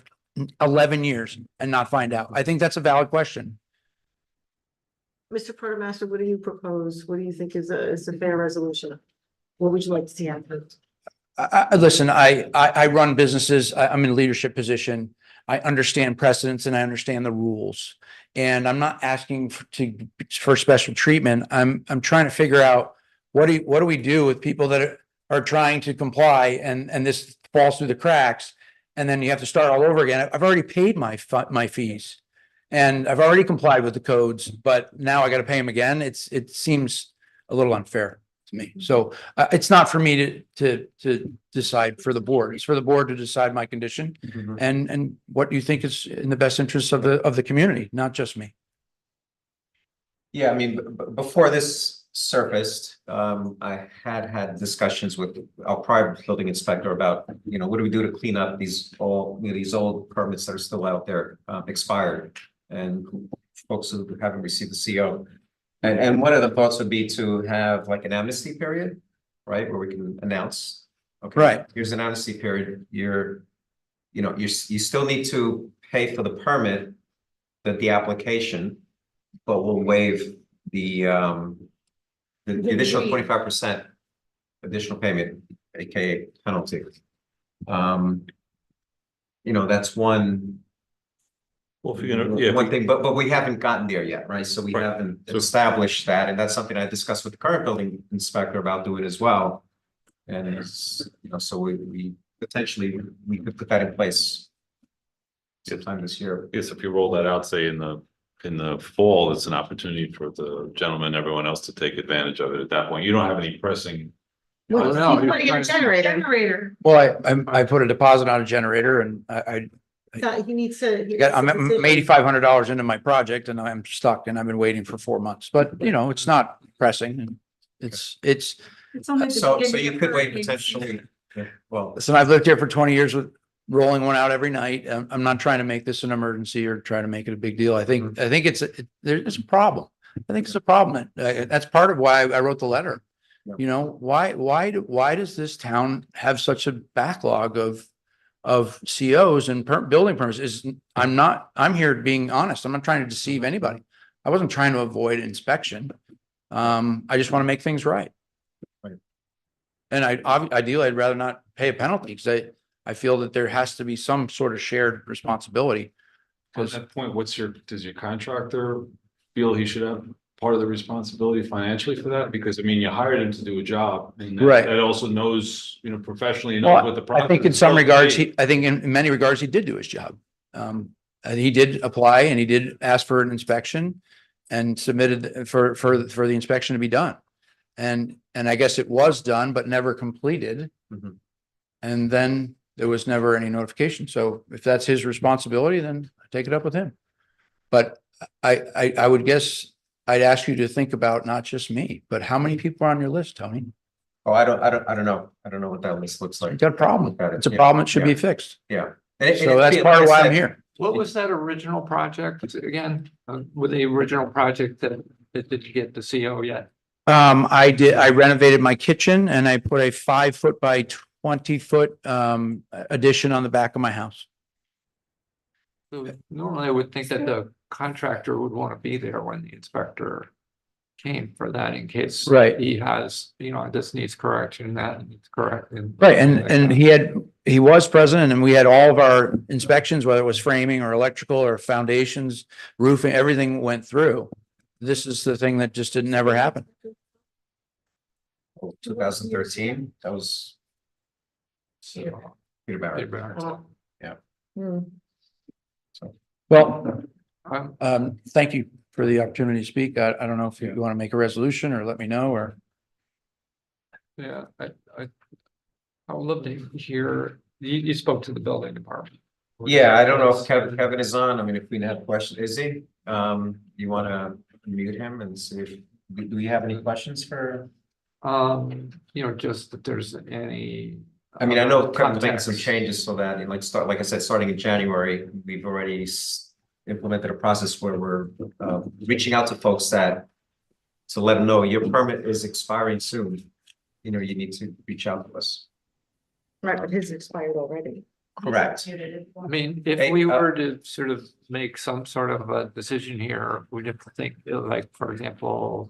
11 years and not find out? I think that's a valid question. Mr. Protomaster, what do you propose? What do you think is a fair resolution? What would you like to see happen? Listen, I run businesses. I'm in a leadership position. I understand precedents and I understand the rules. And I'm not asking for special treatment. I'm trying to figure out what do we do with people that are trying to comply and this falls through the cracks, and then you have to start all over again. I've already paid my fees and I've already complied with the codes, but now I got to pay them again. It seems a little unfair to me. So it's not for me to decide for the board. It's for the board to decide my condition and what you think is in the best interest of the community, not just me. Yeah, I mean, before this surfaced, I had discussions with our prior building inspector about, what do we do to clean up these old permits that are still out there, expired, and folks who haven't received the CO. And one of the thoughts would be to have like an amnesty period, right, where we can announce, okay, Right. here's an amnesty period. You still need to pay for the permit, the application, but we'll waive the additional 25% additional payment, aka penalty. That's one. Well, if you're gonna, One thing, but we haven't gotten there yet, right? So we haven't established that, and that's something I discussed with the current building inspector about doing as well. And so we potentially could put that in place sometime this year. I guess if you roll that out, say in the fall, it's an opportunity for the gentleman, and everyone else to take advantage of it at that point. You don't have any pressing. Well, he's putting in a generator. Well, I put a deposit on a generator and He needs to. I'm $8,500 into my project and I'm stuck and I've been waiting for 4 months, but it's not pressing and it's. It's only the So beginning you of could wait hurricane potentially, well. Listen, I've lived here for 20 years with rolling one out every night. I'm not trying to make this an emergency or try to make it a big deal. I think there's a problem. I think it's a problem. That's part of why I wrote the letter. Why does this town have such a backlog of COs and building permits? I'm here being honest. I'm not trying to deceive anybody. I wasn't trying to avoid inspection. I just want to make things right. And ideally, I'd rather not pay a penalty because I feel that there has to be some sort of shared responsibility. At that point, does your contractor feel he should have part of the responsibility financially for that? Because I mean, you hired him to do a job and Right. that also knows, you know, professionally knows what the Well, process. I think in is some supposed to regards, be. I think in many regards, he did do his job. And he did apply and he did ask for an inspection and submitted for the inspection to be done. And I guess it was done, but never completed. Mhm. And then there was never any notification. So if that's his responsibility, then take it up with him. But I would guess I'd ask you to think about not just me, but how many people are on your list, Tony? Oh, I don't know. I don't know what that list looks like. You got a problem. Got it. It's a Yeah, problem that should be yeah, fixed. Yeah. And So that's like part I of why I'm said, here. What was that original project again? With the original project that did you get the CO yet? I renovated my kitchen and I put a 5 foot by 20 foot addition on the back of my house. So normally I would think that the contractor would want to be there when the inspector came for that in case. Right. He has, you know, this needs correction, that needs correction. Right, and he was present and we had all of our inspections, whether it was framing or electrical or foundations, roofing, everything went through. This is the thing that just didn't never happen. 2013, that was. Peter Barrett. Yeah. Well, thank you for the opportunity to speak. I don't know if you want to make a resolution or let me know or. Yeah, I would love to hear, you spoke to the building department. Yeah, I don't know if Kevin is on. I mean, if we have questions, is he? You want to mute him and see if, do we have any questions for? You know, just if there's any. I mean, I know Kevin's making context. some changes so that, like I said, starting in January, we've already implemented a process where we're reaching out to folks that to let them know your permit is expiring soon. You know, you need to reach out to us. Right, but his expired already. Correct. I mean, if Hey, we were to sort of make some sort of a decision here, we'd have to think, like, for example,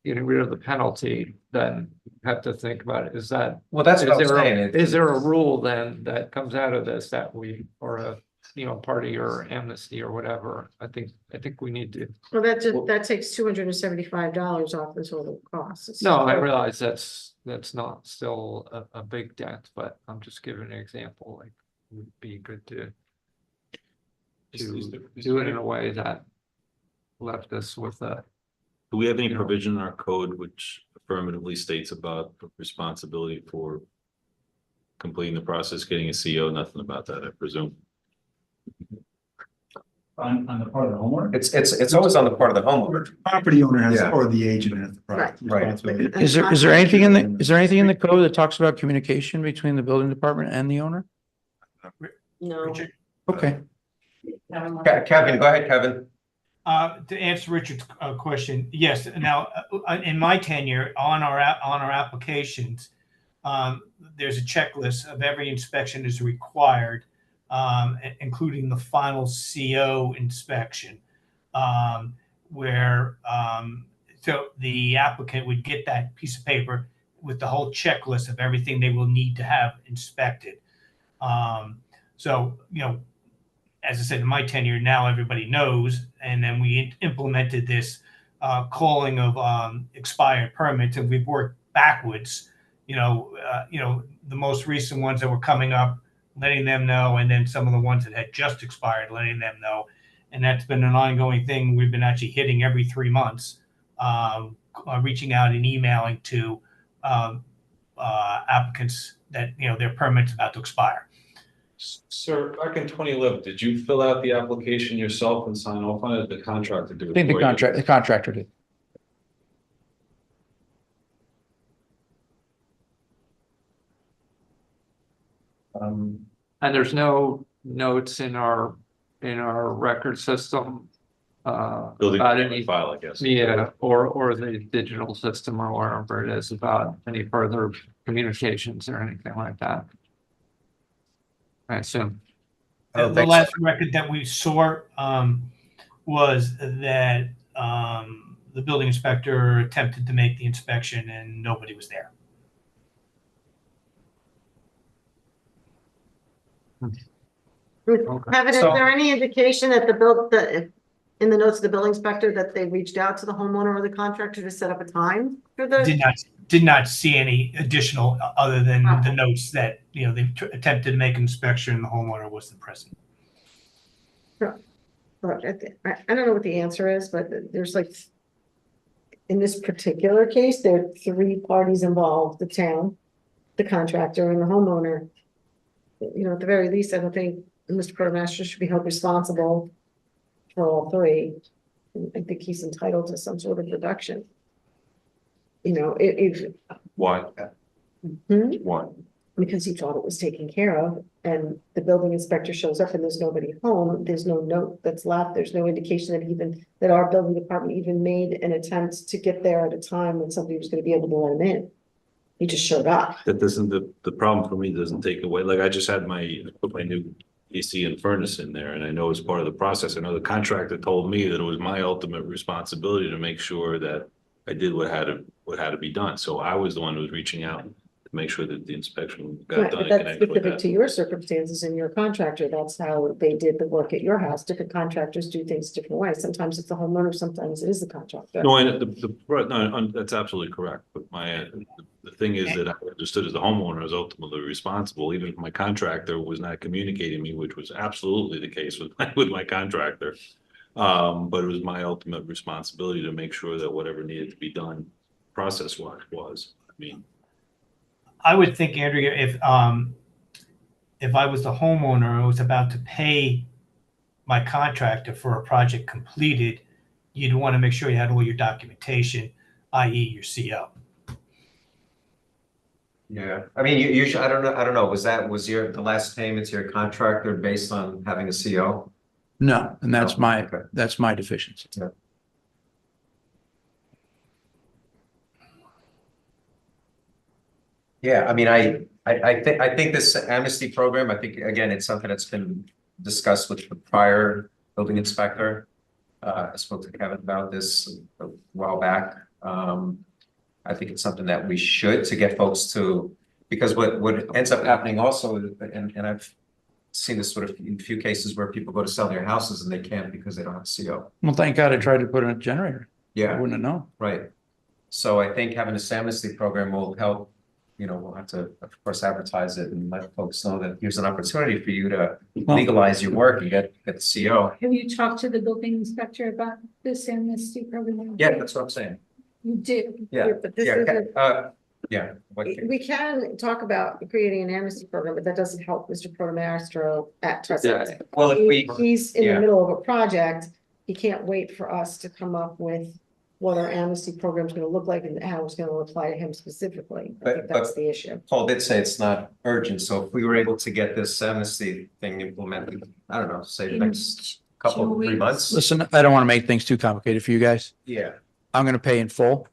getting rid of the penalty, then have to think about it. Is that? Well, that's what I'm saying. Is there a rule then that comes out of this that we, or a, you know, party or amnesty or whatever? I think we need to. Well, that takes $275 off the total cost. No, I realize that's not still a big debt, but I'm just giving an example, like, it would be good to do it in a way that left us with a. Do we have any provision in our code which affirmatively states about responsibility for completing the process, getting a CO? Nothing about that, I presume. On the part of the homeowner? It's always on the part of the homeowner. Property owner has, Yeah. or the agent has the Right. responsibility. Is there anything in the code that talks about communication between the building department and the owner? No. Okay. Kevin, go ahead, Kevin. To answer Richard's question, yes. Now, in my tenure on our applications, there's a checklist of every inspection is required, including the final CO inspection, where so the applicant would get that piece of paper with the whole checklist of everything they will need to have inspected. So, you know, as I said, in my tenure, now everybody knows, and then we implemented this calling of expired permits, and we've worked backwards. You know, the most recent ones that were coming up, letting them know, and then some of the ones that had just expired, letting them know, and that's been an ongoing thing. We've been actually hitting every 3 months, reaching out and emailing to applicants that their permit's about to expire. Sir, back in 2011, did you fill out the application yourself and sign off on it? The contractor did. I think the contractor did. And there's no notes in our record system. Building About any file, I guess. Yeah, or the digital system or wherever it is about any further communications or anything like that. I assume. The last record that we saw was that the building inspector attempted to make the inspection and nobody was there. Kevin, is there any indication that the in the notes of the building inspector that they reached out to the homeowner or the contractor to set up a time for the? Did not see any additional other than the notes that, you know, they attempted to make an inspection and the homeowner wasn't present. Look, I don't know what the answer is, but there's like, in this particular case, there are three parties involved, the town, the contractor, and the homeowner. You know, at the very least, I don't think Mr. Quartermaster should be held responsible for all three. I think he's entitled to some sort of reduction. You know, Why? Hmm? Why? Because he thought it was taken care of, and the building inspector shows up and there's nobody home, there's no note that's left, there's no indication that our building department even made an attempt to get there at a time when somebody was gonna be able to let him in. He just showed up. That doesn't, the problem for me doesn't take away, like I just had put my new AC and furnace in there, and I know as part of the process, I know the contractor told me that it was my ultimate responsibility to make sure that I did what had to be done. So I was the one who was reaching out to make sure that the inspection got Right, done. but in that's connection with specific that. to your circumstances and your contractor. That's how they did the work at your house. Different contractors do things different ways. Sometimes it's the homeowner, sometimes it is the contractor. No, I, no, that's absolutely correct, but the thing is that I understood as the homeowner is ultimately responsible, even if my contractor was not communicating me, which was absolutely the case with my contractor. But it was my ultimate responsibility to make sure that whatever needed to be done process-wise was, I mean. I would think, Andrea, if I was the homeowner, I was about to pay my contractor for a project completed, you'd want to make sure you had all your documentation, i.e. your CO. Yeah, I mean, you should, I don't know, was the last payment to your contractor based on having a CO? No, and that's Oh, okay. that's my deficiency. Yeah. Yeah, I mean, I think this amnesty program, I think, again, it's something that's been discussed with the prior building inspector. I spoke to Kevin about this a while back. I think it's something that we should to get folks to, because what ends up happening also, and I've seen this sort of in a few cases where people go to sell their houses and they can't because they don't have a CO. Well, thank God I tried to put in a generator. I Yeah, wouldn't have known. right. So I think having this amnesty program will help. You know, we'll have to, of course, advertise it and let folks know that here's an opportunity for you to legalize your work and get the CO. Have you talked to the building inspector about this amnesty program? Yeah, that's what I'm saying. You did. Yeah, But this yeah, isn't, yeah. we can talk about creating an amnesty program, but that doesn't help Mr. Protomastro at present. Yeah, well, if we, He's in the yeah. middle of a project. He can't wait for us to come up with what our amnesty program is gonna look like and how it's gonna apply to him specifically. I think that's the issue. Paul did say it's not urgent, so if we were able to get this amnesty thing implemented, I don't know, say the next couple, 3 months. Listen, I don't want to make things too complicated for you guys. Yeah, I'm going to pay in full.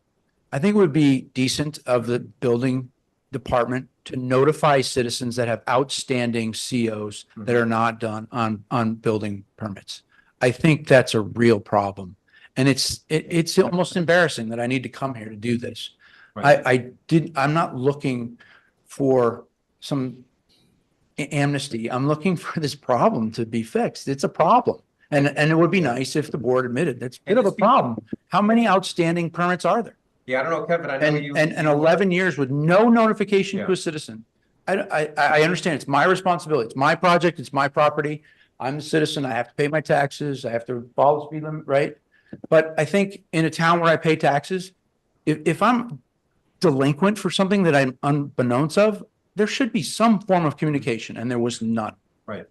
I think it would be decent of the building department to notify citizens that have outstanding COs that are not done on building permits. I think that's a real problem. And it's almost embarrassing that I need to come here to do this. Right. I'm not looking for some amnesty. I'm looking for this problem to be fixed. It's a problem. And it would be nice if the board admitted that's a bit of a problem. How many outstanding permits are there? yeah, I don't know, Kevin, I know you. And 11 years with no notification Yeah. to a citizen. I understand it's my responsibility. It's my project. It's my property. I'm the citizen. I have to pay my taxes. I have to follow the speed limit, right? But I think in a town where I pay taxes, if I'm delinquent for something that I'm unbeknownst of, there should be some form of communication, and there was none. Right.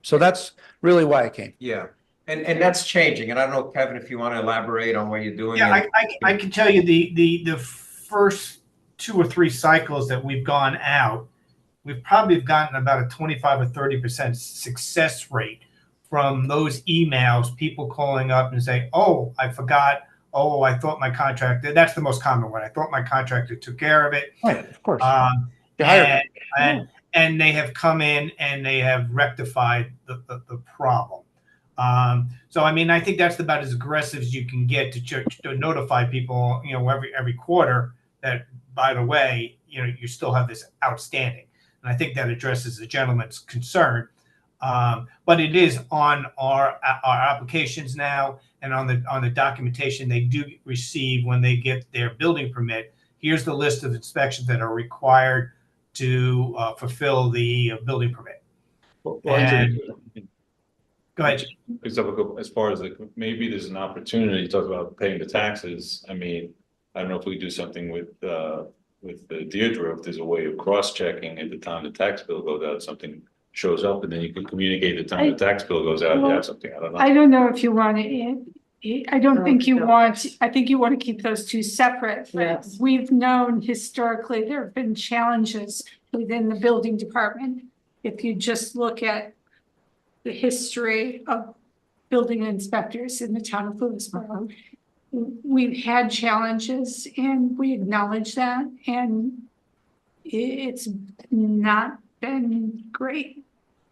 So that's really why I came. Yeah, and that's changing, and I don't know, Kevin, if you want to elaborate on what you're doing. Yeah, and- I can tell you the first 2 or 3 cycles that we've gone out, we've probably gotten about a 25 or 30% success rate from those emails, people calling up and saying, oh, I forgot. Oh, I thought my contractor, that's the most common one. I thought my contractor took care of it. Right, of course. And they have come in and they have rectified the problem. So, I mean, I think that's about as aggressive as you can get to notify people, you know, every quarter that, by the way, you know, you still have this outstanding. And I think that addresses the gentleman's concern. But it is on our applications now and on the documentation they do receive when they get their building permit. Here's the list of inspections that are required to fulfill the building permit. And go ahead. As far as maybe there's an opportunity to talk about paying the taxes. I mean, I don't know if we do something with the Deirdre, if there's a way of cross-checking at the time the tax bill goes out, something shows up, and then you can communicate the time the tax bill goes out, you have something, I don't know. I don't know if you want to, I don't think you want, I think you want to keep those two separate. But Yes. we've known historically, there have been challenges within the building department. If you just look at the history of building inspectors in the town of Lewisboro, we've had challenges and we acknowledge that, and it's not been great.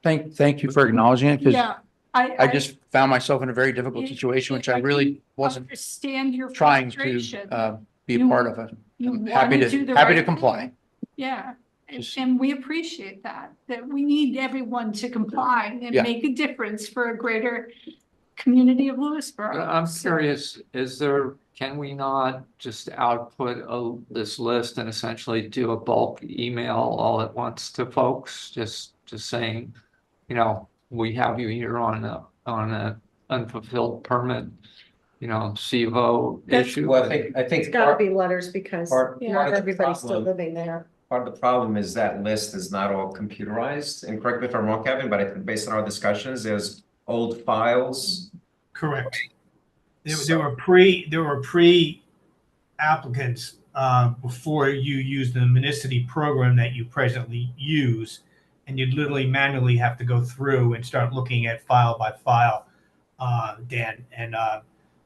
Thank you for acknowledging it, because Yeah, I just found myself in a very difficult situation, which I really wasn't understand your trying frustration. to be a You- part of it. you I'm wanna do the happy right to comply. thing. Yeah, Just- and we appreciate that we need everyone to comply and Yeah. make a difference for a greater community of Lewisboro. I'm So- curious, can we not just output this list and essentially do a bulk email all at once to folks, just saying, you know, we have you here on a unfulfilled permit, you know, CVO issue? Well, I think It's gotta be letters because part of not the everybody's still problem- living there. Part of the problem is that list is not all computerized, and correct me if I'm wrong, Kevin, but I think based on our discussions, there's old files. Correct. There were pre applicants before you use the municipality program that you presently use, and you'd literally manually have to go through and start looking at file by file, Dan, and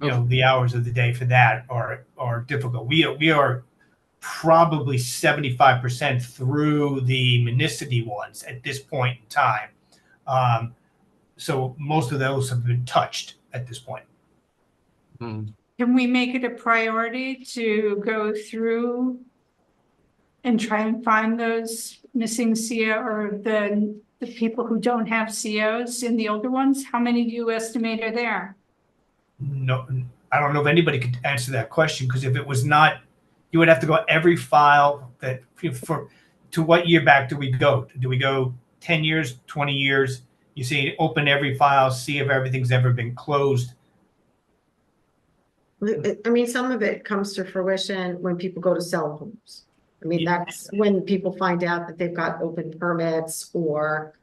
you know, the hours of the day for that are difficult. We are probably 75% through the municipality ones at this point in time. So most of those have been touched at this point. Can we make it a priority to go through and try and find those missing CO or the people who don't have COs in the older ones? How many do you estimate are there? No, I don't know if anybody could answer that question, because if it was not, you would have to go every file that to what year back do we go? Do we go 10 years, 20 years? You see, open every file, see if everything's ever been closed. I mean, some of it comes to fruition when people go to sell homes. I mean, that's when people find out that they've got open permits or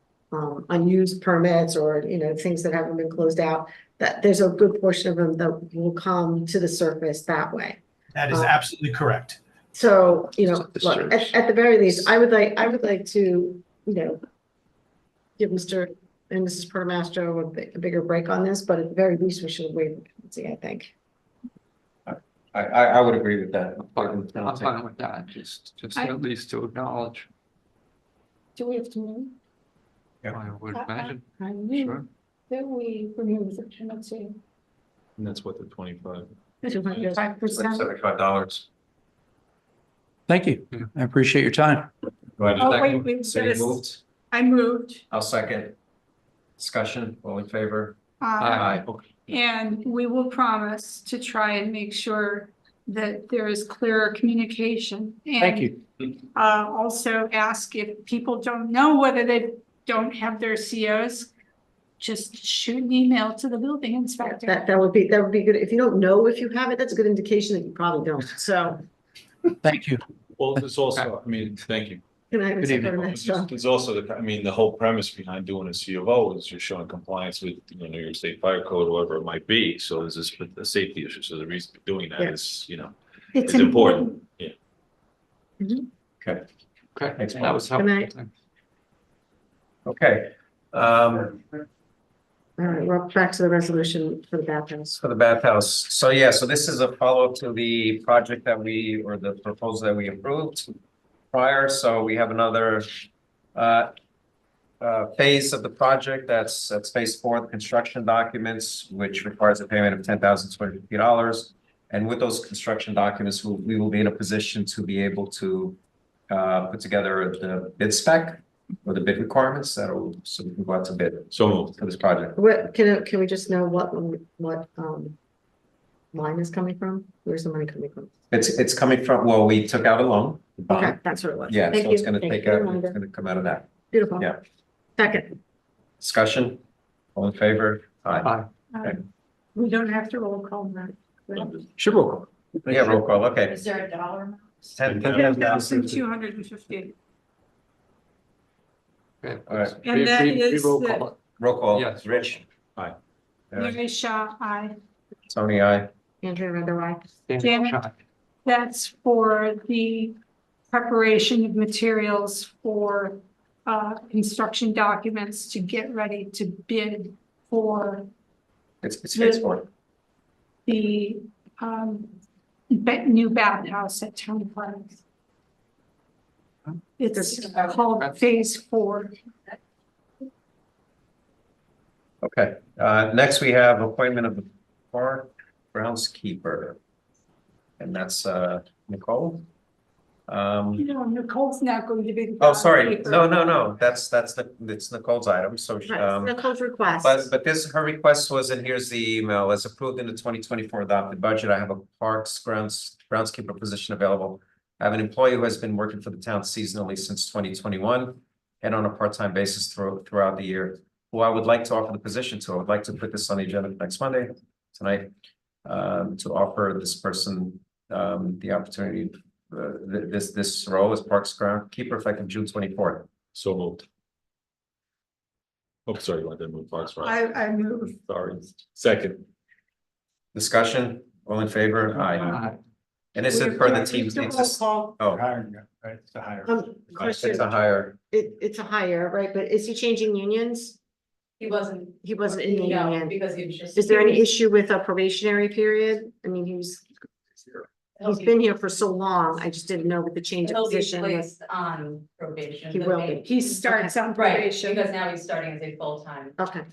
unused permits, or, you know, things that haven't been closed out, that there's a good portion of them that will come to the surface that way. That is absolutely correct. So, you know, look, at the very least, I would like to, you know, give Mr. and Mrs. Pertamastro a bigger break on this, but at the very least, we should waive the penalty, I think. I would agree with that. I'm fine with that, just at least to acknowledge. Do we have to move? I would imagine. I move Sure. that we remove the penalty. And that's what the 25. 25%. $75. Thank you. I appreciate your time. Oh, wait, So you moved? I moved. I'll second. Discussion, all in favor? Aye. And we will promise to try and make sure that there is clearer communication. Thank you. Also ask if people don't know whether they don't have their COs, just shoot an email to the building inspector. That would be good. If you don't know if you have it, that's a good indication that you probably don't. So. Thank you. Well, there's also, I mean, thank you. Good night, Good Mr. evening. Pertamastro. There's also the whole premise behind doing a C of O is you're showing compliance with, you know, New York State Fire Code, whatever it might be. So there's a safety issue. So the reason for doing that is, you know, It's it's important. Yeah. Okay. Okay, Thanks, that was Good helpful. night. Okay. All right, we're back to the resolution for the bathhouse. For the bathhouse. So yeah, so this is a follow-up to the project that or the proposal that we approved prior. So we have another phase of the project. That's phase 4, the construction documents, which requires a payment of $10,250. And with those construction documents, we will be in a position to be able to put together the bid spec with the bid requirements, so we can go out to bid So moved. for this project. What, can we just know what line is coming from? Where's the money coming from? It's coming from, well, we took out a loan. Okay, that's what it was. Yeah, Thank so it's you. gonna Thank take you for the out, it's reminder. gonna come out of that. Beautiful. Yeah. Second. Discussion? All in favor? Aye. Aye. Okay. We don't have to roll call that. Should roll call. Yeah, roll call, okay. Is there a dollar amount? 10,250. Okay. All right. And that is roll the- call it. Roll call. Yes. Rich? Aye. Mary Shaw, aye. Tony, aye. Andrea Render, aye. Janet, that's for the preparation of materials for construction documents to get ready to bid for It's phase four. the new bathhouse at Town Park. It's called Phase 4. Okay, next we have appointment of the park groundskeeper. And that's Nicole. Nicole's not going to be. the Oh, sorry, groundskeeper. no, that's it's Nicole's item, so Right, Nicole's request. but this, her request was, and here's the email, as approved in the 2024 adopted budget, I have a parks groundskeeper position available. I have an employee who has been working for the town seasonally since 2021 and on a part-time basis throughout the year, who I would like to offer the position to. I would like to put this on the agenda next Monday, tonight, to offer this person the opportunity, this role as parks groundskeeper effective June 24th. So moved. Oh, sorry, you want to move parks, right? I move. Sorry. Second. Discussion, all in favor? Aye. And this is per the team's. Oh, Hiring, right, it's a hire. Question, it's a hire. it's a hire, right? But is he changing unions? He wasn't. He wasn't in the No, union. because he was just. Is there any issue with a probationary period? I mean, he's been here for so long. I just didn't know with the change of He'll be position. placed on probation. He but will they- be. He starts on Right, probation. because now he's starting as a full-time. Okay,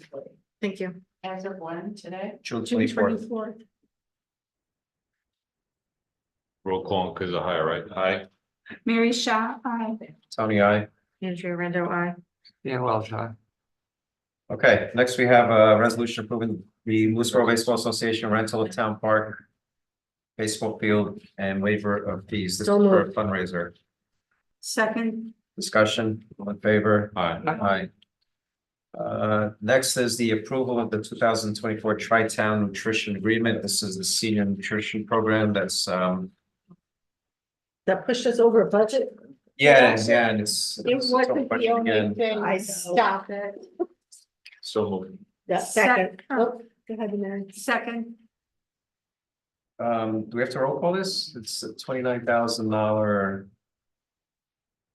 thank you. As of when today? June June 24th. 24th. Roll call because of hire, right? Aye. Mary Shaw, aye. Tony, aye. Andrea Rendo, aye. Dan Welch, aye. Okay, next we have a resolution approving the Lewisboro Baseball Association rental of town park, baseball field, and waiver of fees. This is So for a moved. fundraiser. Second, Discussion, all in favor? Aye. Aye. Next is the approval of the 2024 Tri-Town Nutrition Agreement. This is the senior nutrition program that's, That pushed us over budget. yeah, and it's. it wasn't the only again. thing. I Stop it. So moved. Yeah, second. Oh. Go ahead, Mary. Second, Do we have to roll call this? It's a $29,000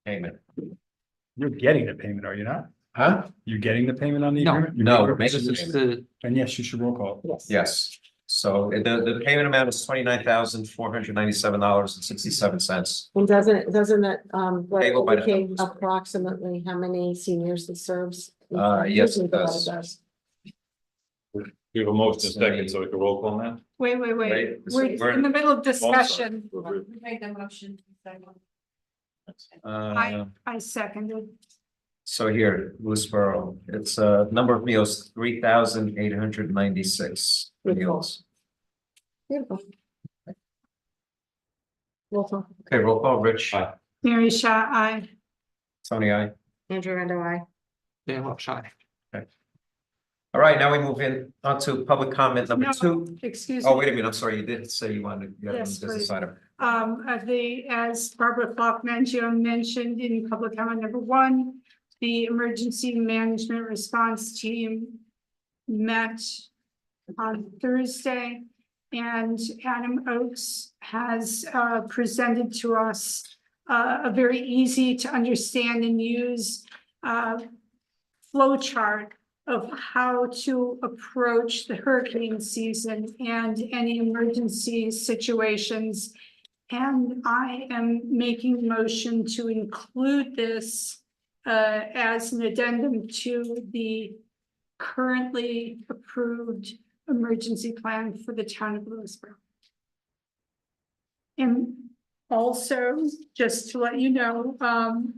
payment. You're getting the payment, are you not? Huh? You're getting the payment on the No. agreement? You're No, making a we're making This purchase? is the, And yes, you should roll call. Yes, so the payment amount is $29,497.67. And doesn't that, Payable by the indicate numbers. approximately how many seniors it serves? Yes, it Usually that does. We have a motion and a second, so we can roll call now? wait. Wait, We're in the middle of discussion. Make the motion. I seconded. So here, Lewisboro, it's number of meals, 3,896 meals. Beautiful. Roll call. Okay, roll call, Rich. Aye. Mary Shaw, aye. Tony, aye. Andrea Rendo, aye. Dan Welch, aye. All right, now we move in onto public comment number No, 2. Excuse Oh, me. wait a minute, I'm sorry, you did say you had a Yes, business please. item. As Barbara Falk mentioned in public comment number 1, the emergency management response team met on Thursday, and Adam Oakes has presented to us a very easy to understand and use flow chart of how to approach the hurricane season and any emergency situations. And I am making a motion to include this as an addendum to the currently approved emergency plan for the town of Lewisboro. And Also, just to let you know,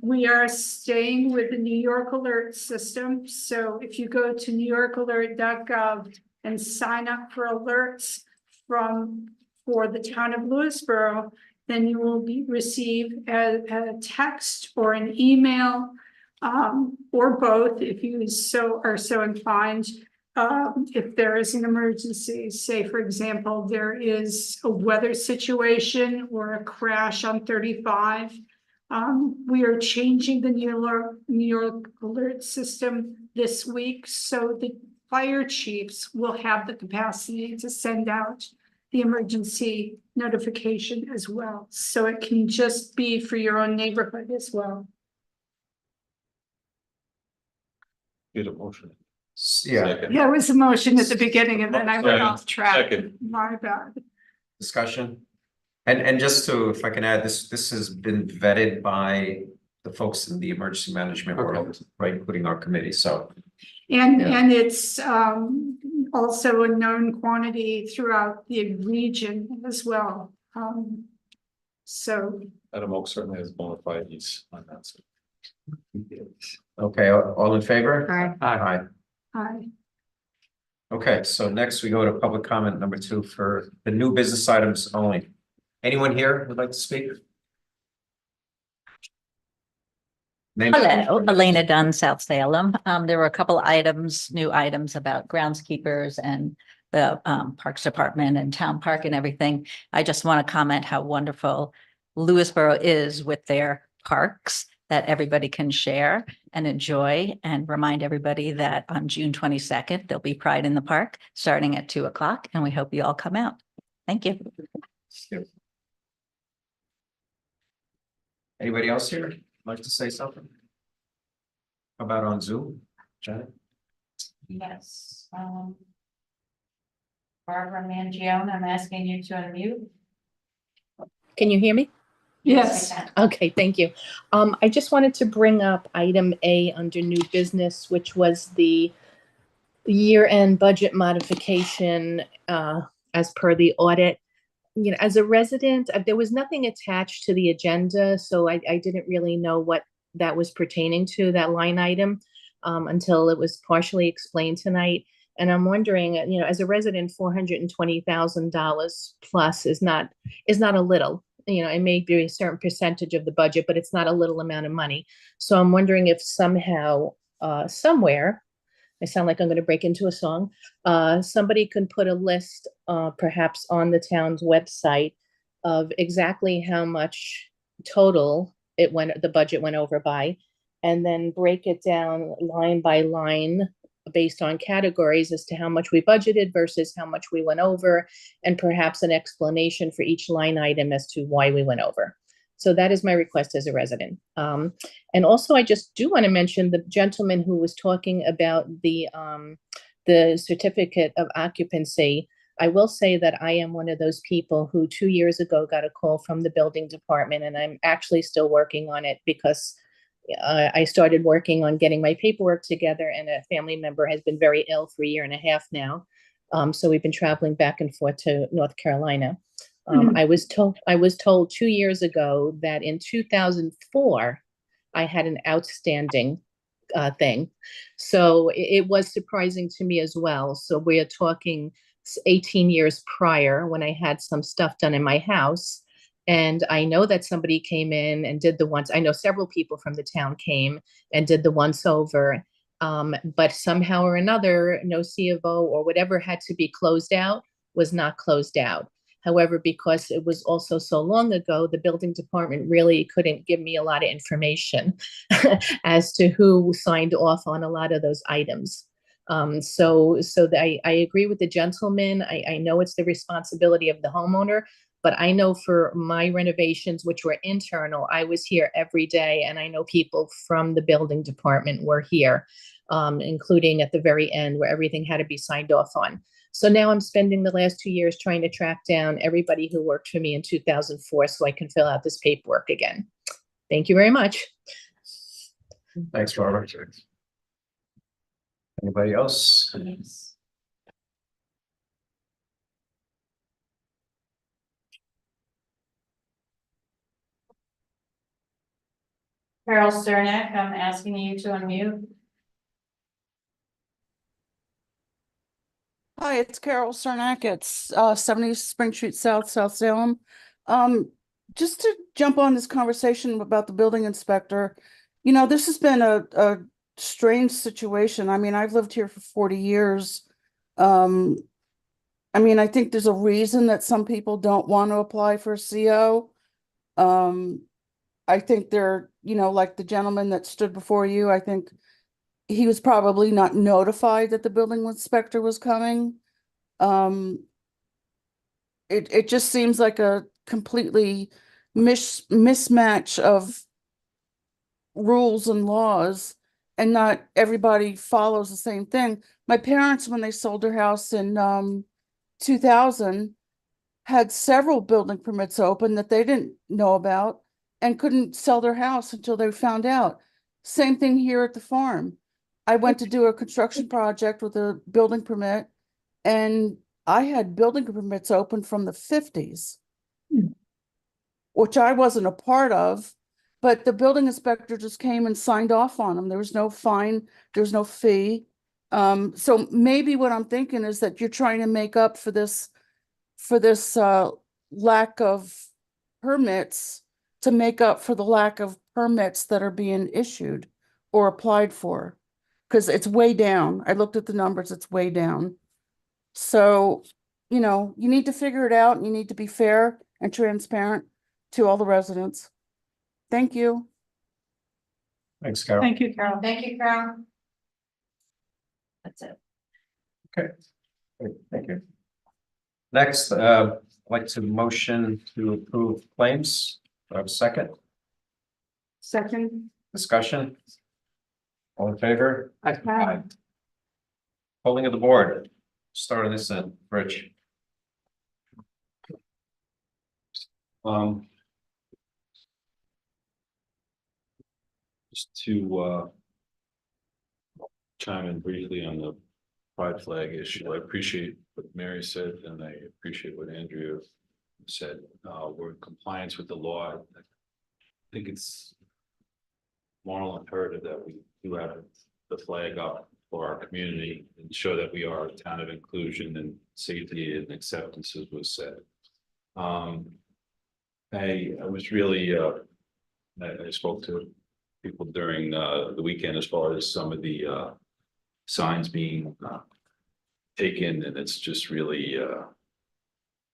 we are staying with the New York Alert system. So if you go to newyorkalert.gov and sign up for alerts for the town of Lewisboro, then you will receive a text or an email, or both if you are so inclined. If there is an emergency, say, for example, there is a weather situation or a crash on 35. We are changing the New York alert system this week, so the fire chiefs will have the capacity to send out the emergency notification as well. So it can just be for your own neighborhood as well. Get a motion. Yeah, Second. There was a motion at the beginning and then I went off track. Second. My bad. discussion. And just to, if I can add, this has been vetted by the folks in the emergency management world, right, including our committee, so. And it's also a known quantity throughout the region as well. So Adam Oak certainly has bona fides on that. So. Okay, all in favor? Aye. Aye. I Okay, so next we go to public comment number 2 for the new business items only. Anyone here would like to speak? Name- Hello, Elena Dunn, South Salem. There were a couple items, new items about groundskeepers and the Parks Department and Town Park and everything. I just want to comment how wonderful Lewisboro is with their parks that everybody can share and enjoy, and remind everybody that on June 22nd, there'll be Pride in the Park starting at 2:00, and we hope you all come out. Thank you. Anybody else here like to say something? How about on Zoom, Janet? Yes. Barbara Mangione, I'm asking you to unmute. Can you hear me? Yes. Okay, thank you. I just wanted to bring up item A under new business, which was the year-end budget modification, as per the audit. You know, as a resident, there was nothing attached to the agenda, so I didn't really know what that was pertaining to, that line item, until it was partially explained tonight. And I'm wondering, you know, as a resident, $420,000 plus is not a little. You know, it may be a certain percentage of the budget, but it's not a little amount of money. So I'm wondering if somehow, somewhere, I sound like I'm going to break into a song, somebody can put a list, perhaps on the town's website, of exactly how much total the budget went over by, and then break it down line by line based on categories as to how much we budgeted versus how much we went over, and perhaps an explanation for each line item as to why we went over. So that is my request as a resident. And also, I just do want to mention the gentleman who was talking about the certificate of occupancy. I will say that I am one of those people who 2 years ago got a call from the building department, and I'm actually still working on it because I started working on getting my paperwork together, and a family member has been very ill for 1.5 years now. So we've been traveling back and forth to North Carolina. I was told 2 years ago that in 2004, I had an outstanding thing. So it was surprising to me as well. So we are talking 18 years prior, when I had some stuff done in my house. And I know that somebody came in and did the once. I know several people from the town came and did the once over. But somehow or another, no C of O or whatever had to be closed out was not closed out. However, because it was also so long ago, the building department really couldn't give me a lot of information as to who signed off on a lot of those items. So I agree with the gentleman. I know it's the responsibility of the homeowner, but I know for my renovations, which were internal, I was here every day, and I know people from the building department were here, including at the very end where everything had to be signed off on. So now I'm spending the last 2 years trying to track down everybody who worked for me in 2004 so I can fill out this paperwork again. Thank you very much. Thanks, Barbara. Anybody else? Yes. Carol Cernak, I'm asking you to unmute. Hi, it's Carol Cernak. It's 70 Spring Street South, South Salem. Just to jump on this conversation about the building inspector, you know, this has been a strange situation. I mean, I've lived here for 40 years. I mean, I think there's a reason that some people don't want to apply for a CO. I think they're, you know, like the gentleman that stood before you, I think he was probably not notified that the building inspector was coming. It just seems like a completely mismatch of rules and laws, and not everybody follows the same thing. My parents, when they sold their house in 2000, had several building permits open that they didn't know about and couldn't sell their house until they found out. Same thing here at the farm. I went to do a construction project with a building permit, and I had building permits open from the 50s, which I wasn't a part of, but the building inspector just came and signed off on them. There was no fine, there was no fee. So maybe what I'm thinking is that you're trying to make up for this lack of permits, to make up for the lack of permits that are being issued or applied for. Because it's way down. I looked at the numbers, it's way down. So, you know, you need to figure it out, and you need to be fair and transparent to all the residents. Thank you. Thanks, Carol. Thank you, Carol. Thank you, Carol. That's it. Okay, great, thank you. Next, I'd like to motion to approve claims. Do I have a second? Second. Discussion? All in favor? Aye. Polling of the board. Start on this end, Rich. Just to chime in briefly on the pride flag issue, I appreciate what Mary said, and I appreciate what Andrea said. We're in compliance with the law. I think it's moral imperative that we do have the flag up for our community and show that we are a town of inclusion and safety and acceptance, as was said. I was really, I spoke to people during the weekend as far as some of the signs being taken, and it's just really,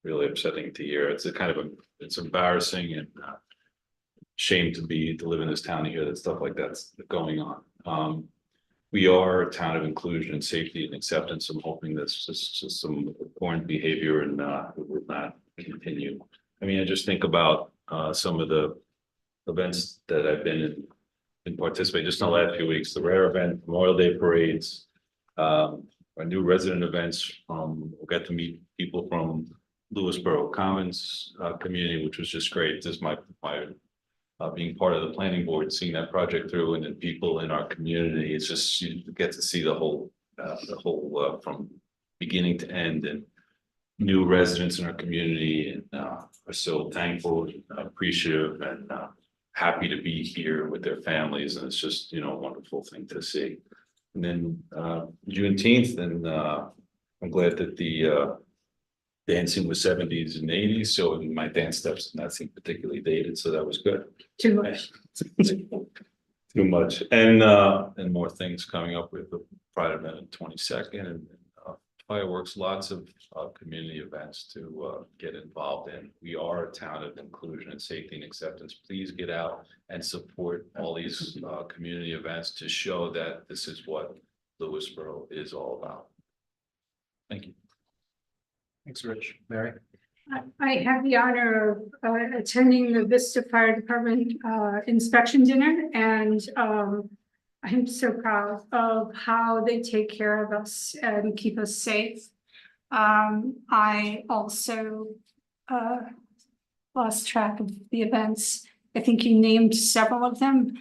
really upsetting to hear. It's a kind of it's embarrassing and shame to live in this town to hear that stuff like that's going on. We are a town of inclusion and safety and acceptance. I'm hoping that's just some abhorrent behavior and it will not continue. I mean, I just think about some of the events that I've been in and participate just in the last few weeks, the rare event, Memorial Day parades, our new resident events. We'll get to meet people from Lewisboro Commons community, which was just great. This is my being part of the planning board, seeing that project through, and then people in our community. It's just, you get to see the whole from beginning to end, and new residents in our community, and are so thankful, appreciative, and happy to be here with their families. And it's just, you know, a wonderful thing to see. And then Juneteenth, and I'm glad that the dancing was 70s and 80s. So my dance steps did not seem particularly dated, so that was good. Too much. Too much. And more things coming up with the Pride event on 22nd, and fireworks, lots of community events to get involved in. We are a town of inclusion and safety and acceptance. Please get out and support all these community events to show that this is what Lewisboro is all about. Thank you. Thanks, Rich. Mary? I have the honor of attending the Vista Fire Department inspection dinner, and I'm so proud of how they take care of us and keep us safe. I also lost track of the events. I think you named several of them.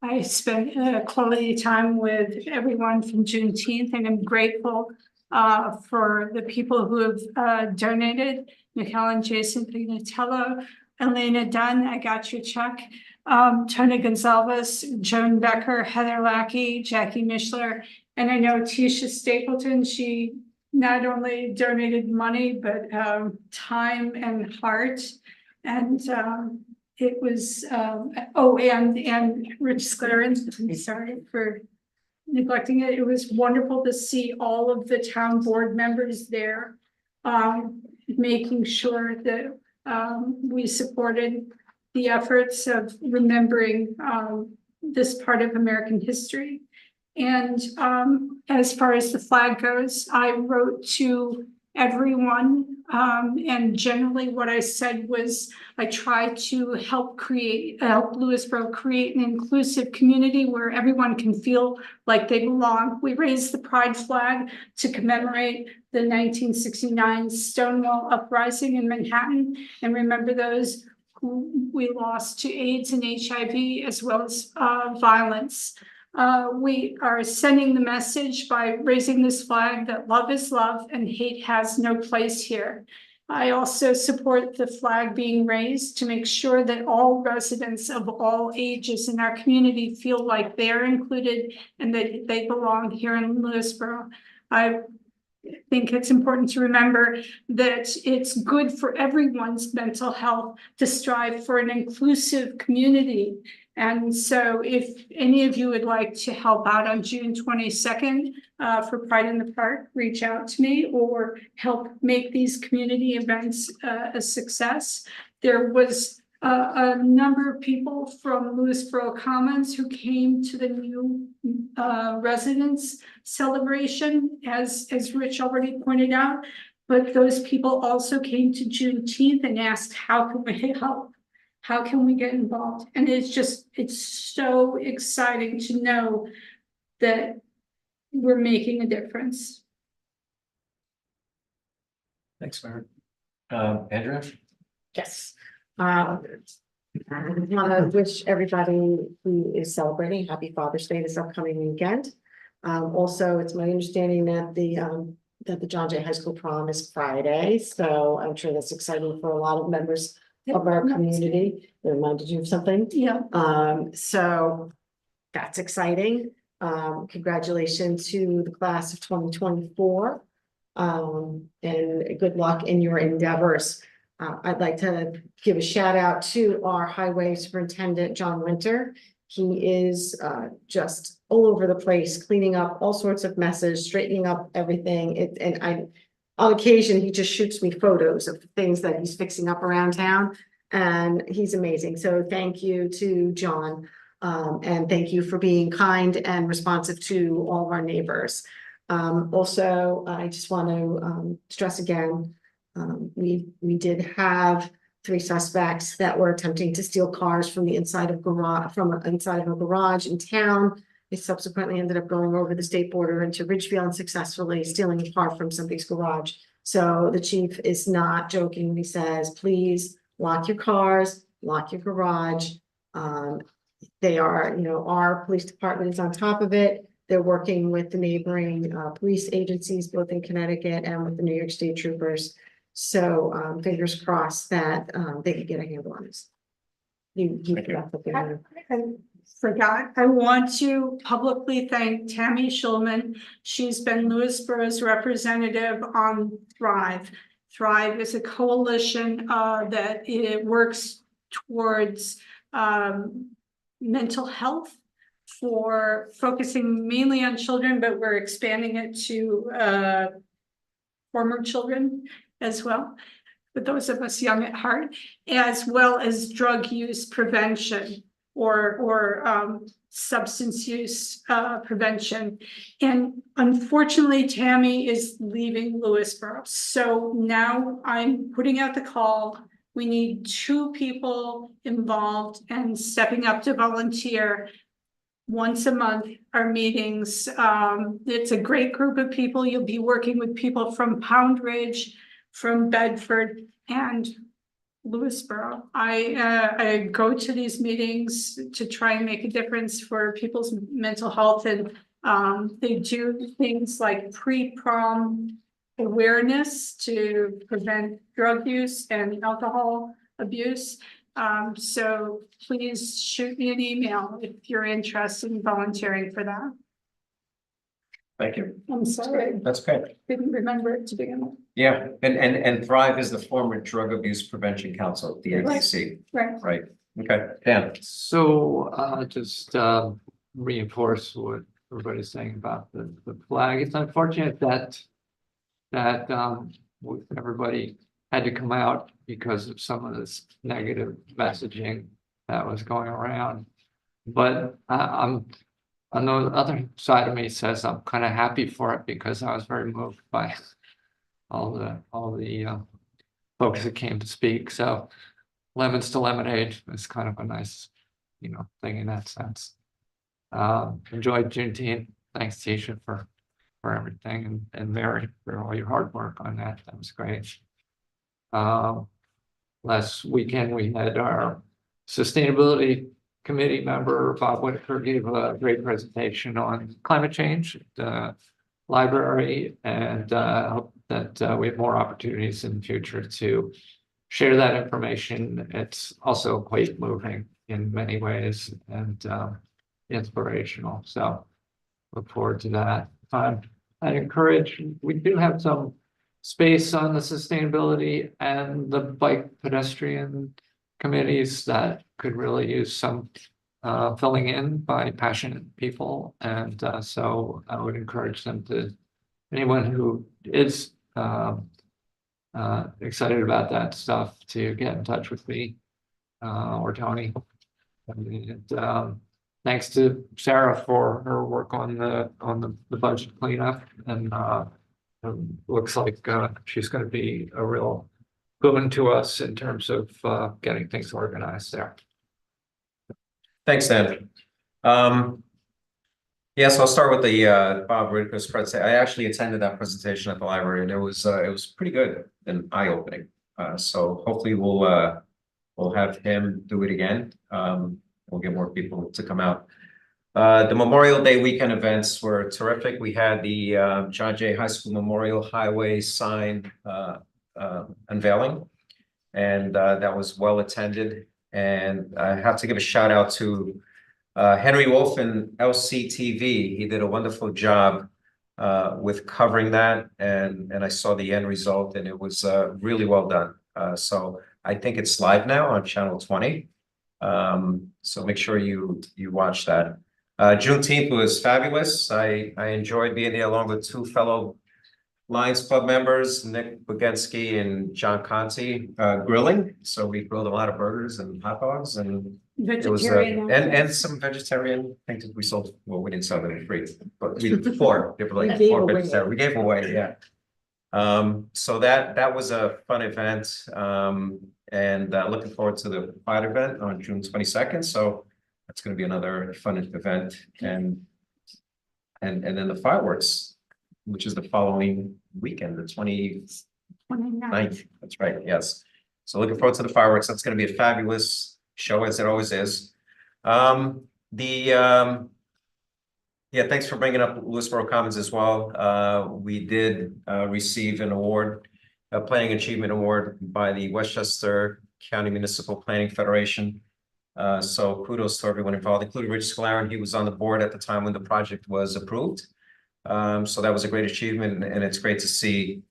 I spent quality time with everyone from Juneteenth, and I'm grateful for the people who have donated. Michael and Jason Pignatello, Elena Dunn, I got your check. Tony Gonzalez, Joan Becker, Heather Lackey, Jackie Mishler, and I know Tisha Stapleton. She not only donated money, but time and heart. And it was, and Rich Sclarence, I'm sorry for neglecting it. It was wonderful to see all of the town board members there, making sure that we supported the efforts of remembering this part of American history. And as far as the flag goes, I wrote to everyone, and generally what I said was I try to help Lewisboro create an inclusive community where everyone can feel like they belong. We raised the pride flag to commemorate the 1969 Stonewall Uprising in Manhattan and remember those who we lost to AIDS and HIV as well as violence. We are sending the message by raising this flag that love is love and hate has no place here. I also support the flag being raised to make sure that all residents of all ages in our community feel like they're included and that they belong here in Lewisboro. I think it's important to remember that it's good for everyone's mental health to strive for an inclusive community. And so if any of you would like to help out on June 22nd for Pride in the Park, reach out to me or help make these community events a success. There was a number of people from Lewisboro Commons who came to the new residents celebration, as Rich already pointed out, but those people also came to Juneteenth and asked, how can we help? How can we get involved? And it's so exciting to know that we're making a difference. Thanks, Mary. Andrea? Yes. I want to wish everybody who is celebrating Happy Father's Day this upcoming weekend. Also, it's my understanding that the John Jay High School prom is Friday, so I'm sure that's exciting for a lot of members of our community. They reminded you of something? Yeah. So that's exciting. Congratulations to the class of 2024. And good luck in your endeavors. I'd like to give a shout out to our highway superintendent, John Winter. He is just all over the place, cleaning up all sorts of messes, straightening up everything. On occasion, he just shoots me photos of things that he's fixing up around town, and he's amazing. So thank you to John, and thank you for being kind and responsive to all of our neighbors. Also, I just want to stress again, we did have 3 suspects that were attempting to steal cars from the inside of inside of a garage in town. They subsequently ended up going over the state border into Ridgefield and successfully stealing a car from somebody's garage. So the chief is not joking when he says, please lock your cars, lock your garage. They are, our police department is on top of it. They're working with the neighboring police agencies, both in Connecticut and with the New York State troopers. So fingers crossed that they can get a handle on this. You forgot something. I want to publicly thank Tammy Schulman. She's been Lewisboro's representative on Thrive. Thrive is a coalition that it works towards mental health, for focusing mainly on children, but we're expanding it to former children as well, but those of us young at heart, as well as drug use prevention or substance use prevention. And unfortunately, Tammy is leaving Lewisboro. So now I'm putting out the call. We need 2 people involved and stepping up to volunteer. Once a month, our meetings. It's a great group of people. You'll be working with people from Pound Ridge, from Bedford, and Lewisboro. I go to these meetings to try and make a difference for people's mental health, and they do things like pre-prom awareness to prevent drug use and alcohol abuse. So please shoot me an email if you're interested in volunteering for that. Thank you. I'm sorry, That's okay. didn't remember it to begin with. Yeah, and Thrive is the former Drug Abuse Prevention Council, the ABC, Right. right? Okay, Dan. So, just, reinforce what everybody's saying about the flag. It's unfortunate that everybody had to come out because of some of this negative messaging that was going around. But I'm on the other side of me says I'm kind of happy for it because I was very moved by all the folks that came to speak. So lemons to lemonade is kind of a nice, thing in that sense. Enjoyed Juneteenth. Thanks, Tisha, for everything, and Mary for all your hard work on that. That was great. Last weekend we had our sustainability committee member Bob Whitaker gave a great presentation on climate change at the library, and hope that we have more opportunities in the future to share that information. It's also quite moving in many ways and inspirational. So look forward to that. I'd encourage, we do have some space on the sustainability and the bike pedestrian committees that could really use some filling in by passionate people. And so I would encourage them to, anyone who is excited about that stuff, to get in touch with me or Tony. And thanks to Sarah for her work on the budget cleanup, and looks like she's going to be a real boon to us in terms of getting things organized there. Thanks, Dan. Yes, I'll start with the Bob Whitaker's presentation. I actually attended that presentation at the library, and it was pretty good and eye-opening. So hopefully we'll have him do it again. We'll get more people to come out. The Memorial Day weekend events were terrific. We had the John Jay High School Memorial Highway sign unveiling, and that was well attended. And I have to give a shout out to Henry Wolf and LCTV. He did a wonderful job with covering that, and I saw the end result, and it was really well done. So I think it's live now on Channel 20. So make sure you watch that. Juneteenth was fabulous. I enjoyed being there along with two fellow Lions Club members, Nick Bugensky and John Conti, grilling. So we grilled a lot of burgers and hot dogs, and it was and some vegetarian things that we sold. Well, we didn't sell them free, but we four. There were like four vegetarian. We gave away, yeah. So that was a fun event, and looking forward to the Pride event on June 22nd. So that's going to be another fun event, and then the fireworks, which is the following weekend, the 29th. That's right. Yes. So looking forward to the fireworks. That's going to be a fabulous show, as it always is. Yeah, thanks for bringing up Lewisboro Commons as well. We did receive an award, a Planning Achievement Award by the Westchester County Municipal Planning Federation. So kudos to everyone involved, including Rich Scalarin. He was on the board at the time when the project was approved. So that was a great achievement, and it's great to see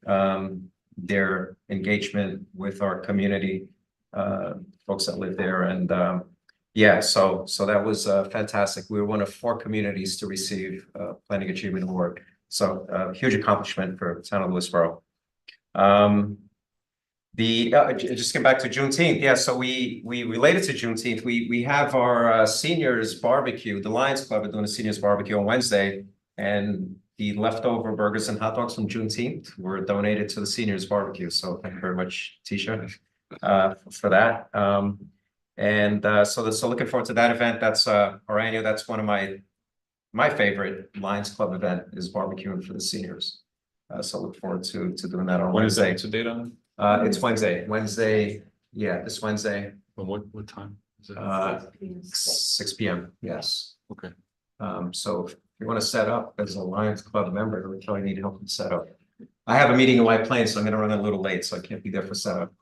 their engagement with our community, folks that live there. And yeah, so that was fantastic. We were one of 4 communities to receive Planning Achievement Award. So huge accomplishment for town of Lewisboro. Just get back to Juneteenth. Yeah, so we related to Juneteenth. We have our seniors barbecue. The Lions Club are doing a seniors barbecue on Wednesday, and the leftover burgers and hot dogs from Juneteenth were donated to the seniors barbecue. So thank you very much, Tisha, for that. So looking forward to that event. That's our annual. That's one of my favorite Lions Club event is barbecuing for the seniors. So look forward to doing that on Wednesday. What's the date on It's Wednesday. Yeah, this Wednesday. What time is it? 6 p.m. Yes. Okay. So if you want to set up as a Lions Club member, we probably need help with setup. I have a meeting in White Plains, so I'm going to run a little late, so I can't be there for setup.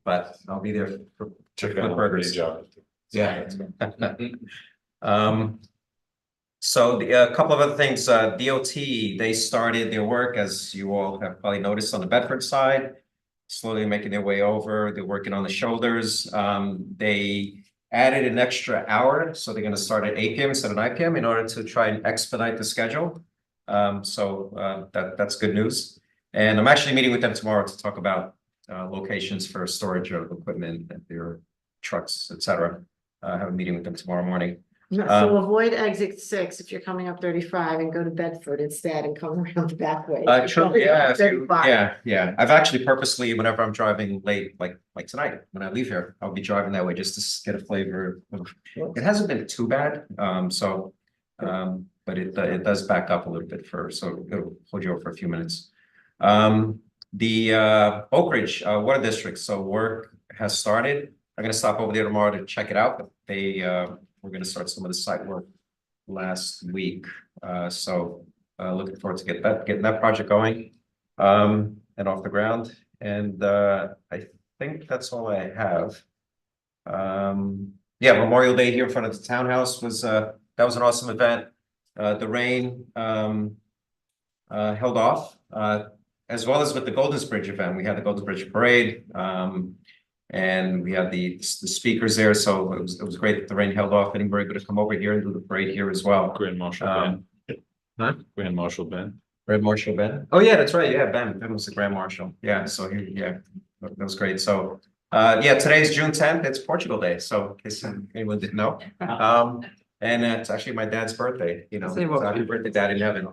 But I'll be there for Check Good out burgers. the job. Yeah. So a couple of other things, DOT, they started their work, as you all have probably noticed, on the Bedford side, slowly making their way over. They're working on the shoulders. They added an extra hour, so they're gonna start at 8 p.m. instead of 9 p.m. in order to try and expedite the schedule. That's good news. And I'm actually meeting with them tomorrow to talk about locations for storage of equipment and their trucks, et cetera. I have a meeting with them tomorrow morning. So avoid exit 6 if you're coming up 35 and go to Bedford instead and come around the back way. True, yeah, if you- 35. yeah. I've actually purposely, whenever I'm driving late, like tonight, when I leave here, I'll be driving that way just to get a flavor of, it hasn't been too bad, but it does back up a little bit so it'll hold you over for a few minutes. The Oak Ridge Water District, so work has started. I'm gonna stop over there tomorrow to check it out, but we're gonna start some of the site work last week. Looking forward to getting that project going and off the ground. And I think that's all I have. Yeah, Memorial Day here in front of the townhouse was that was an awesome event. The rain held off, as well as with the Golden Bridge event. We had the Golden Bridge Parade. And we had the speakers there, so it was great that the rain held off. Anybody could come over here and do the parade here as well. Grand Marshal Ben. Huh? Grand Marshal Ben. Grand Marshal Ben. Oh yeah, that's right. Yeah, Ben was the Grand Marshal. Yeah, so that was great. So yeah, today's June 10th. It's Portugal Day. So in case anyone didn't know, and it's actually my dad's birthday. So happy birthday, Dad in heaven.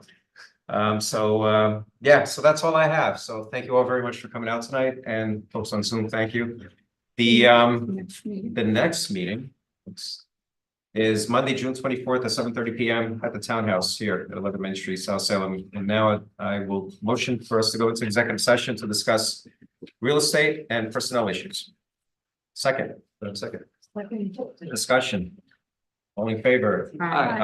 Yeah, so that's all I have. So thank you all very much for coming out tonight, and folks on Zoom, thank you. The next meeting is Monday, June 24th at 7:30 p.m. at the townhouse here at 11 Main Street, South Salem. And now I will motion for us to go into executive session to discuss real estate and personnel issues. Second. Discussion. All in favor? Aye.